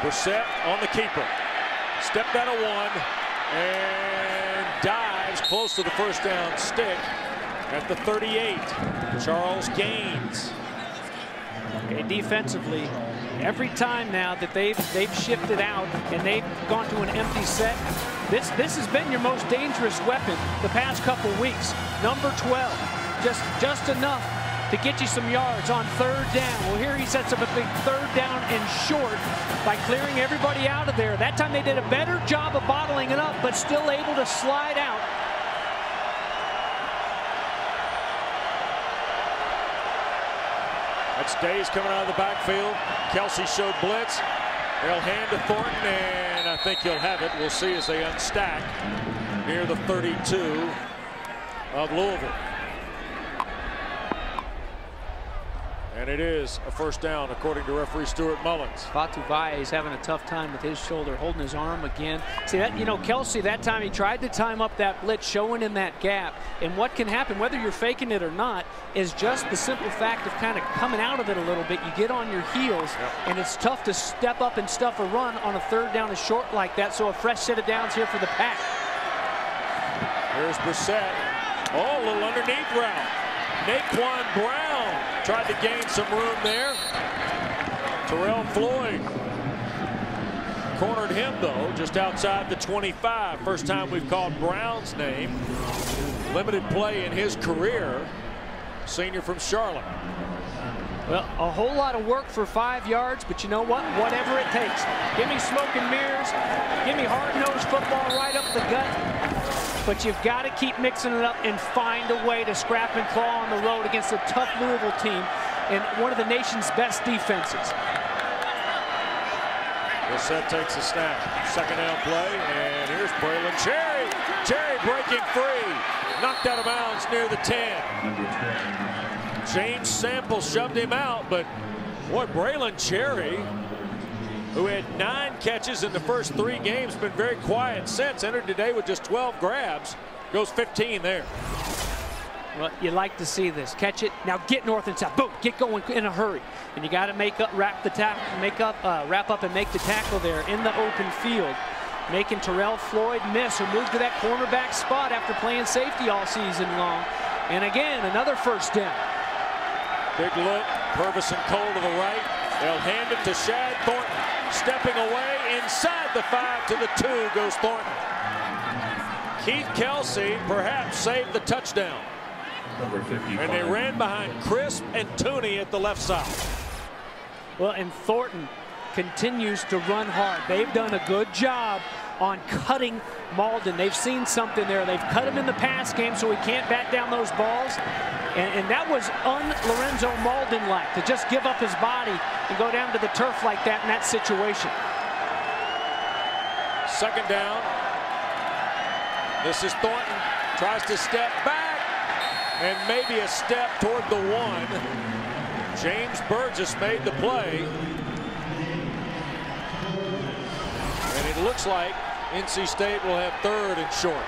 Brissett on the keeper. Stepped out of one and dives close to the first down stick at the 38. Charles Gaines. Okay, defensively, every time now that they've shifted out and they've gone to an empty set, this has been your most dangerous weapon the past couple weeks. Number 12, just enough to get you some yards on third down. Well, here he sets up a big third down and short by clearing everybody out of there. That time they did a better job of bottling it up, but still able to slide out. That's Days coming out of the backfield. Kelsey showed blitz. They'll hand to Thornton, and I think he'll have it. We'll see as they unstack near the 32 of Louisville. And it is a first down, according to referee Stuart Mullins. Batu Valle is having a tough time with his shoulder, holding his arm again. See that, you know, Kelsey, that time he tried to time up that blitz, showing him that gap. And what can happen, whether you're faking it or not, is just the simple fact of kind of coming out of it a little bit. You get on your heels, and it's tough to step up and stuff a run on a third down and short like that. So a fresh set of downs here for the Pack. Here's Brissett. Oh, a little underneath route. Naquan Brown tried to gain some room there. Terrell Floyd cornered him, though, just outside the 25. First time we've called Brown's name. Limited play in his career. Senior from Charlotte. Well, a whole lot of work for 5 yards, but you know what? Whatever it takes. Give me smoke and mirrors. Give me hard-nosed football right up the gut. But you've got to keep mixing it up and find a way to scrap and claw on the road against a tough Louisville team and one of the nation's best defenses. Brissett takes a snap. Second down play, and here's Braylon Cherry. Cherry breaking free. Knocked out of bounds near the 10. James Sample shoved him out, but boy, Braylon Cherry, who had 9 catches in the first 3 games, been very quiet since. Entered today with just 12 grabs. Goes 15 there. Well, you like to see this. Catch it. Now get north and south. Boom. Get going in a hurry. And you got to make up, wrap up and make the tackle there in the open field. Making Terrell Floyd miss, who moved to that cornerback spot after playing safety all season long. And again, another first down. Big look. Purvis and Cole to the right. They'll hand it to Shad Thornton. Stepping away inside the 5 to the 2 goes Thornton. Keith Kelsey perhaps saved the touchdown. And they ran behind Crisp and Tooney at the left side. Well, and Thornton continues to run hard. They've done a good job on cutting Malden. They've seen something there. They've cut him in the pass game so he can't bat down those balls. And that was un-Lorenzo Malden-like, to just give up his body and go down to the turf like that in that situation. Second down. This is Thornton. Tries to step back. And maybe a step toward the 1. James Burgess made the play. And it looks like NC State will have 3rd and short.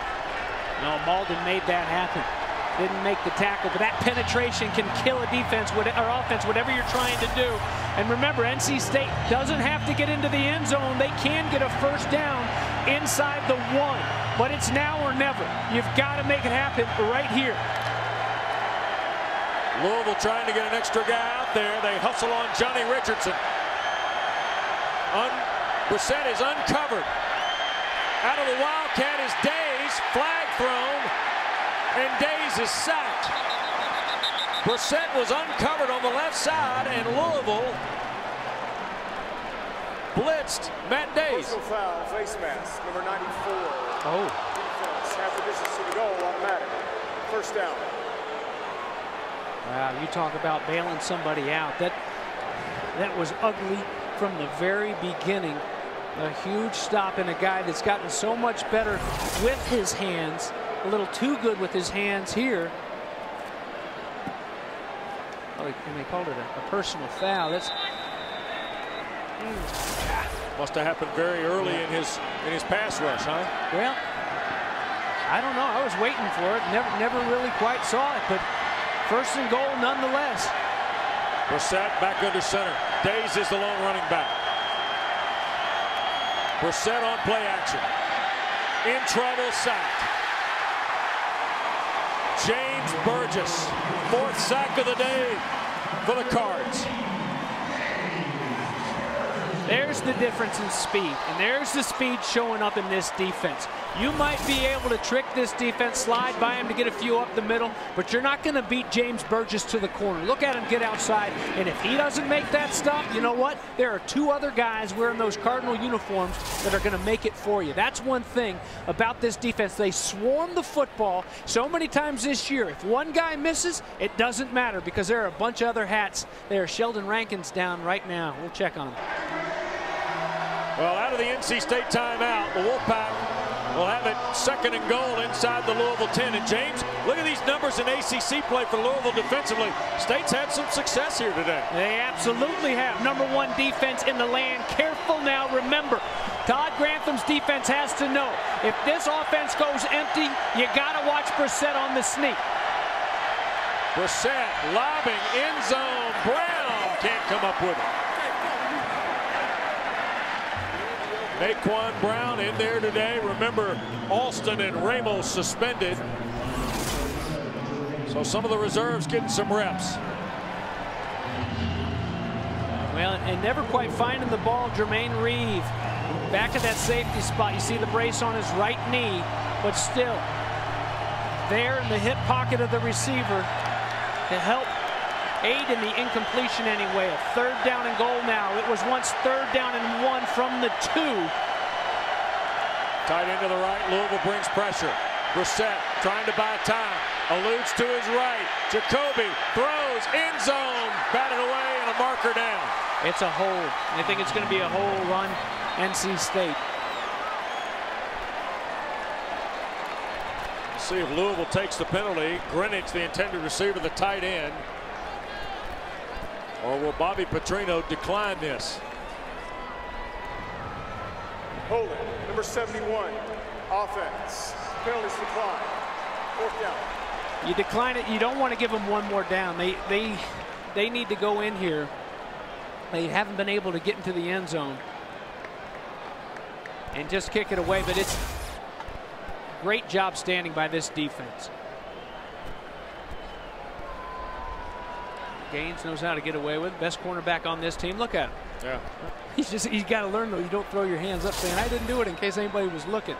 No, Malden made that happen. Didn't make the tackle, but that penetration can kill a defense or offense, whatever you're trying to do. And remember, NC State doesn't have to get into the end zone. They can get a first down inside the 1, but it's now or never. You've got to make it happen right here. Louisville trying to get an extra guy out there. They hustle on Johnny Richardson. Brissett is uncovered. Out of the Wildcat is Days. Flag thrown. And Days is sacked. Brissett was uncovered on the left side, and Louisville blitzed Matt Days. Personal foul, face mask, number 94. Oh. Defense, half the distance to the goal, automatic. First down. Wow, you talk about bailing somebody out. That was ugly from the very beginning. A huge stop in a guy that's gotten so much better with his hands. A little too good with his hands here. Oh, and they called it a personal foul. That's must have happened very early in his pass rush, huh? Well, I don't know. I was waiting for it. Never really quite saw it, but first and goal nonetheless. Brissett back under center. Days is the lone running back. Brissett on play action. In trouble, sacked. James Burgess, 4th sack of the day for the Cards. There's the difference in speed, and there's the speed showing up in this defense. You might be able to trick this defense, slide by him to get a few up the middle, but you're not going to beat James Burgess to the corner. Look at him get outside, and if he doesn't make that stop, you know what? There are 2 other guys wearing those Cardinal uniforms that are going to make it for you. That's one thing about this defense. They swarm the football so many times this year. If one guy misses, it doesn't matter because there are a bunch of other hats there. Sheldon Rankin's down right now. We'll check on him. Well, out of the NC State timeout, the Wolfpack will have it 2nd and goal inside the Louisville 10. And James, look at these numbers in ACC play for Louisville defensively. State's had some success here today. They absolutely have. #1 defense in the land. Careful now. Remember, Todd Grantham's defense has to know if this offense goes empty, you got to watch Brissett on the sneak. Brissett lobbing end zone. Brown can't come up with it. Naquan Brown in there today. Remember, Alston and Ramos suspended. So some of the reserves getting some reps. Well, and never quite finding the ball, Jermaine Reeve. Back at that safety spot. You see the brace on his right knee, but still there in the hip pocket of the receiver to help aid in the incompletion anyway. A 3rd down and goal now. It was once 3rd down and 1 from the 2. Tight end to the right. Louisville brings pressure. Brissett trying to buy time. Alludes to his right. Jacoby throws end zone. Batted away and a marker down. It's a hold. I think it's going to be a hold on NC State. See if Louisville takes the penalty. Greenwich, the intended receiver, the tight end. Or will Bobby Petrino decline this? Hold it. Number 71, offense. Penalties decline. 4th down. You decline it. You don't want to give them one more down. They need to go in here. They haven't been able to get into the end zone and just kick it away. But it's great job standing by this defense. Gaines knows how to get away with it. Best cornerback on this team. Look at him. Yeah. He's got to learn though. You don't throw your hands up saying I didn't do it in case anybody was looking.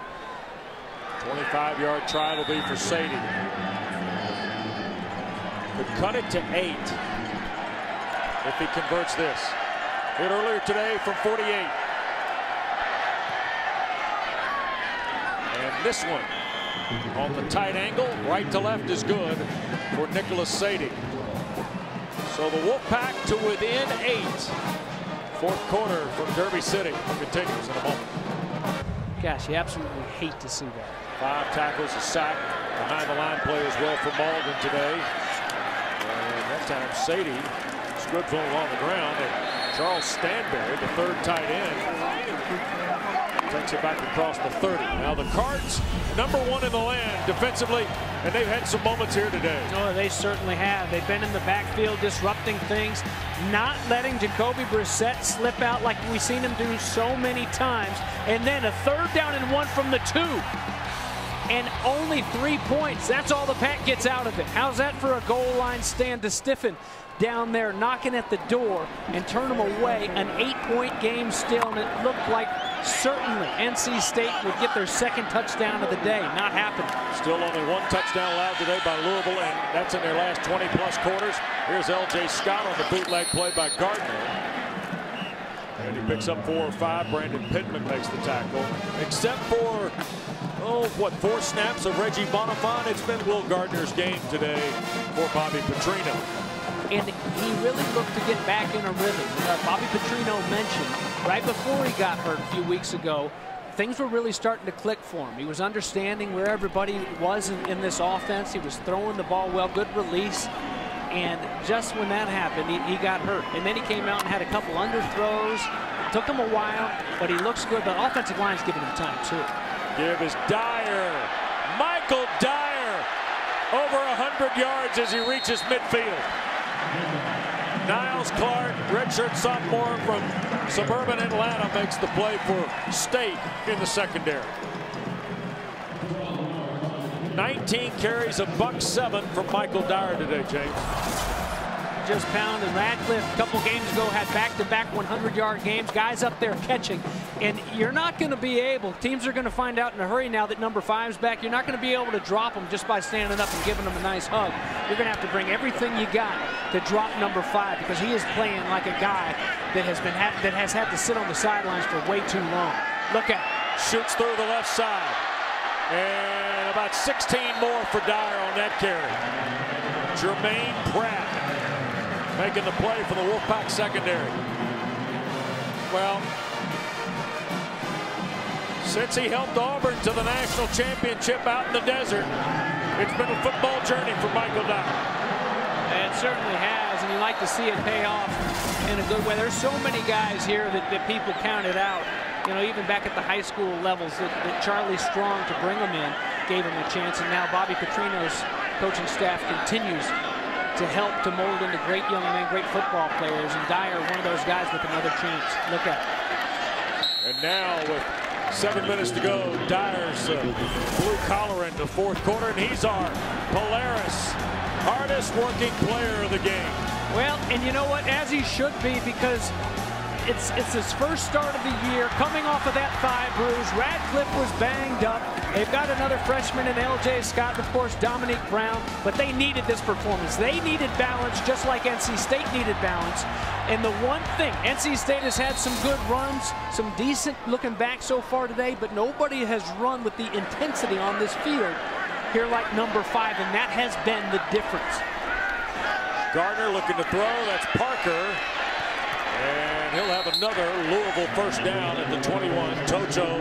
25-yard try will be for Sadie. Could cut it to 8 if he converts this. Hit earlier today from 48. And this one on the tight angle, right to left is good for Nicholas Sadie. So the Wolfpack to within 8. 4th quarter from Derby City. Continues in a moment. Gosh, you absolutely hate to see that. 5 tackles, a sack, behind the line play as well for Malden today. And that time Sadie scribbling along the ground, and Charles Stanberry, the 3rd tight end, takes it back across the 30. Now the Cards, #1 in the land defensively, and they've had some moments here today. Oh, they certainly have. They've been in the backfield disrupting things, not letting Jacoby Brissett slip out like we've seen him do so many times. And then a 3rd down and 1 from the 2. And only 3 points. That's all the Pack gets out of it. How's that for a goal line stand to stiffen down there, knocking at the door and turn them away? An 8-point game still, and it looked like certainly NC State would get their 2nd touchdown of the day. Not happening. Still only 1 touchdown allowed today by Louisville, and that's in their last 20-plus quarters. Here's L.J. Scott on the bootleg play by Gardner. And he picks up 4 or 5. Brandon Pittman makes the tackle. Except for, 4 snaps of Reggie Bonifant. It's been Will Gardner's game today for Bobby Petrino. And he really looked to get back in a rhythm. Bobby Petrino mentioned right before he got hurt a few weeks ago, things were really starting to click for him. He was understanding where everybody was in this offense. He was throwing the ball well, good release. And just when that happened, he got hurt. And then he came out and had a couple underthrows. It took him a while, but he looks good. The offensive line's giving him time, too. Give is Dyer. Michael Dyer over 100 yards as he reaches midfield. Niles Clark, redshirt sophomore from suburban Atlanta, makes the play for State in the secondary. 19 carries, $107 from Michael Dyer today, James. Just pounding. Radcliffe a couple games ago had back-to-back 100-yard games. Guys up there catching. And you're not going to be able, teams are going to find out in a hurry now that number 5's back. You're not going to be able to drop them just by standing up and giving them a nice hug. You're going to have to bring everything you got to drop number 5, because he is playing like a guy that has had to sit on the sidelines for way too long. Look at it. Shoots through the left side. And about 16 more for Dyer on that carry. Jermaine Pratt making the play for the Wolfpack secondary. Well, since he helped Auburn to the national championship out in the desert, it's been a football journey for Michael Dyer. It certainly has, and you like to see it pay off in a good way. There's so many guys here that people counted out, even back at the high school levels, that Charlie Strong, to bring them in, gave him a chance. And now Bobby Petrino's coaching staff continues to help to mold into great young men, great football players. And Dyer, one of those guys with another chance. Look at it. And now with 7 minutes to go, Dyer's blue collar in the 4th quarter, and he's our Polaris hardest working player of the game. Well, and you know what, as he should be, because it's his first start of the year, coming off of that thigh bruise. Radcliffe was banged up. They've got another freshman in L.J. Scott, of course, Dominique Brown, but they needed this performance. They needed balance, just like NC State needed balance. And the one thing, NC State has had some good runs, some decent looking back so far today, but nobody has run with the intensity on this field here like number 5, and that has been the difference. Gardner looking to throw. That's Parker. And he'll have another Louisville first down at the 21. Tojo,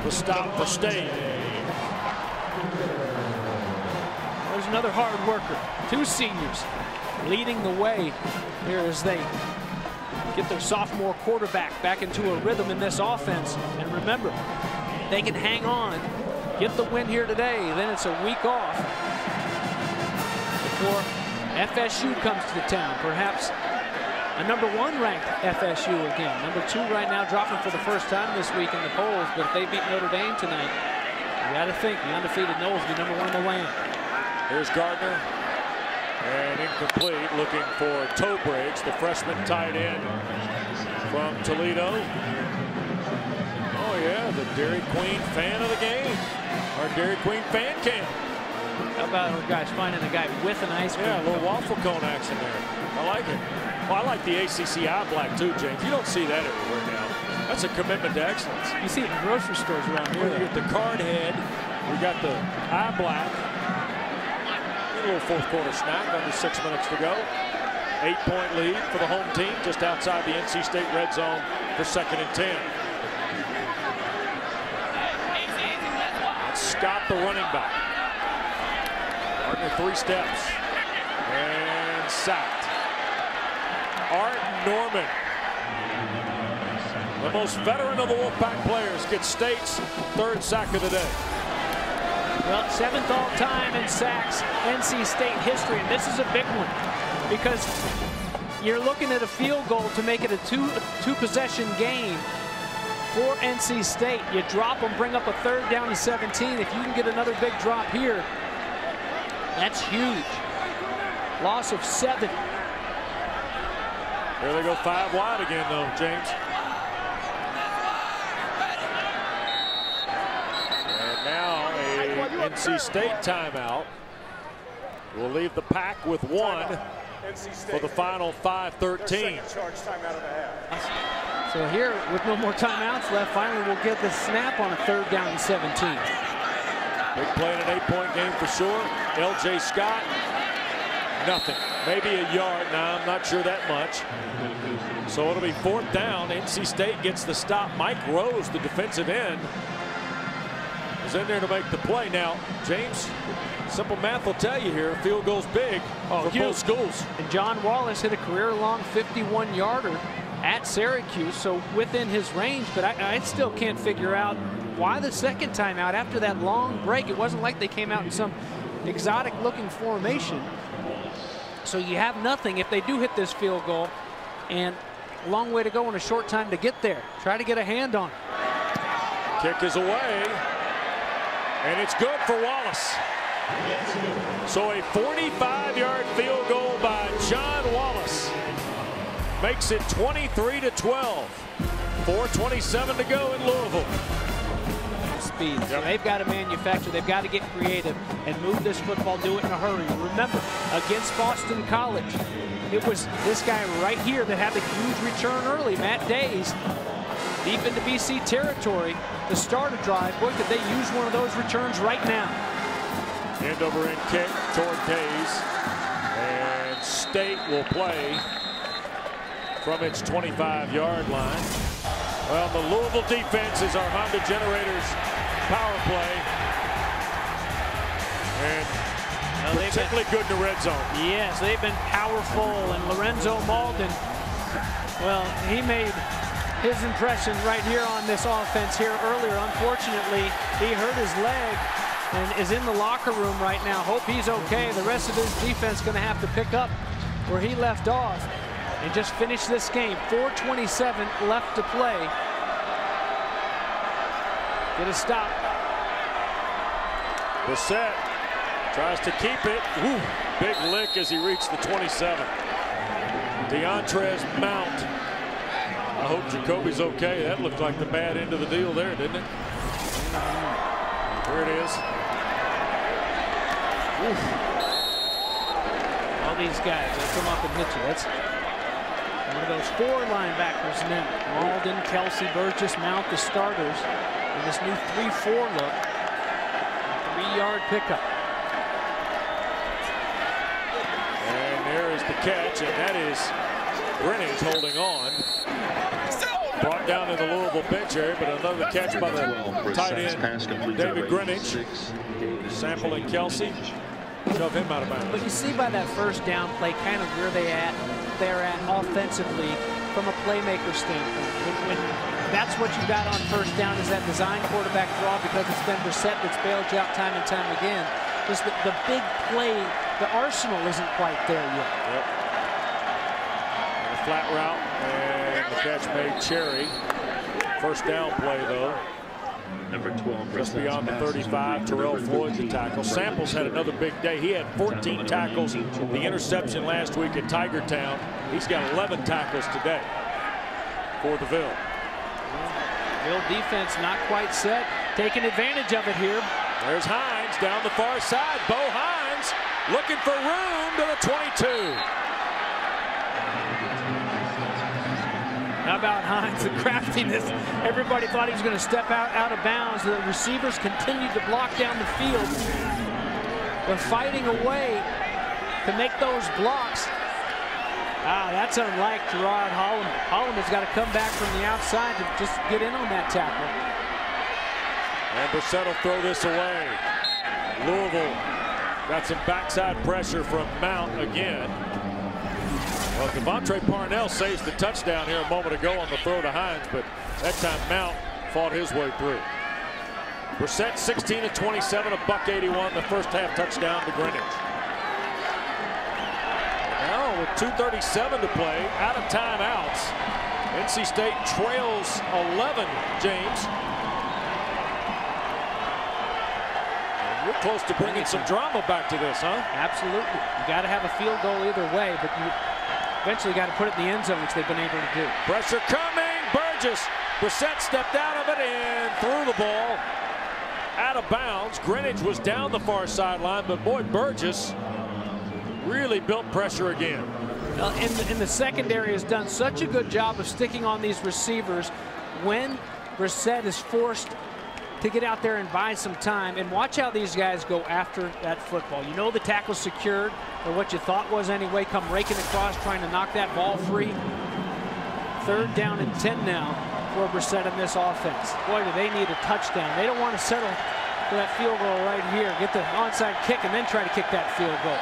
the stop for State. There's another hard worker. 2 seniors leading the way here as they get their sophomore quarterback back into a rhythm in this offense. And remember, they can hang on, get the win here today, then it's a week off before FSU comes to town. Perhaps a #1 ranked FSU again. #2 right now, dropping for the first time this week in the polls. But if they beat Notre Dame tonight, you got to think the undefeated Noles will be #1 in the land. Here's Gardner. And incomplete, looking for Towbridge, the freshman tight end from Toledo. Oh yeah, the Dairy Queen fan of the game. Our Dairy Queen fan camp. How about our guys finding a guy with an ice cream? Yeah, a little waffle cone action there. I like it. Well, I like the ACC eye black too, James. You don't see that everywhere now. That's a commitment to excellence. You see it in grocery stores around here. You get the card head. We got the eye black. A little fourth quarter snack, under 6 minutes to go. 8-point lead for the home team, just outside the NC State red zone for 2nd and 10. Scott, the running back. Gardner 3 steps and sacked. Art Norman, the most veteran of the Wolfpack players, gets State's 3rd sack of the day. Well, 7th all-time in sacks, NC State history, and this is a big one because you're looking at a field goal to make it a two-possession game for NC State. You drop them, bring up a 3rd down and 17. If you can get another big drop here, that's huge. Loss of 7. There they go 5 wide again, though, James. And now a NC State timeout. We'll leave the pack with 1 for the final 5:13. So here, with no more timeouts left, finally we'll get the snap on a 3rd down and 17. Big play in an 8-point game for sure. L.J. Scott, nothing. Maybe a yard. Now, I'm not sure that much. So it'll be 4th down. NC State gets the stop. Mike Rose, the defensive end, is in there to make the play. Now, James, simple math will tell you here, field goal's big for both schools. And John Wallace hit a career-long 51-yarder at Syracuse, so within his range, but I still can't figure out why the 2nd time out after that long break. It wasn't like they came out in some exotic-looking formation. So you have nothing if they do hit this field goal, and a long way to go and a short time to get there. Try to get a hand on it. Kick is away, and it's good for Wallace. So a 45-yard field goal by John Wallace makes it 23-12. 4:27 to go in Louisville. Speed. So they've got to manufacture. They've got to get creative and move this football. Do it in a hurry. Remember, against Boston College, it was this guy right here that had the huge return early. Matt Days, deep into BC territory, to start a drive. Boy, could they use one of those returns right now. End over end kick toward Days, and State will play from its 25-yard line. Well, the Louisville defense is our Honda Generators power play, and particularly good in the red zone. Yes, they've been powerful, and Lorenzo Malden, well, he made his impression right here on this offense here earlier. Unfortunately, he hurt his leg and is in the locker room right now. Hope he's okay. The rest of his defense going to have to pick up where he left off and just finish this game. 4:27 left to play. Get a stop. Brissett tries to keep it. Woo, big lick as he reached the 27. Deontrez Mount. I hope Jacoby's okay. That looked like the bad end of the deal there, didn't it? Here it is. Oof. All these guys, they come up and hit you. That's one of those 4 linebackers now. Malden, Kelsey, Burgess, Mount, the starters in this new 3-4 look. 3-yard pickup. And there is the catch, and that is Greenwich holding on. Brought down in the Louisville bench area, but another catch by the tight end, David Greenwich. Sample and Kelsey shove him out of bounds. But you see by that first down play kind of where they're at offensively from a playmaker standpoint. When that's what you got on first down is that design quarterback draw, because it's been Brissett that's bailed you out time and time again. Just the big play, the arsenal isn't quite there yet. Yep. And a flat route, and the catch made Cherry. First down play, though. Number 12, just beyond the 35, Terrell Floyd the tackle. Samples had another big day. He had 14 tackles. The interception last week at Tigertown. He's got 11 tackles today for the Ville. Ville defense not quite set. Taking advantage of it here. There's Hines down the far side. Bo Hines looking for room to the 22. How about Hines, the craftiness? Everybody thought he was going to step out of bounds. The receivers continued to block down the field. They're fighting away to make those blocks. That's unlike Gerard Holland. Holland has got to come back from the outside to just get in on that tackle. And Brissett will throw this away. Louisville got some backside pressure from Mount again. Well, Devontae Parnell saves the touchdown here a moment ago on the throw to Hines, but that time Mount fought his way through. Brissett 16 of 27, $181, the first half touchdown to Greenwich. Now with 2:37 to play, out of timeouts, NC State trails 11, James. And you're close to bringing some drama back to this, huh? Absolutely. You got to have a field goal either way, but you eventually got to put it in the end zone, which they've been able to do. Pressure coming. Burgess. Brissett stepped out of it and threw the ball out of bounds. Greenwich was down the far sideline, but boy, Burgess really built pressure again. In the secondary has done such a good job of sticking on these receivers when Brissett is forced to get out there and buy some time. And watch how these guys go after that football. You know the tackle's secured, or what you thought was anyway, come raking across trying to knock that ball free. 3rd down and 10 now for Brissett in this offense. Boy, do they need a touchdown. They don't want to settle for that field goal right here. Get the onside kick and then try to kick that field goal.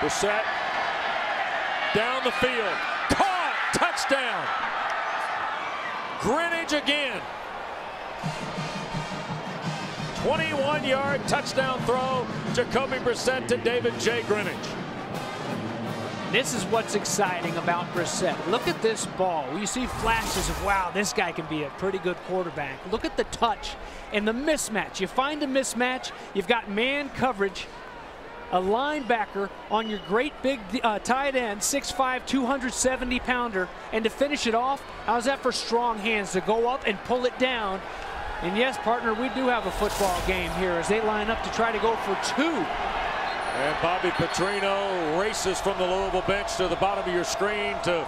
Brissett down the field. Caught! Touchdown! Greenwich again. 21-yard touchdown throw. Jacoby Brissett to David J. Greenwich. This is what's exciting about Brissett. Look at this ball. You see flashes of, wow, this guy can be a pretty good quarterback. Look at the touch and the mismatch. You find a mismatch, you've got man coverage, a linebacker on your great big tight end, 6'5", 270-pounder, and to finish it off, how's that for strong hands to go up and pull it down? And yes, partner, we do have a football game here as they line up to try to go for 2. And Bobby Petrino races from the Louisville bench to the bottom of your screen to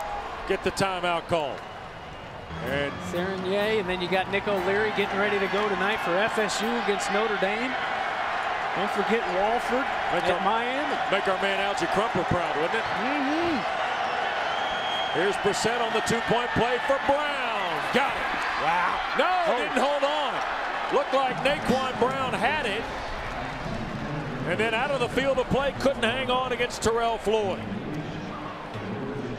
get the timeout call. And Serenier, and then you got Nick O'Leary getting ready to go tonight for FSU against Notre Dame. Don't forget Walford at Miami. Make our man Algie Crumpler proud, wouldn't it? Mm-hmm. Here's Brissett on the 2-point play for Brown. Got it. Wow. No, didn't hold on. Looked like Naquan Brown had it. And then out of the field of play, couldn't hang on against Terrell Floyd.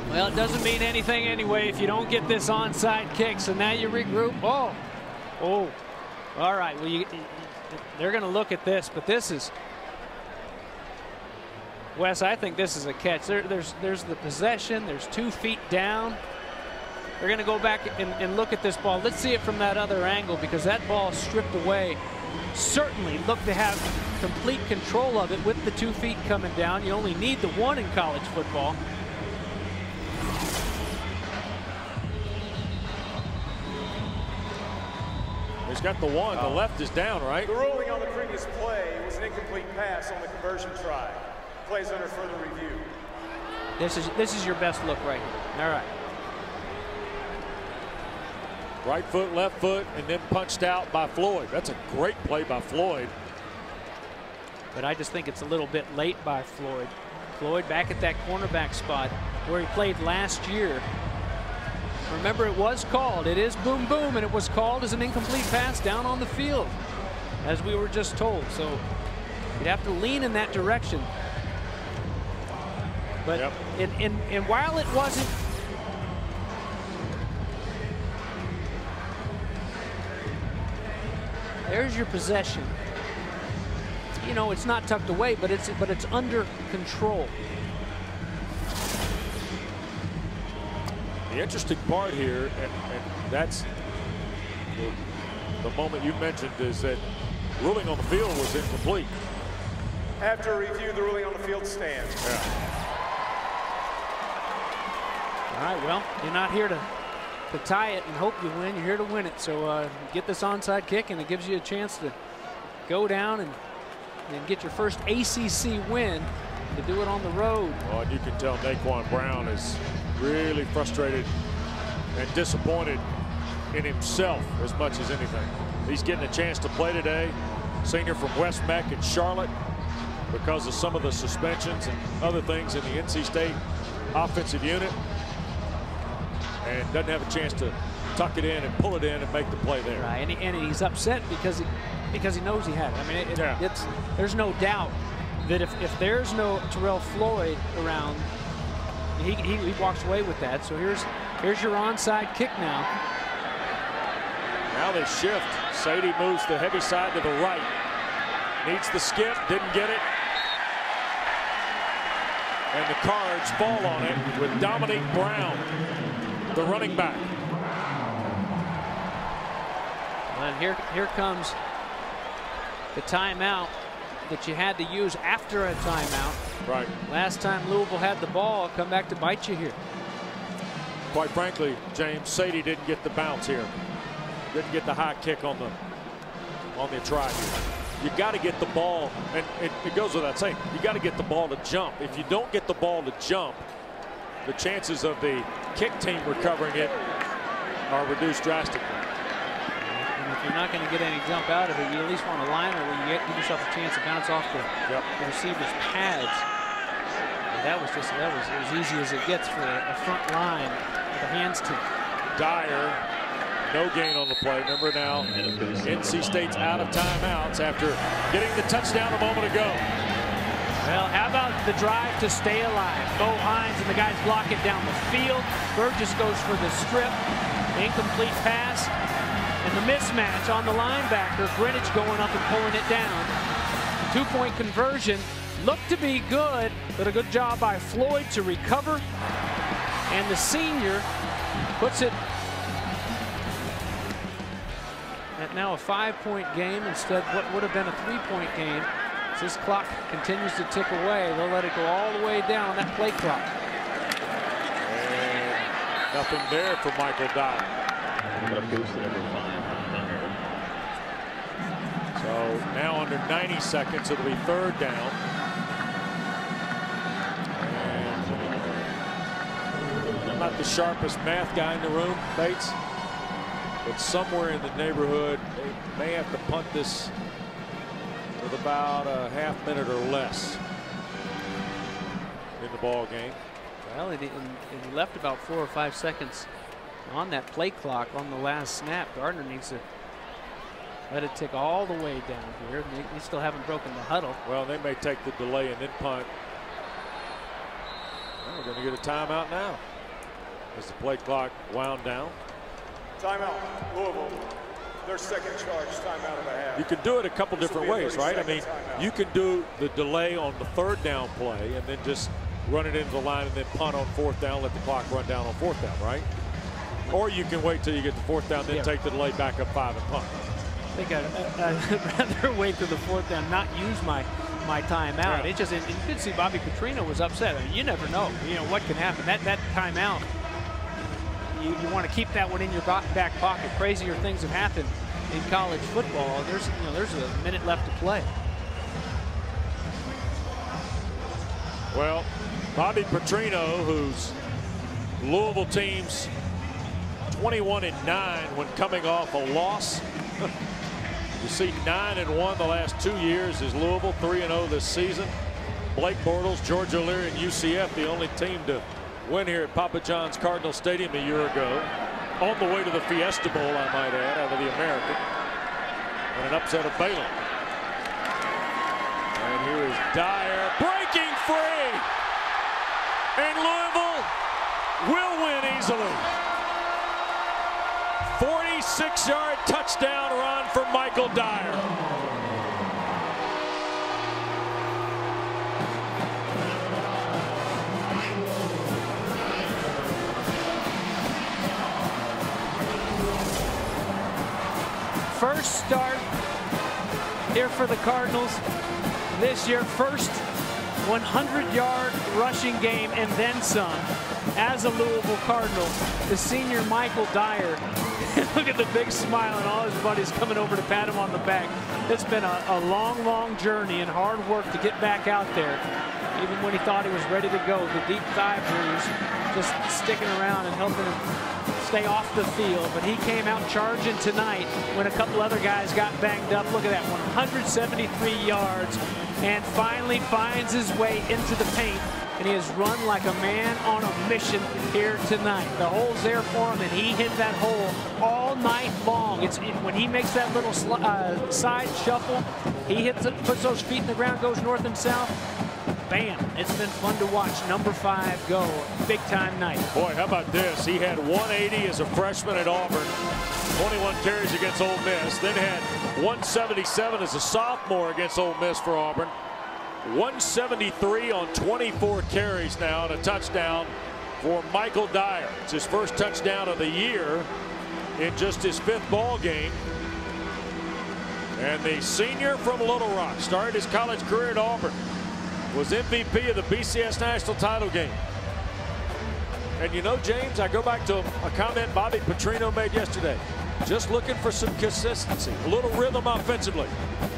Well, it doesn't mean anything anyway if you don't get this onside kick. So now you regroup. Oh. All right. Well, they're going to look at this, but this is, Wes, I think this is a catch. There's the possession. There's 2 feet down. They're going to go back and look at this ball. Let's see it from that other angle, because that ball stripped away. Certainly look to have complete control of it with the 2 feet coming down. You only need the 1 in college football. He's got the 1. The left is down, right? The ruling on the previous play was an incomplete pass on the conversion try. Plays under further review. This is your best look right here. All right. Right foot, left foot, and then punched out by Floyd. That's a great play by Floyd. But I just think it's a little bit late by Floyd. Floyd back at that cornerback spot. where he played last year. Remember, it was called. It is boom, boom, and it was called as an incomplete pass down on the field, as we were just told. So you'd have to lean in that direction. But Yep. and while it wasn't, there's your possession. You know, it's not tucked away, but it's under control. The interesting part here, and that's the moment you mentioned, is that ruling on the field was incomplete. After review, the ruling on the field stands. Yeah. All right, well, you're not here to tie it and hope you win. You're here to win it. So get this onside kick, and it gives you a chance to go down and get your first ACC win, to do it on the road. Well, and you can tell Naquan Brown is really frustrated and disappointed in himself as much as anything. He's getting a chance to play today. Senior from West Mac in Charlotte, because of some of the suspensions and other things in the NC State offensive unit, and doesn't have a chance to tuck it in and pull it in and make the play there. Right, and he's upset because he knows he had it. I mean, there's no doubt that if there's no Terrell Floyd around, he walks away with that. So here's your onside kick now. Now they shift. Sadie moves the heavy side to the right. Needs the skip, didn't get it. And the Cards fall on it with Dominique Brown, the running back. And here comes the timeout that you had to use after a timeout. Right. Last time Louisville had the ball, come back to bite you here. Quite frankly, James, Sadie didn't get the bounce here. Didn't get the high kick on the try here. You got to get the ball, and it goes without saying, you got to get the ball to jump. If you don't get the ball to jump, the chances of the kick team recovering it are reduced drastically. And if you're not going to get any jump out of it, you at least want a liner where you give yourself a chance to bounce off the receiver's pads. And that was as easy as it gets for a front line with a hands team. Dyer, no gain on the play. Remember now, NC State's out of timeouts after getting the touchdown a moment ago. Well, how about the drive to stay alive? Bo Hines and the guys block it down the field. Burgess goes for the strip. Incomplete pass. And the mismatch on the linebacker. Greenwich going up and pulling it down. 2-point conversion. Looked to be good, but a good job by Floyd to recover. And the senior puts it at now a 5-point game instead of what would have been a 3-point game. As this clock continues to tick away, they'll let it go all the way down on that play clock. And nothing there for Michael Dyer. So now under 90 seconds, it'll be third down. And I'm not the sharpest math guy in the room, Bates, but somewhere in the neighborhood, they may have to punt this with about a half minute or less in the ball game. Well, it left about 4 or 5 seconds on that play clock on the last snap. Gardner needs to let it tick all the way down here. They still haven't broken the huddle. Well, they may take the delay and then punt. Well, we're going to get a timeout now as the play clock wound down. Timeout, Louisville. Their second charge, timeout and a half. You can do it a couple different ways, right? I mean, you can do the delay on the third down play and then just run it into the line and then punt on fourth down, let the clock run down on fourth down, right? Or you can wait till you get the fourth down, then take the delay back up 5 and punt. I think I'd rather wait to the fourth down, not use my timeout. Yeah. It just, and you could see Bobby Petrino was upset. I mean, you never know, what can happen. That timeout, you want to keep that one in your back pocket. Crazier things have happened in college football. There's a minute left to play. Well, Bobby Petrino, whose Louisville team's 21-9 when coming off a loss. You see 9-1 the last 2 years is Louisville, 3-0 this season. Blake Bortles, George O'Leary, and UCF the only team to win here at Papa John's Cardinal Stadium a year ago. On the way to the Fiesta Bowl, I might add, out of the American. And an upset of Baylor. And here is Dyer breaking free. And Louisville will win easily. 46-yard touchdown run for Michael Dyer. First start here for the Cardinals this year. First 100-yard rushing game and then some as a Louisville Cardinal. The senior Michael Dyer. Look at the big smile and all his buddies coming over to pat him on the back. It's been a long, long journey and hard work to get back out there. Even when he thought he was ready to go, the deep thigh bruise just sticking around and helping him stay off the field. But he came out charging tonight when a couple other guys got banged up. Look at that, 173 yards, and finally finds his way into the paint. And he has run like a man on a mission here tonight. The hole's there for him, and he hit that hole all night long. When he makes that little side shuffle, he hits it, puts those feet in the ground, goes north and south. Bam! It's been fun to watch number 5 go. Big time night. Boy, how about this? He had 180 as a freshman at Auburn. 21 carries against Ole Miss. Then had 177 as a sophomore against Ole Miss for Auburn. 173 on 24 carries now, and a touchdown for Michael Dyer. It's his first touchdown of the year in just his 5th ball game. And the senior from Little Rock started his college career at Auburn. Was MVP of the BCS national title game. And you know, James, I go back to a comment Bobby Petrino made yesterday. Just looking for some consistency, a little rhythm offensively.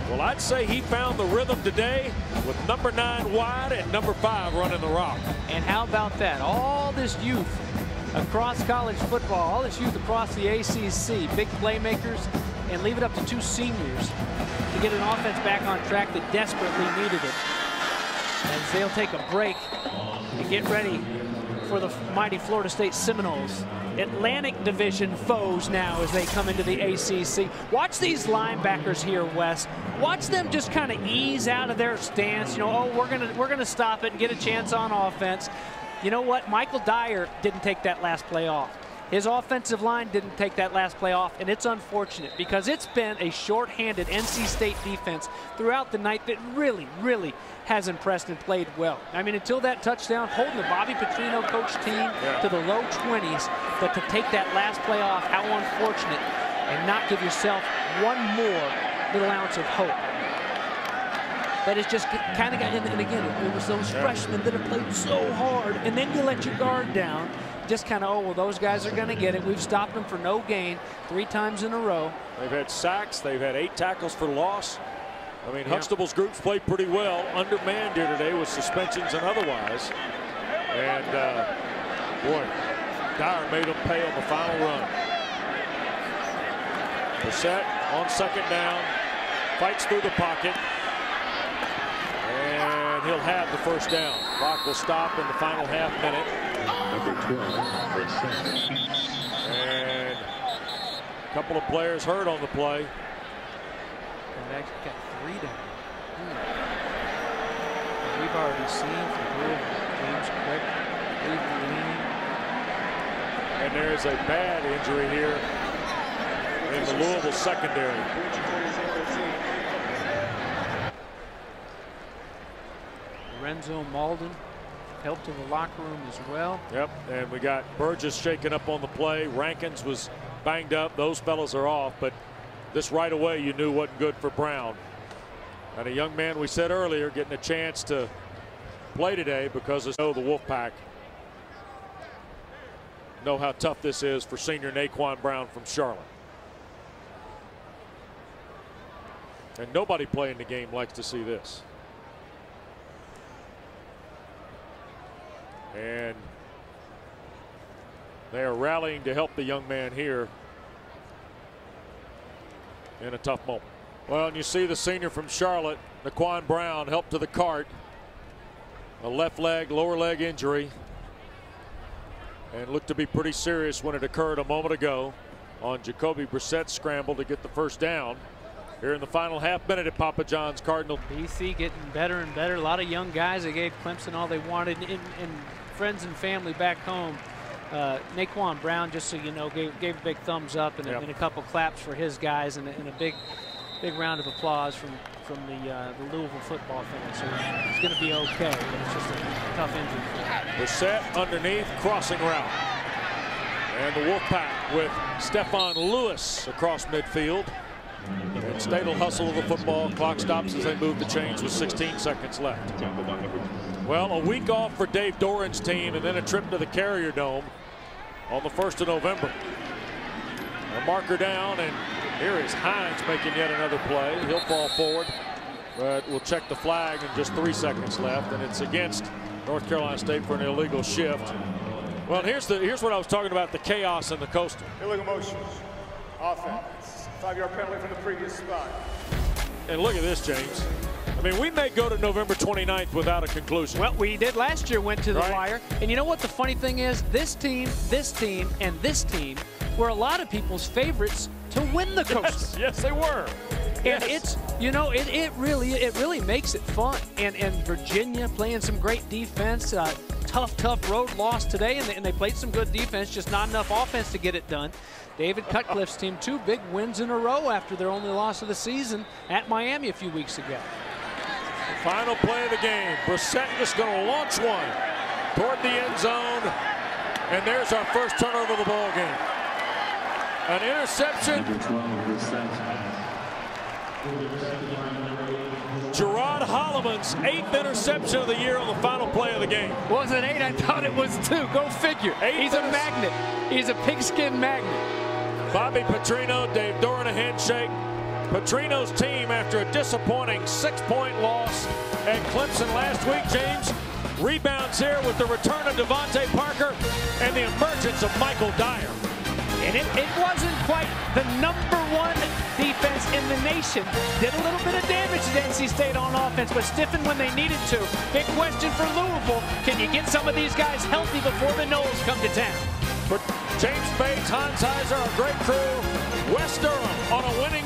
Well, I'd say he found the rhythm today with number 9 wide and number 5 running the rock. And how about that? All this youth across college football, all this youth across the ACC, big playmakers, and leave it up to 2 seniors to get an offense back on track that desperately needed it. As they'll take a break and get ready for the mighty Florida State Seminoles. Atlantic Division foes now as they come into the ACC. Watch these linebackers here, Wes. Watch them just kind of ease out of their stance. You know, oh, we're gonna stop it and get a chance on offense. You know what? Michael Dyer didn't take that last play off. His offensive line didn't take that last play off, and it's unfortunate because it's been a short-handed NC State defense throughout the night that really, really has impressed and played well. I mean, until that touchdown, holding the Bobby Petrino coach team to the low 20s, but to take that last play off, how unfortunate, and not give yourself one more little ounce of hope. But it's just kind of got in, and again, it was those freshmen that have played so hard, and then you let your guard down. Just kind of, oh, well, those guys are going to get it. We've stopped them for no gain 3 times in a row. They've had sacks. They've had 8 tackles for loss. I mean, Huxtable's groups played pretty well. Undermanned here today with suspensions and otherwise. And, boy, Dyer made them pay on the final run. Brissett on 2nd down. Fights through the pocket. And he'll have the 1st down. Clock will stop in the final half minute. Number 12, Brissett. And a couple of players hurt on the play. And actually got 3 down. And we've already seen from James Quick, and there's a bad injury here in the Louisville secondary. Lorenzo Malden helped in the locker room as well. Yep, and we got Burgess shaken up on the play. Rankins was banged up. Those fellas are off, but this right away you knew wasn't good for Brown. And a young man, we said earlier, getting a chance to play today because of the Wolfpack. Know how tough this is for senior Naquan Brown from Charlotte. And nobody playing the game likes to see this. And they are rallying to help the young man here in a tough moment. Well, and you see the senior from Charlotte, Naquan Brown, helped to the cart. A left leg, lower leg injury. and looked to be pretty serious when it occurred a moment ago on Jacoby Brissett's scramble to get the first down. Here in the final half minute at Papa John's, Cardinal. BC getting better and better. A lot of young guys. They gave Clemson all they wanted, and friends and family back home. Naquan Brown, just so you know, gave a big thumbs up and, and a couple claps for his guys, and a big round of applause from the Louisville football fans. So it's going to be okay. It's just a tough injury for him. Brissett underneath, crossing route. And the Wolfpack with Stephon Lewis across midfield. And State will hustle the football. Clock stops as they move the chains with 16 seconds left. Well, a week off for Dave Doran's team, and then a trip to the Carrier Dome on the 1st of November. A marker down, and here is Hines making yet another play. He'll fall forward, but we'll check the flag in just 3 seconds left, and it's against North Carolina State for an illegal shift. Well, here's what I was talking about, the chaos in the Coastal. Illegal motions. Offense. 5-yard penalty from the previous spot. And look at this, James. I mean, we may go to November 29th without a conclusion. Well, we did last year, went to the wire. And you know what the funny thing is? This team, and this team were a lot of people's favorites to win the Coastal. Yes, they were. And it's, you know, it really makes it fun. And Virginia playing some great defense. Tough road loss today, and they played some good defense, just not enough offense to get it done. David Cutcliffe's team, 2 big wins in a row after their only loss of the season at Miami a few weeks ago. The final play of the game. Brissett just going to launch one toward the end zone, and there's our first turnover of the ball game. An interception. Gerard Holloman's 8th interception of the year on the final play of the game. Was it 8? I thought it was 2. Go figure. He's a magnet. He's a pigskin magnet. Bobby Petrino, Dave Doran a handshake. Petrino's team, after a disappointing 6-point loss at Clemson last week, James, rebounds here with the return of Devontae Parker and the emergence of Michael Dyer. And it wasn't quite the #1 defense in the nation. Did a little bit of damage to NC State on offense, but stiffened when they needed to. Big question for Louisville. Can you get some of these guys healthy before the Noles come to town? But James Bates, Hans Heiser, a great crew. West Durham on a winning